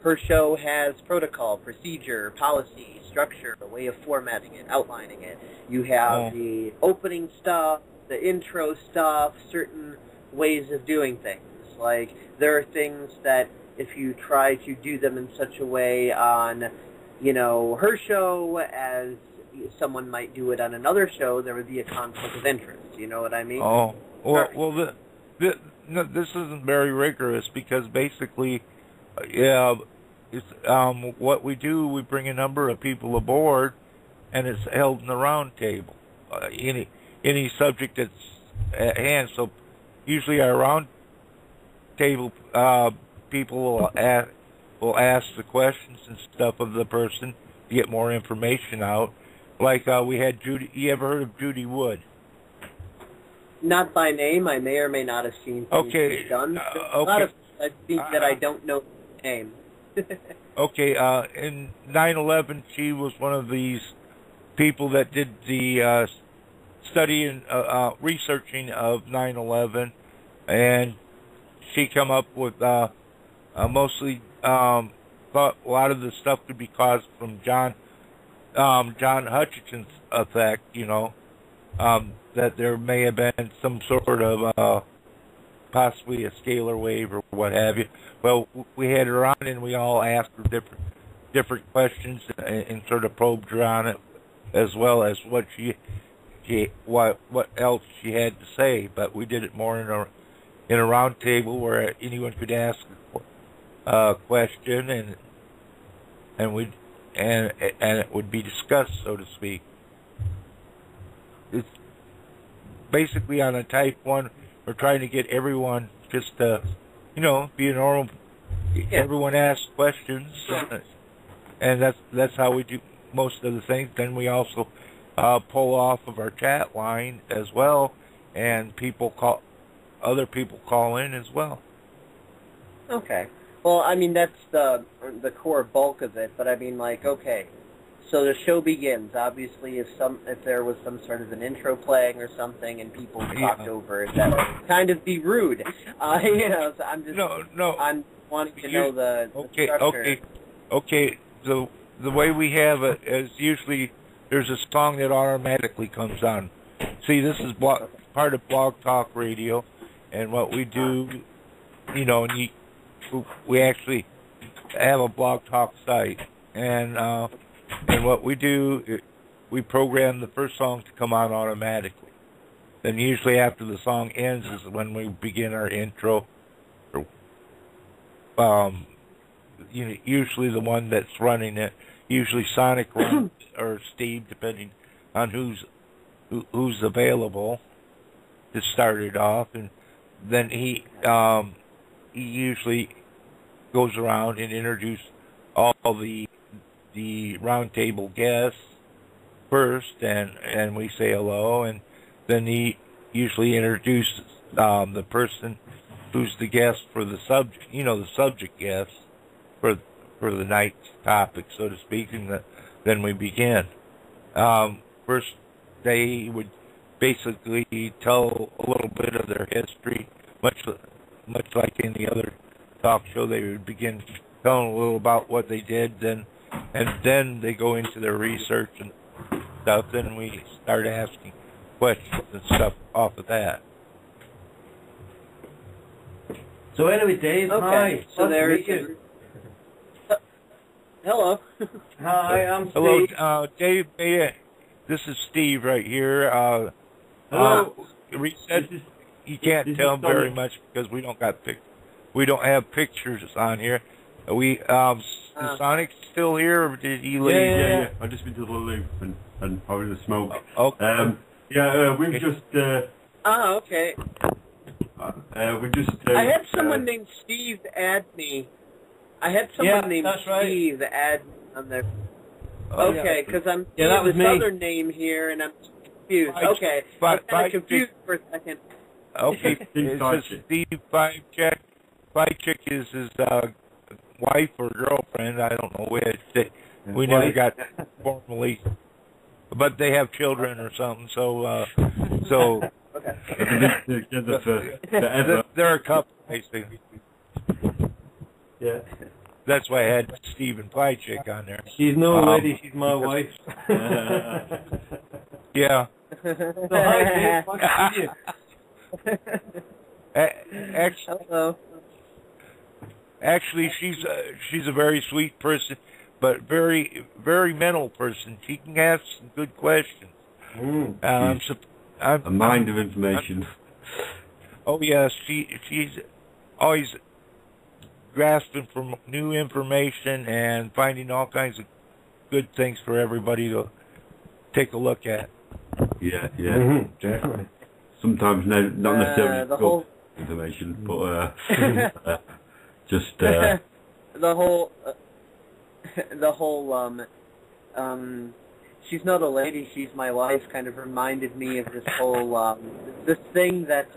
Her show has protocol, procedure, policy, structure, a way of formatting it, outlining it. You have the opening stuff, the intro stuff, certain ways of doing things. Like, there are things that if you try to do them in such a way on, you know, her show as someone might do it on another show, there would be a conflict of interest. You know what I mean? Oh, well, this isn't very rigorous because basically, it's what we do. We bring a number of people aboard, and it's held in the round table. Any subject that's at hand. So usually our round table, people will ask the questions and stuff of the person to get more information out. Like we had Judy. You ever heard of Judy Wood? Not by name. I may or may not have seen things she's done. A lot of things that I don't know the name. Okay, in 9/11, she was one of these people that did the study and researching of 9/11, and she come up with mostly thought a lot of the stuff could be caused from John Hutchinson's effect. That there may have been some sort of possibly a scalar wave or what have you. Well, we had her on and we all asked her different questions and sort of probed her on it, as well as what else she had to say. But we did it more in a round table where anyone could ask a question and it would be discussed, so to speak. It's basically on a Type 1. We're trying to get everyone just to, be a normal. Yeah. Everyone asks questions, and that's how we do most of the things. Then we also pull off of our chat line as well, and other people call in as well. Okay. Well, I mean that's the core bulk of it, but I mean okay. So the show begins. Obviously, if there was some sort of an intro playing or something, and people talked over it, that would kind of be rude. So I'm just I'm wanting to know the structure. Okay. The way we have it is usually there's a song that automatically comes on. See, this is part of Blog Talk Radio, and what we do, we actually have a Blog Talk site, and what we do, we program the first song to come on automatically. Then usually after the song ends is when we begin our intro. Usually the one that's running it, usually Sonic runs, or Steve, depending on who's available to start it off, and then he usually goes around and introduces all the roundtable guests first, and we say hello, and then he usually introduces the person who's the guest for the subject, the subject guest for the night's topic, so to speak, and then we begin. First, they would basically tell a little bit of their history, much like any other talk show. They would begin telling a little about what they did, and then they go into their research and stuff. Then we start asking questions and stuff off of that. So anyway, Dave, hi. So there is. Hello. Hi, I'm Steve. Hello, Dave. This is Steve right here. Hello. You can't tell very much because we don't have pictures on here. Is Sonic still here, or did he leave? Yeah. I just been to the loop and probably the smoke. Okay. We've just. Okay. We just. I had someone named Steve add me. Steve add me on there. Okay, because I'm seeing this other name here, and I'm confused. Okay, I'm kind of confused for a second. Okay, it's Steve Fivecheck. Fivecheck is his wife or girlfriend. I don't know which. We never got formally, but they have children or something. So they're a couple, basically. Yeah. That's why I had Stephen Plychick on there. She's no lady, she's my wife. Yeah. So hi, Dave. Nice to see you. Hello. Actually, she's a very sweet person, but very, very mental person. She can ask some good questions. A mind of information. Oh yes, she's always grasping for new information and finding all kinds of good things for everybody to take a look at. Yeah. Mm-hmm. Definitely. Sometimes not necessarily information, but just the whole she's not a lady, she's my wife kind of reminded me of this whole this thing that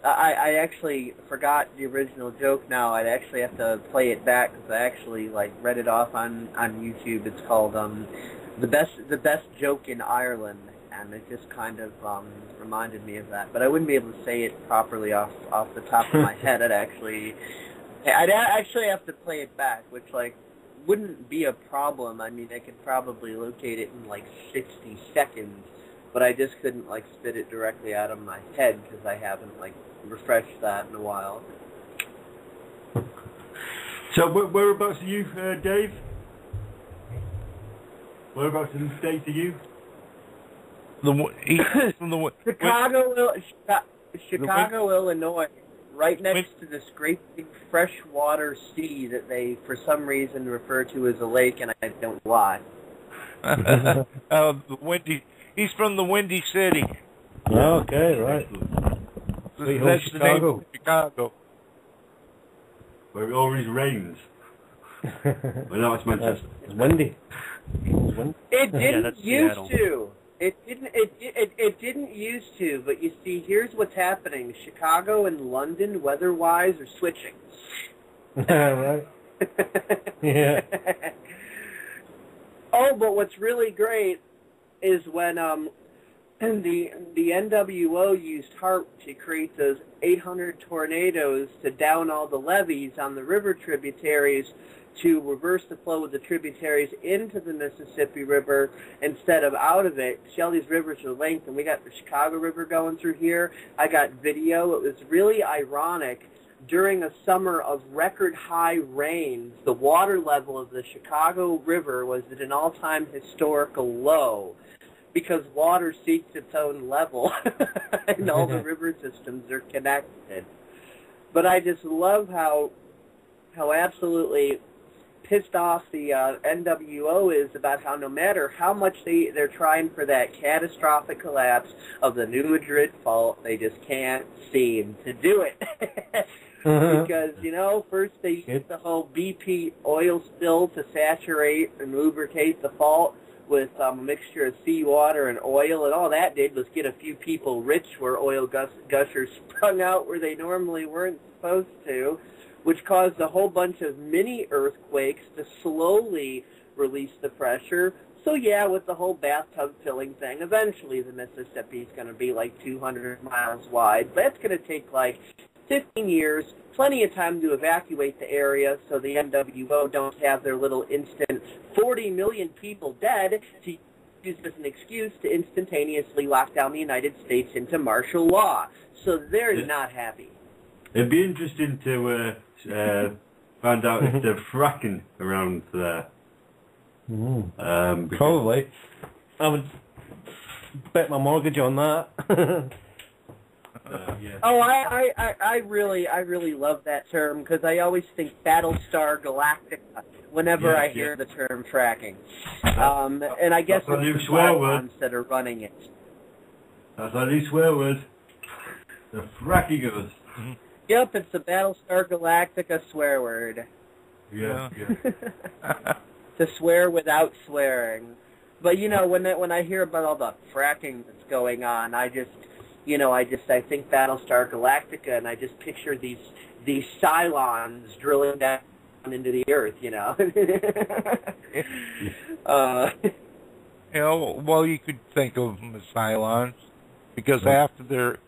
I actually forgot the original joke now. I'd actually have to play it back because I actually read it off on YouTube. It's called the best joke in Ireland, and it just kind of reminded me of that. But I wouldn't be able to say it properly off the top of my head. I'd actually have to play it back, which wouldn't be a problem. I mean, I could probably locate it in 60 seconds, but I just couldn't spit it directly out of my head because I haven't refreshed that in a while. So whereabouts are you, Dave? Whereabouts in the States are you? Chicago, Illinois, right next to this great big freshwater sea that they, for some reason, refer to as a lake, and I don't know why. He's from the Windy City. Okay, right. That's the name of Chicago. Where it always rains. Well, no, it's Manchester. It's windy. It didn't used to. It didn't used to, but you see, here's what's happening. Chicago and London, weather-wise, are switching. Right. Yeah. Oh, but what's really great is when the NWO used HARP to create those 800 tornadoes to down all the levees on the river tributaries to reverse the flow of the tributaries into the Mississippi River instead of out of it. See, all these rivers are linked, and we got the Chicago River going through here. I got video. It was really ironic. During a summer of record high rains, the water level of the Chicago River was at an all-time historical low because water seeks its own level, and all the river systems are connected. But I just love how absolutely pissed off the NWO is about how no matter how much they're trying for that catastrophic collapse of the New Madrid Fault, they just can't seem to do it. Because, first they used the whole BP oil spill to saturate and lubricate the fault with a mixture of seawater and oil, and all that did was get a few people rich where oil gushers sprung out where they normally weren't supposed to, which caused a whole bunch of mini earthquakes to slowly release the pressure. So yeah, with the whole bathtub filling thing, eventually the Mississippi's going to be 200 miles wide. That's going to take 15 years, plenty of time to evacuate the area so the NWO don't have their little instant 40 million people dead to use as an excuse to instantaneously lock down the United States into martial law. So they're not happy. It'd be interesting to find out if they're fracking around there. Probably. I would bet my mortgage on that. Yeah. Oh, I really love that term because I always think Battlestar Galactica whenever I hear the term fracking. And I guess it's the Cylons that are running it. That's our new swear word. The fracking us. Yep, it's the Battlestar Galactica swear word. Yeah. To swear without swearing. But when I hear about all the fracking that's going on, I think Battlestar Galactica, and I just picture these Cylons drilling down into the earth. Well, you could think of them as Cylons because half of their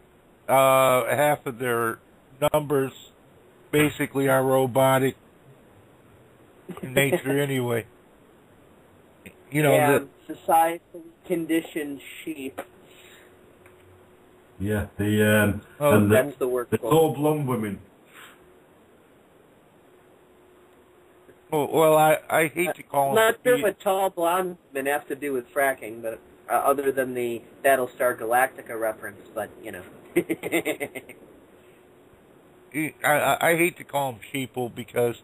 numbers basically are robotic in nature anyway. Societally conditioned sheep. Yeah, that's the word. The tall blonde women. Well, I hate to call them. I'm not sure what tall blonde women have to do with fracking, but other than the Battlestar Galactica reference, but I hate to call them sheeple because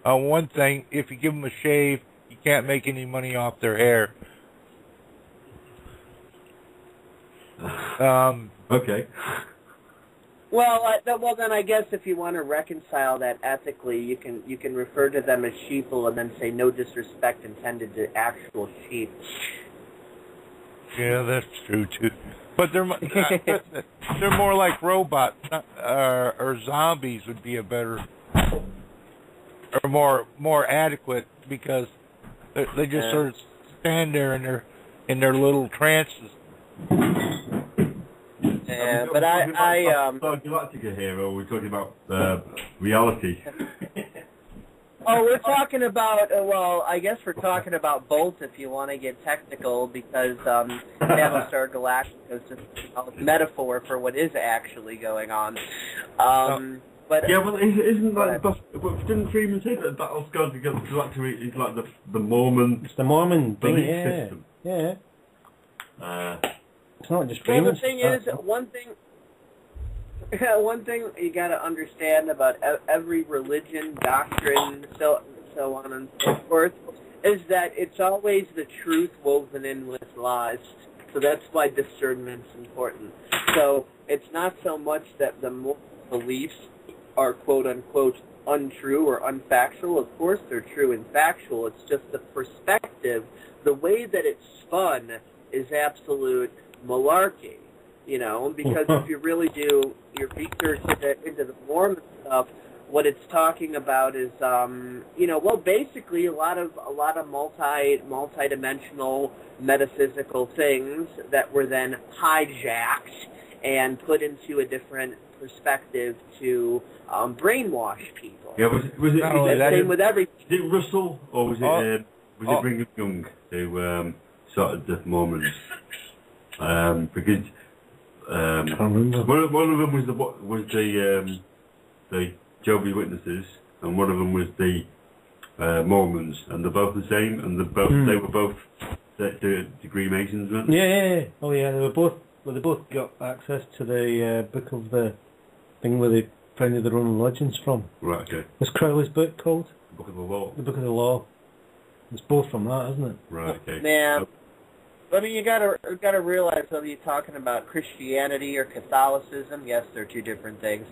one thing, if you give them a shave, you can't make any money off their hair. Okay. Well, then I guess if you want to reconcile that ethically, you can refer to them as sheeple and then say no disrespect intended to actual sheep. Yeah, that's true too. But they're more like robots, or zombies would be a better, or more adequate, because they just sort of stand there in their little trances. Yeah, but I Galactica here, or we're talking about reality. Oh, we're talking about, well, I guess we're talking about both if you want to get technical, because Battlestar Galactica is just a metaphor for what is actually going on. But yeah, well, isn't that, didn't Freeman say that Battlestar Galactica is like the Mormon... It's the Mormon belief system. Yeah. It's not just well, Freeman. the thing is, one thing you got to understand about every religion, doctrine, so on and so forth, is that it's always the truth woven in with lies. So that's why discernment's important. So it's not so much that the moral beliefs are quote-unquote untrue or unfactual. Of course they're true and factual. It's just the perspective, the way that it's spun is absolute malarkey. You know, because if you really do your research into the Mormon stuff, what it's talking about is, basically a lot of multi-dimensional metaphysical things that were then hijacked and put into a different perspective to brainwash people. Yeah, was it same with everything. Was it Russell, or was it Brigham Young who started the Mormons? Because one of them was the Jehovah's Witnesses, and one of them was the Mormons, and they're both the same, and they were both degree Masons, weren't they? Yeah. Oh yeah, they both got access to the book of the thing where they founded their own religions from. Right. Okay. What's Crowley's book called? The Book of the Law. The Book of the Law. It's both from that, isn't it? Right. Okay. Yeah. I mean, you gotta realize whether you're talking about Christianity or Catholicism. Yes, they're two different things.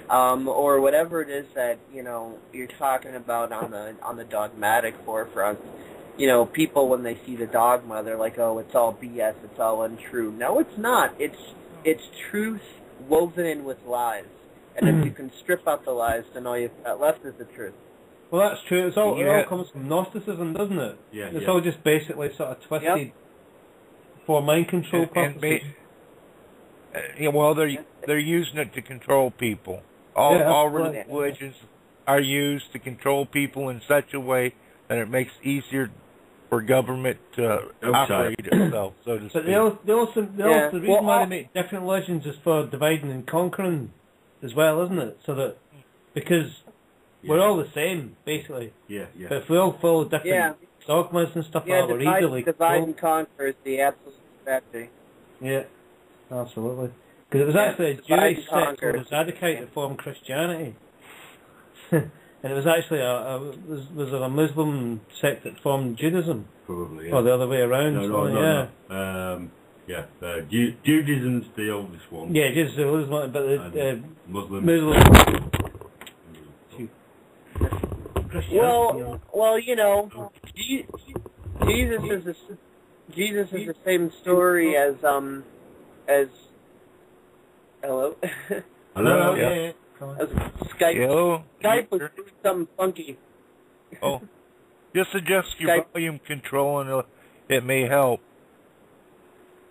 Or whatever it is that you're talking about on the dogmatic forefront. People when they see the dogma, they're like, "Oh, it's all BS. It's all untrue." No, it's not. It's truth woven in with lies. And if you can strip out the lies, then all you've got left is the truth. Well, that's true. It all comes from Gnosticism, doesn't it? Yeah. It's all just basically sort of twisted. Yep. For mind control purposes. They're using it to control people. All religions are used to control people in such a way that it makes it easier for government to operate itself, so to speak. But the reason why they make different religions is for dividing and conquering as well, isn't it? So that because we're all the same, basically. Yeah. But if we all follow different dogmas and stuff like that, we're easily divide and conquer is the absolute strategy. Yeah, absolutely. Because it was actually a Jewish sect called the Zadokite that formed Christianity. And it was actually was a Muslim sect that formed Judaism. Probably, or the other way around. No. Judaism's the oldest one. Yeah, Judaism's the oldest one, but the Muslim. Well, Jesus is the same story as hello. Hello. Yeah. As Skype. Yo. Skype was doing something funky. Oh, just adjust your volume control and it may help.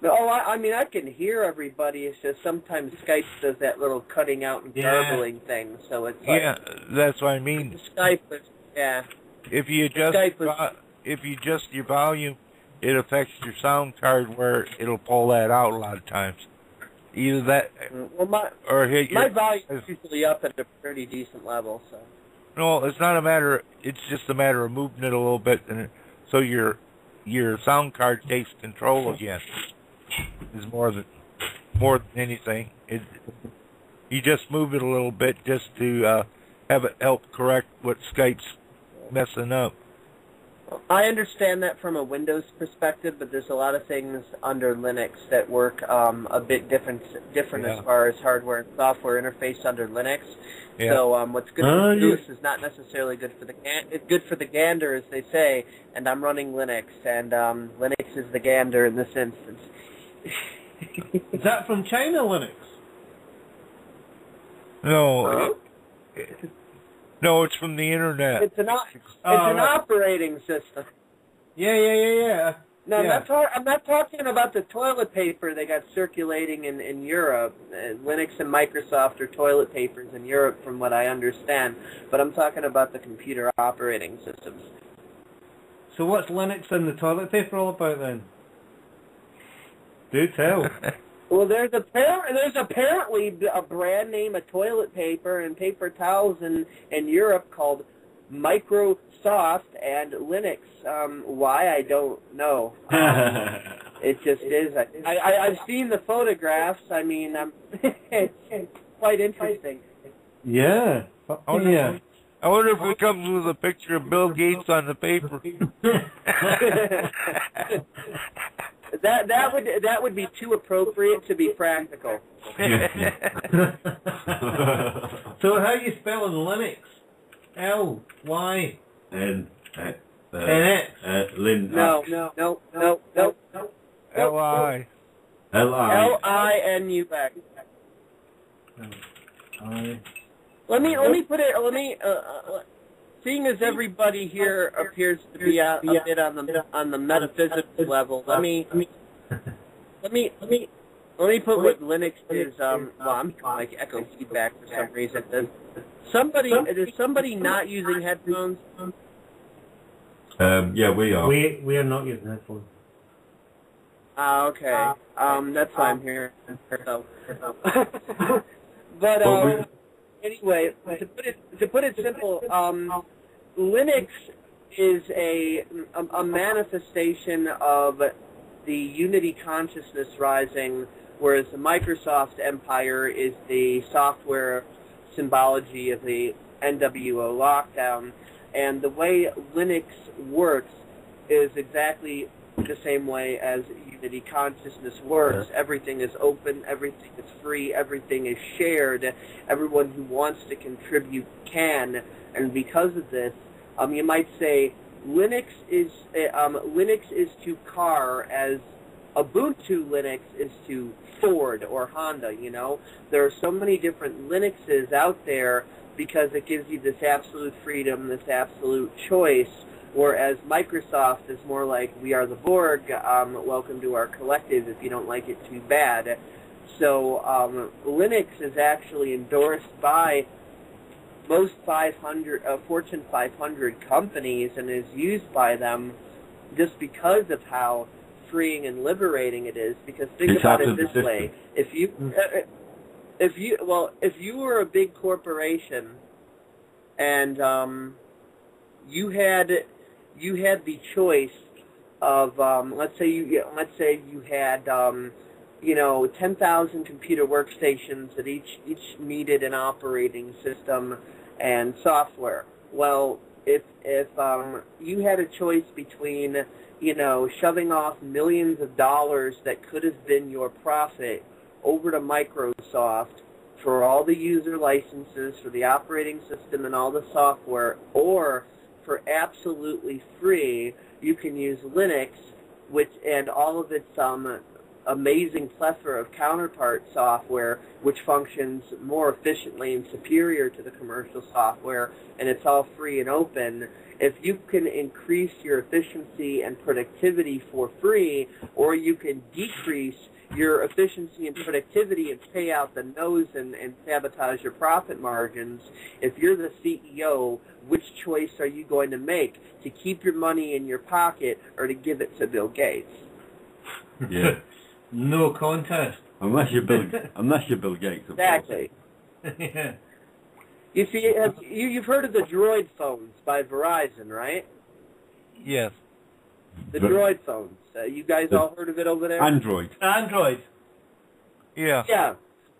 Oh, I mean, I can hear everybody. It's just sometimes Skype does that little cutting out and garbling thing, so it's like... Yeah, that's what I mean. Skype is, If you adjust your volume, it affects your sound card where it'll pull that out a lot of times. Either that, or hit your... My volume is usually up at a pretty decent level, so... No, it's not a matter... It's just a matter of moving it a little bit, and so your sound card takes control again. Is more than anything. You just move it a little bit just to have it help correct what Skype's messing up. I understand that from a Windows perspective, but there's a lot of things under Linux that work a bit different as far as hardware and software interface under Linux. Yeah. So what's good for the goose is not necessarily good for the it's good for the gander, as they say. And I'm running Linux, and Linux is the gander in this instance. Is that from China, Linux? No. No, it's from the internet. It's an operating system. Yeah. No, I'm not talking about the toilet paper they got circulating in Europe. Linux and Microsoft are toilet papers in Europe, from what I understand. But I'm talking about the computer operating systems. So what's Linux and the toilet paper all about then? Do tell. Well, there's apparently a brand name of toilet paper and paper towels in Europe called Microsoft and Linux. Why, I don't know. It just is. I've seen the photographs. I mean, it's quite interesting. Yeah. Yeah. I wonder if it comes with a picture of Bill Gates on the paper. That would be too appropriate to be practical. So how are you spelling Linux? L-Y? N-X? No. L-I. L-I-N-U-X. Let me put it. Seeing as everybody here appears to be a bit on the metaphysics level, let me put what Linux is. Well, I'm like echo feedback for some reason. Is somebody not using headphones? Yeah, we are. We are not using headphones. Okay. That's why I'm here. So. But anyway, to put it simple, Linux is a manifestation of the Unity consciousness rising, whereas the Microsoft empire is the software symbology of the NWO lockdown. And the way Linux works is exactly the same way as Unity consciousness works. Everything is open, everything is free, everything is shared. Everyone who wants to contribute can, and because of this, you might say Linux is to car as Ubuntu Linux is to Ford or Honda. You know, there are so many different Linuxes out there because it gives you this absolute freedom, this absolute choice. Whereas Microsoft is more like, we are the Borg, welcome to our collective, if you don't like it, too bad. So Linux is actually endorsed by most Fortune 500 companies and is used by them just because of how freeing and liberating it is. Because think about it this way, if you were a big corporation and you had the choice of let's say you had 10,000 computer workstations that each needed an operating system and software. Well, if you had a choice between shoving off millions of dollars that could have been your profit over to Microsoft for all the user licenses, for the operating system and all the software, or for absolutely free, you can use Linux, and all of its amazing plethora of counterpart software, which functions more efficiently and superior to the commercial software, and it's all free and open. If you can increase your efficiency and productivity for free, or you can decrease your efficiency and productivity and pay out the nose and sabotage your profit margins, if you're the CEO, which choice are you going to make? To keep your money in your pocket or to give it to Bill Gates? Yeah. No contest. Unless you're Bill Gates. Exactly. Yeah. You see, you've heard of the Droid phones by Verizon, right? Yes. The Droid phones. You guys all heard of it over there? Android. Yeah. Yeah.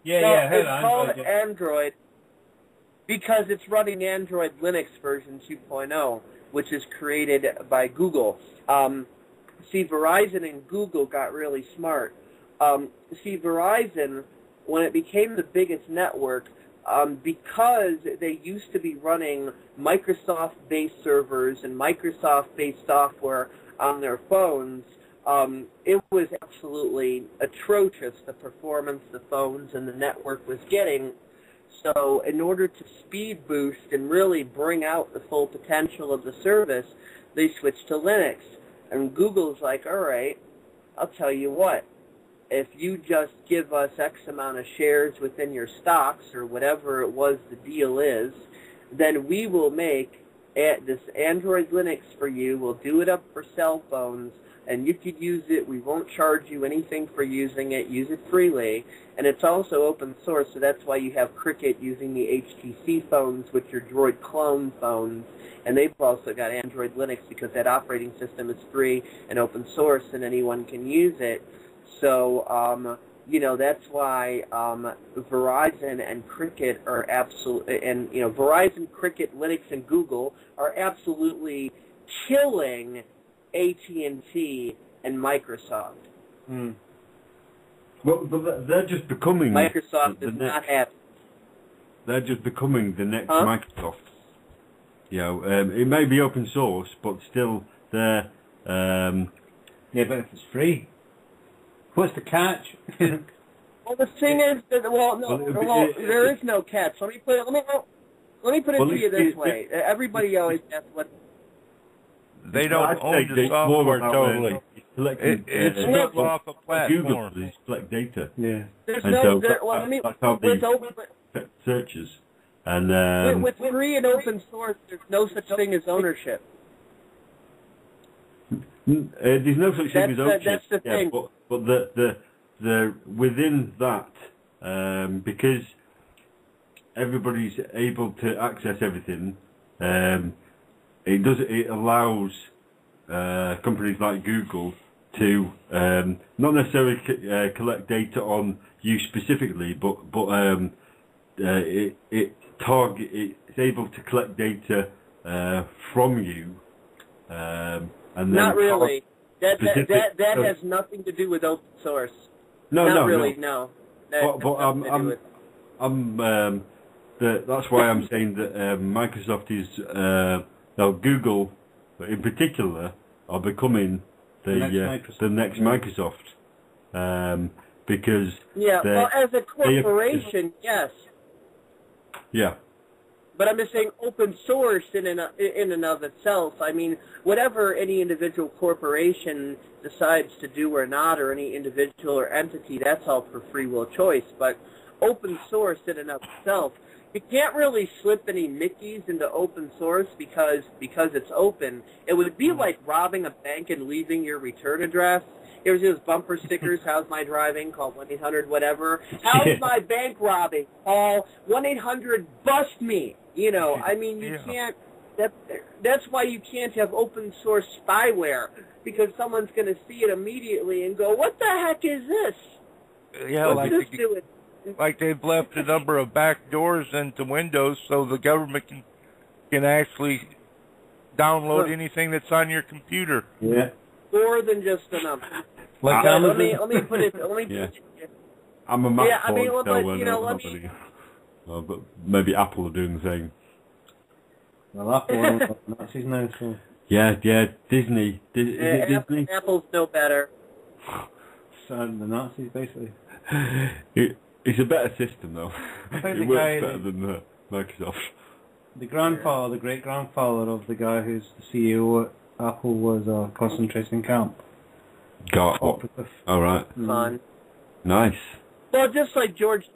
Yeah. It's called Android because it's running Android Linux version 2.0. which is created by Google. See, Verizon and Google got really smart. Verizon, when it became the biggest network, because they used to be running Microsoft-based servers and Microsoft-based software on their phones, it was absolutely atrocious, the performance the phones and the network was getting. So in order to speed boost and really bring out the full potential of the service, they switched to Linux. And Google's like, all right, I'll tell you what. If you just give us X amount of shares within your stocks or whatever it was the deal is, then we will make this Android Linux for you. We'll do it up for cell phones, and you could use it. We won't charge you anything for using it. Use it freely. And it's also open source, so that's why you have Cricket using the HTC phones, which are Droid clone phones. And they've also got Android Linux because that operating system is free and open source, and anyone can use it. So, that's why Verizon and Cricket are Verizon, Cricket, Linux, and Google are absolutely killing AT&T and Microsoft. Mm. Well, but they're just becoming Microsoft is not happy. They're just becoming the next Microsoft. It may be open source, but still they're... yeah, but if it's free. What's the catch? Well, the thing is that there is no catch. Let me put it to you this way. Everybody always asks what. They don't own the software totally. It's built off a platform. Google collect data. Yeah. There's and no. So that's how they searches. And with free and open source, there's no such thing as ownership. There's no such thing as ownership. That's the thing. But the within that, because everybody's able to access everything, it allows companies like Google to not necessarily collect data on you specifically, but it's able to collect data from you, and then not really. That has nothing to do with open source. No. That's why I'm saying that Microsoft is Google, in particular, are becoming the next Microsoft, because as a corporation, yes. Yeah. But I'm just saying open source in and of itself. I mean, whatever any individual corporation decides to do or not, or any individual or entity, that's all for free will choice. But open source in and of itself, you can't really slip any Mickeys into open source because it's open. It would be like robbing a bank and leaving your return address. Here's those bumper stickers, how's my driving, call 1-800 whatever. How's my bank robbing? Call 1-800 bust me. I mean, you can't, that's why you can't have open source spyware, because someone's going to see it immediately and go, what the heck is this? Yeah, like they've left a number of back doors into Windows so the government can actually download anything that's on your computer. Yeah. More than just a number. Like let me put it. I'm a Mac but maybe Apple are doing the same. Well, Apple Nazis now, so. Yeah, Disney. Is it Disney? Apple's no better. So the Nazis, basically. It's a better system, though. I think it works better than Microsoft. The great-grandfather of the guy who's the CEO at Apple was a concentration camp. Operative. All right. Fun. Nice. Well, just like George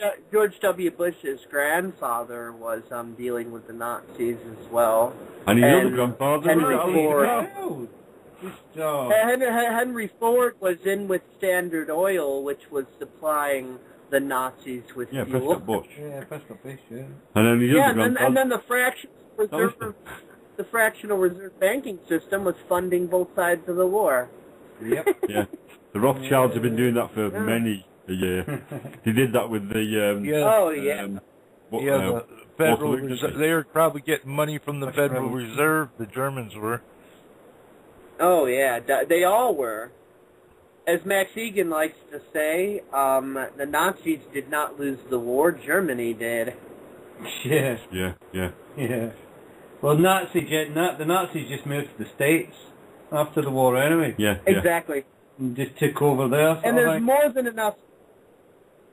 W. Bush's grandfather was dealing with the Nazis as well. And his other grandfather Henry Ford was in with Standard Oil, which was supplying the Nazis with fuel. Prescott Bush. Yeah, Prescott Bush, yeah. And then his other grandfather. And then the fractional reserve banking system was funding both sides of the war. Yep. Yeah. The Rothschilds have been doing that for many a year. They did that with the The Federal Water Reserve. industry. They were probably getting money from the Federal Reserve. The Germans were. Oh yeah, they all were. As Max Egan likes to say, the Nazis did not lose the war; Germany did. Yeah. Yeah. Well, the Nazis just moved to the States after the war anyway. Yeah. Exactly. And just took over there. And there's more than enough.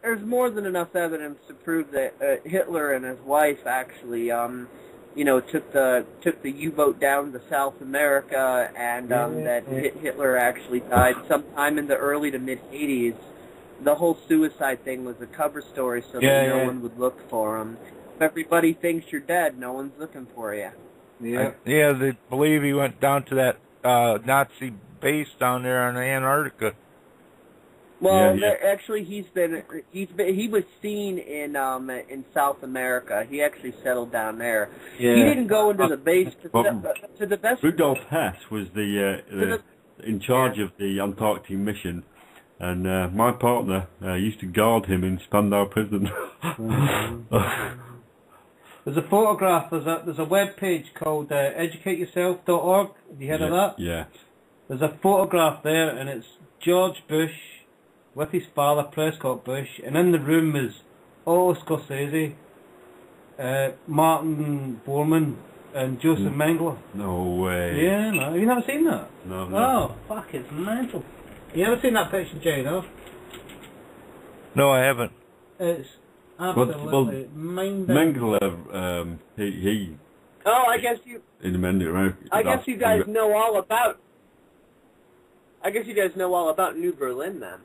There's more than enough evidence to prove that Hitler and his wife actually, took the U-boat down to South America, and that Hitler actually died sometime in the early to mid '80s. The whole suicide thing was a cover story, so that no one would look for him. If everybody thinks you're dead, no one's looking for you. Yeah, they believe he went down to that Nazi base down there in Antarctica. Well, actually, he was seen in South America. He actually settled down there. Yeah. He didn't go into the base to the best. Rudolf Hess was in charge of the Antarctic mission, and my partner used to guard him in Spandau Prison. There's a photograph. There's a web page called educateyourself.org. Have you heard of that? Yeah. There's a photograph there, and it's George Bush with his father, Prescott Bush, and in the room is Otto Scorsese, Martin Bormann, and Joseph Mengele. No way. Yeah, no. Have you never seen that? No. Oh, fuck, it's mental. You ever seen that picture, Jay, no? No, I haven't. It's absolutely mind-bending. Mengele, he. Oh, I guess you. In the Mendel, I guess you guys know all about. I guess you guys know all about New Berlin, then.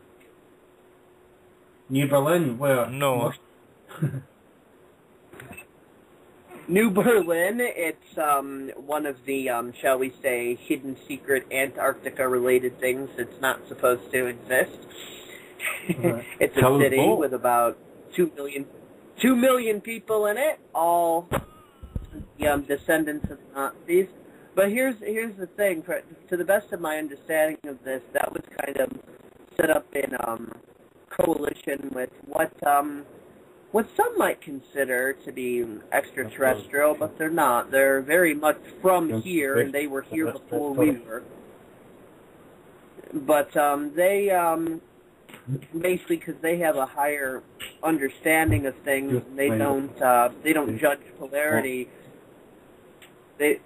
New Berlin, where? No. New Berlin, it's one of the, shall we say, hidden secret Antarctica-related things that's not supposed to exist. It's a city with about 2 million people in it, all descendants of Nazis. But here's the thing, to the best of my understanding of this, that was kind of set up in coalition with what some might consider to be extraterrestrial, but they're not. They're very much from here, and they were here before we were. But they basically, because they have a higher understanding of things, and they don't judge polarity. They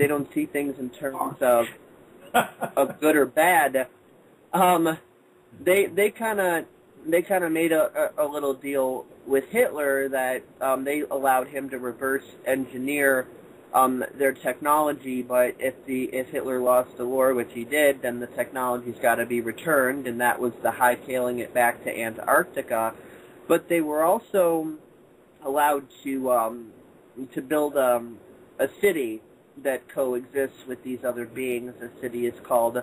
don't see things in terms of good or bad. They kind of made a little deal with Hitler that they allowed him to reverse engineer their technology, but if Hitler lost the war, which he did, then the technology's got to be returned, and that was the hightailing it back to Antarctica. But they were also allowed to build a city that coexists with these other beings. The city is called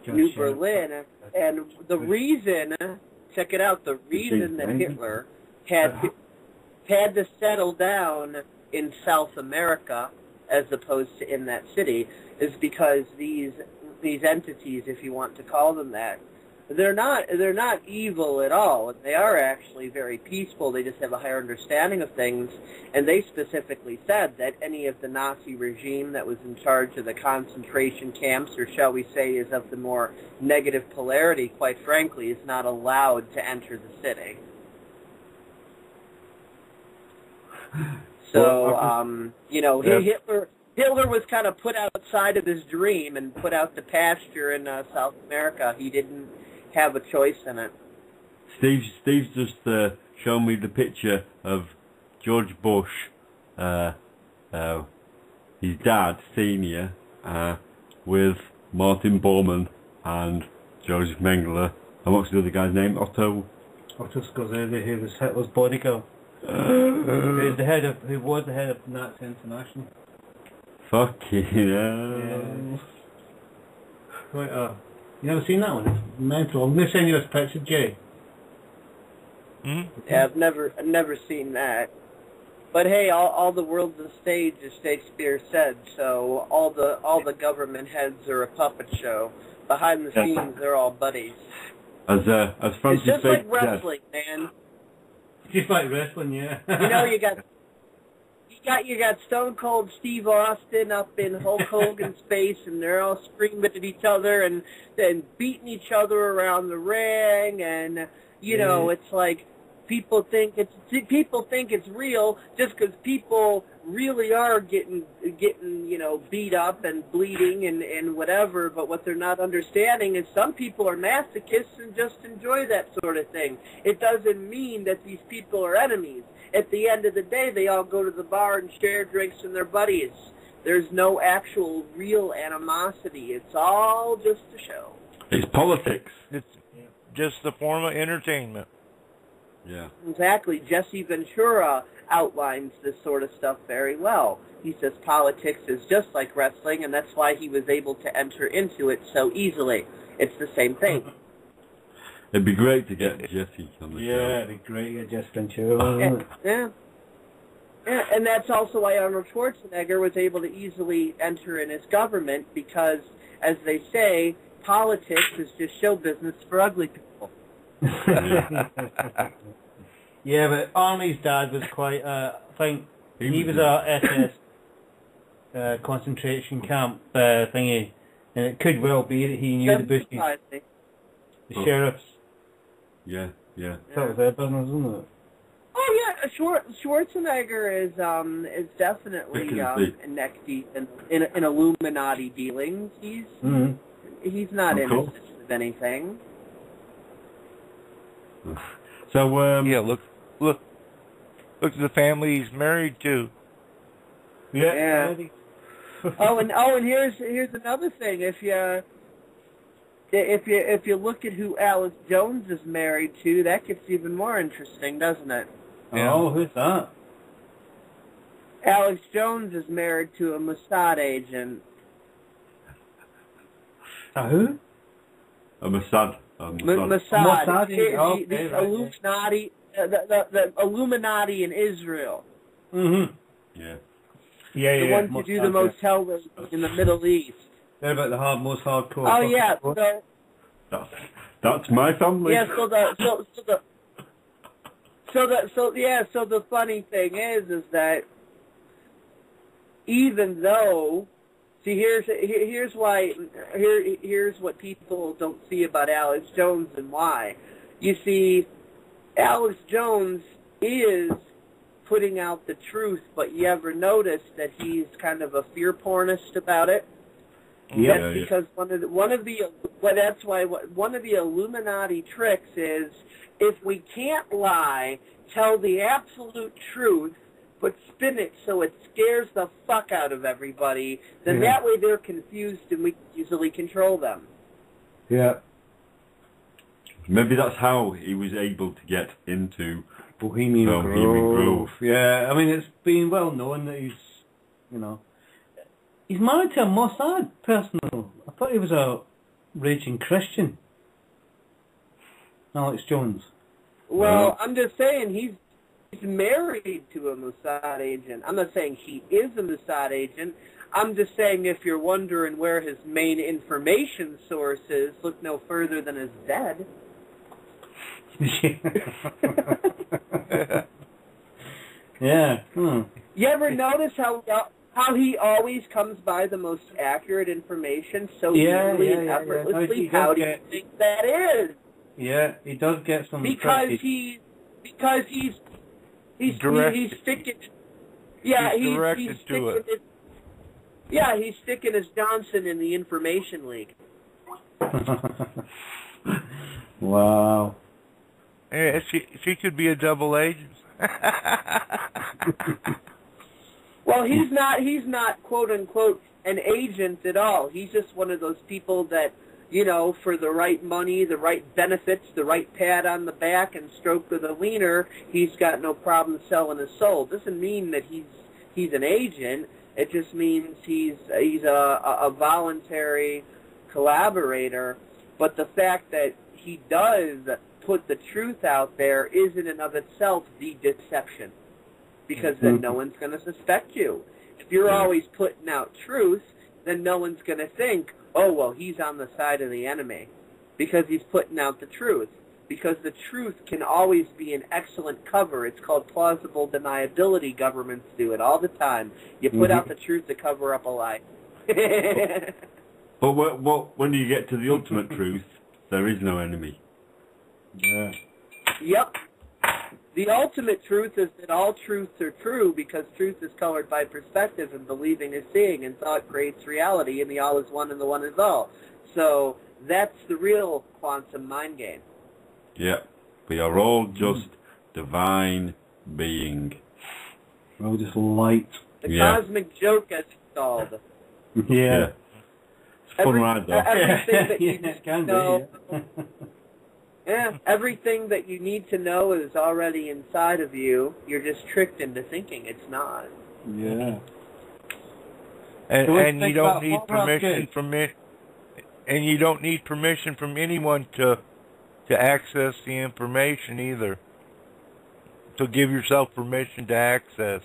New Berlin, and the reason, check it out, the reason that Hitler had to settle down in South America as opposed to in that city is because these entities, if you want to call them that, they're not evil at all. They are actually very peaceful. They just have a higher understanding of things. And they specifically said that any of the Nazi regime that was in charge of the concentration camps, or shall we say is of the more negative polarity, quite frankly, is not allowed to enter the city. So, Hitler was kind of put outside of his dream and put out to pasture in South America. He didn't have a choice in it. Steve's just shown me the picture of George Bush, his dad, senior, with Martin Bormann and Joseph Mengele. And what's the other guy's name? Otto Scorsese, he was Hitler's bodyguard. He was the head of Nazi International. Fucking hell. Yeah. Right, you never seen that one? It's mental. I'm going to send you this picture, Jay. Yeah, I've never seen that. But hey, all the world's a stage, as Shakespeare said. So all the government heads are a puppet show. Behind the scenes, they're all buddies. As Francis It's just Bacon like wrestling, man. Just like wrestling, yeah. You know, you got Stone Cold Steve Austin up in Hulk Hogan's space, and they're all screaming at each other and beating each other around the ring, and you know, it's like people think it's real just because people really are getting beat up and bleeding and whatever. But what they're not understanding is some people are masochists and just enjoy that sort of thing. It doesn't mean that these people are enemies. At the end of the day, they all go to the bar and share drinks with their buddies. There's no actual real animosity. It's all just a show. It's politics. It's just a form of entertainment. Yeah. Exactly. Jesse Ventura outlines this sort of stuff very well. He says politics is just like wrestling, and that's why he was able to enter into it so easily. It's the same thing. It'd be great to get Jesse on the show. Yeah, it'd be great to get Jesse Ventura. Yeah, and that's also why Arnold Schwarzenegger was able to easily enter in his government, because, as they say, politics is just show business for ugly people. Yeah, but Arnie's dad was quite, I think, he was a SS concentration camp thingy, and it could well be that he knew the Bushies, the sheriffs. Yeah. That was their business, isn't it? Oh yeah, Schwarzenegger is definitely neck deep in Illuminati dealings. He's not innocent of anything. So yeah, look at the family he's married to. Yeah. and here's another thing. If you look at who Alex Jones is married to, that gets even more interesting, doesn't it? Yeah. Oh, who's that? Alex Jones is married to a Mossad agent. A who? A Mossad. Mossad. The Illuminati. The Illuminati in Israel. Mm-hmm. Yeah. The ones who do the motel in the Middle East. They're about the most hardcore. Oh yeah. That's my family. Yeah. So the funny thing is that even though, see, here's what people don't see about Alex Jones and why. You see, Alex Jones is putting out the truth, but you ever notice that he's kind of a fear pornist about it? Yeah. That's because one of the Illuminati tricks is, if we can't lie, tell the absolute truth, but spin it so it scares the fuck out of everybody, then that way they're confused and we can easily control them. Yeah. Maybe that's how he was able to get into Bohemian Grove. Yeah, I mean, it's been well known that he's married to a Mossad person. I thought he was a raging Christian. Alex Jones. Well, I'm just saying he's married to a Mossad agent. I'm not saying he is a Mossad agent. I'm just saying, if you're wondering where his main information source is, look no further than his dad. Yeah. You ever notice how he always comes by the most accurate information so easily and effortlessly? No, how do you think that is? Yeah, he does get some. Because he's sticking. Yeah, he's sticking to it. He's sticking his Johnson in the information league. Wow. Yeah, she could be a double agent. Well, he's not quote unquote an agent at all. He's just one of those people that, for the right money, the right benefits, the right pat on the back and stroke of the wiener, he's got no problem selling his soul. Doesn't mean that he's an agent. It just means he's a voluntary collaborator. But the fact that he does put the truth out there is in and of itself the deception, because then no one's going to suspect you. If you're always putting out truth, then no one's going to think, oh, well, he's on the side of the enemy, because he's putting out the truth. because the truth can always be an excellent cover. It's called plausible deniability. Governments do it all the time. You put out the truth to cover up a lie. But when you get to the ultimate truth, there is no enemy. Yeah. Yep. The ultimate truth is that all truths are true because truth is colored by perspective and believing is seeing, and thought creates reality, and the all is one and the one is all. So that's the real quantum mind game. Yeah. We are all just divine being. We're all just light. The cosmic joke has stalled. Yeah. It's a fun ride, though. Everything that you It can know, be, yeah, everything that you need to know is already inside of you. You're just tricked into thinking it's not. Yeah. And you don't need permission from it. And you don't need permission from anyone to access the information either. So give yourself permission to access.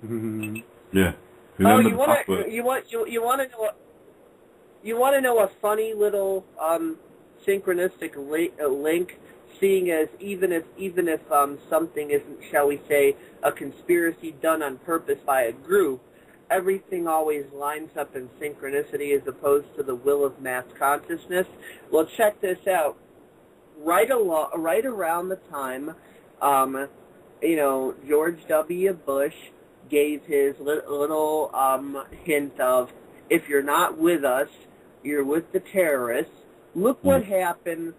Yeah. Remember the password. you want to know a funny little synchronistic link, seeing as even if something isn't, shall we say, a conspiracy done on purpose by a group, everything always lines up in synchronicity as opposed to the will of mass consciousness. Well, check this out. Right around the time, George W. Bush gave his little hint of, if you're not with us, you're with the terrorists. Look what happened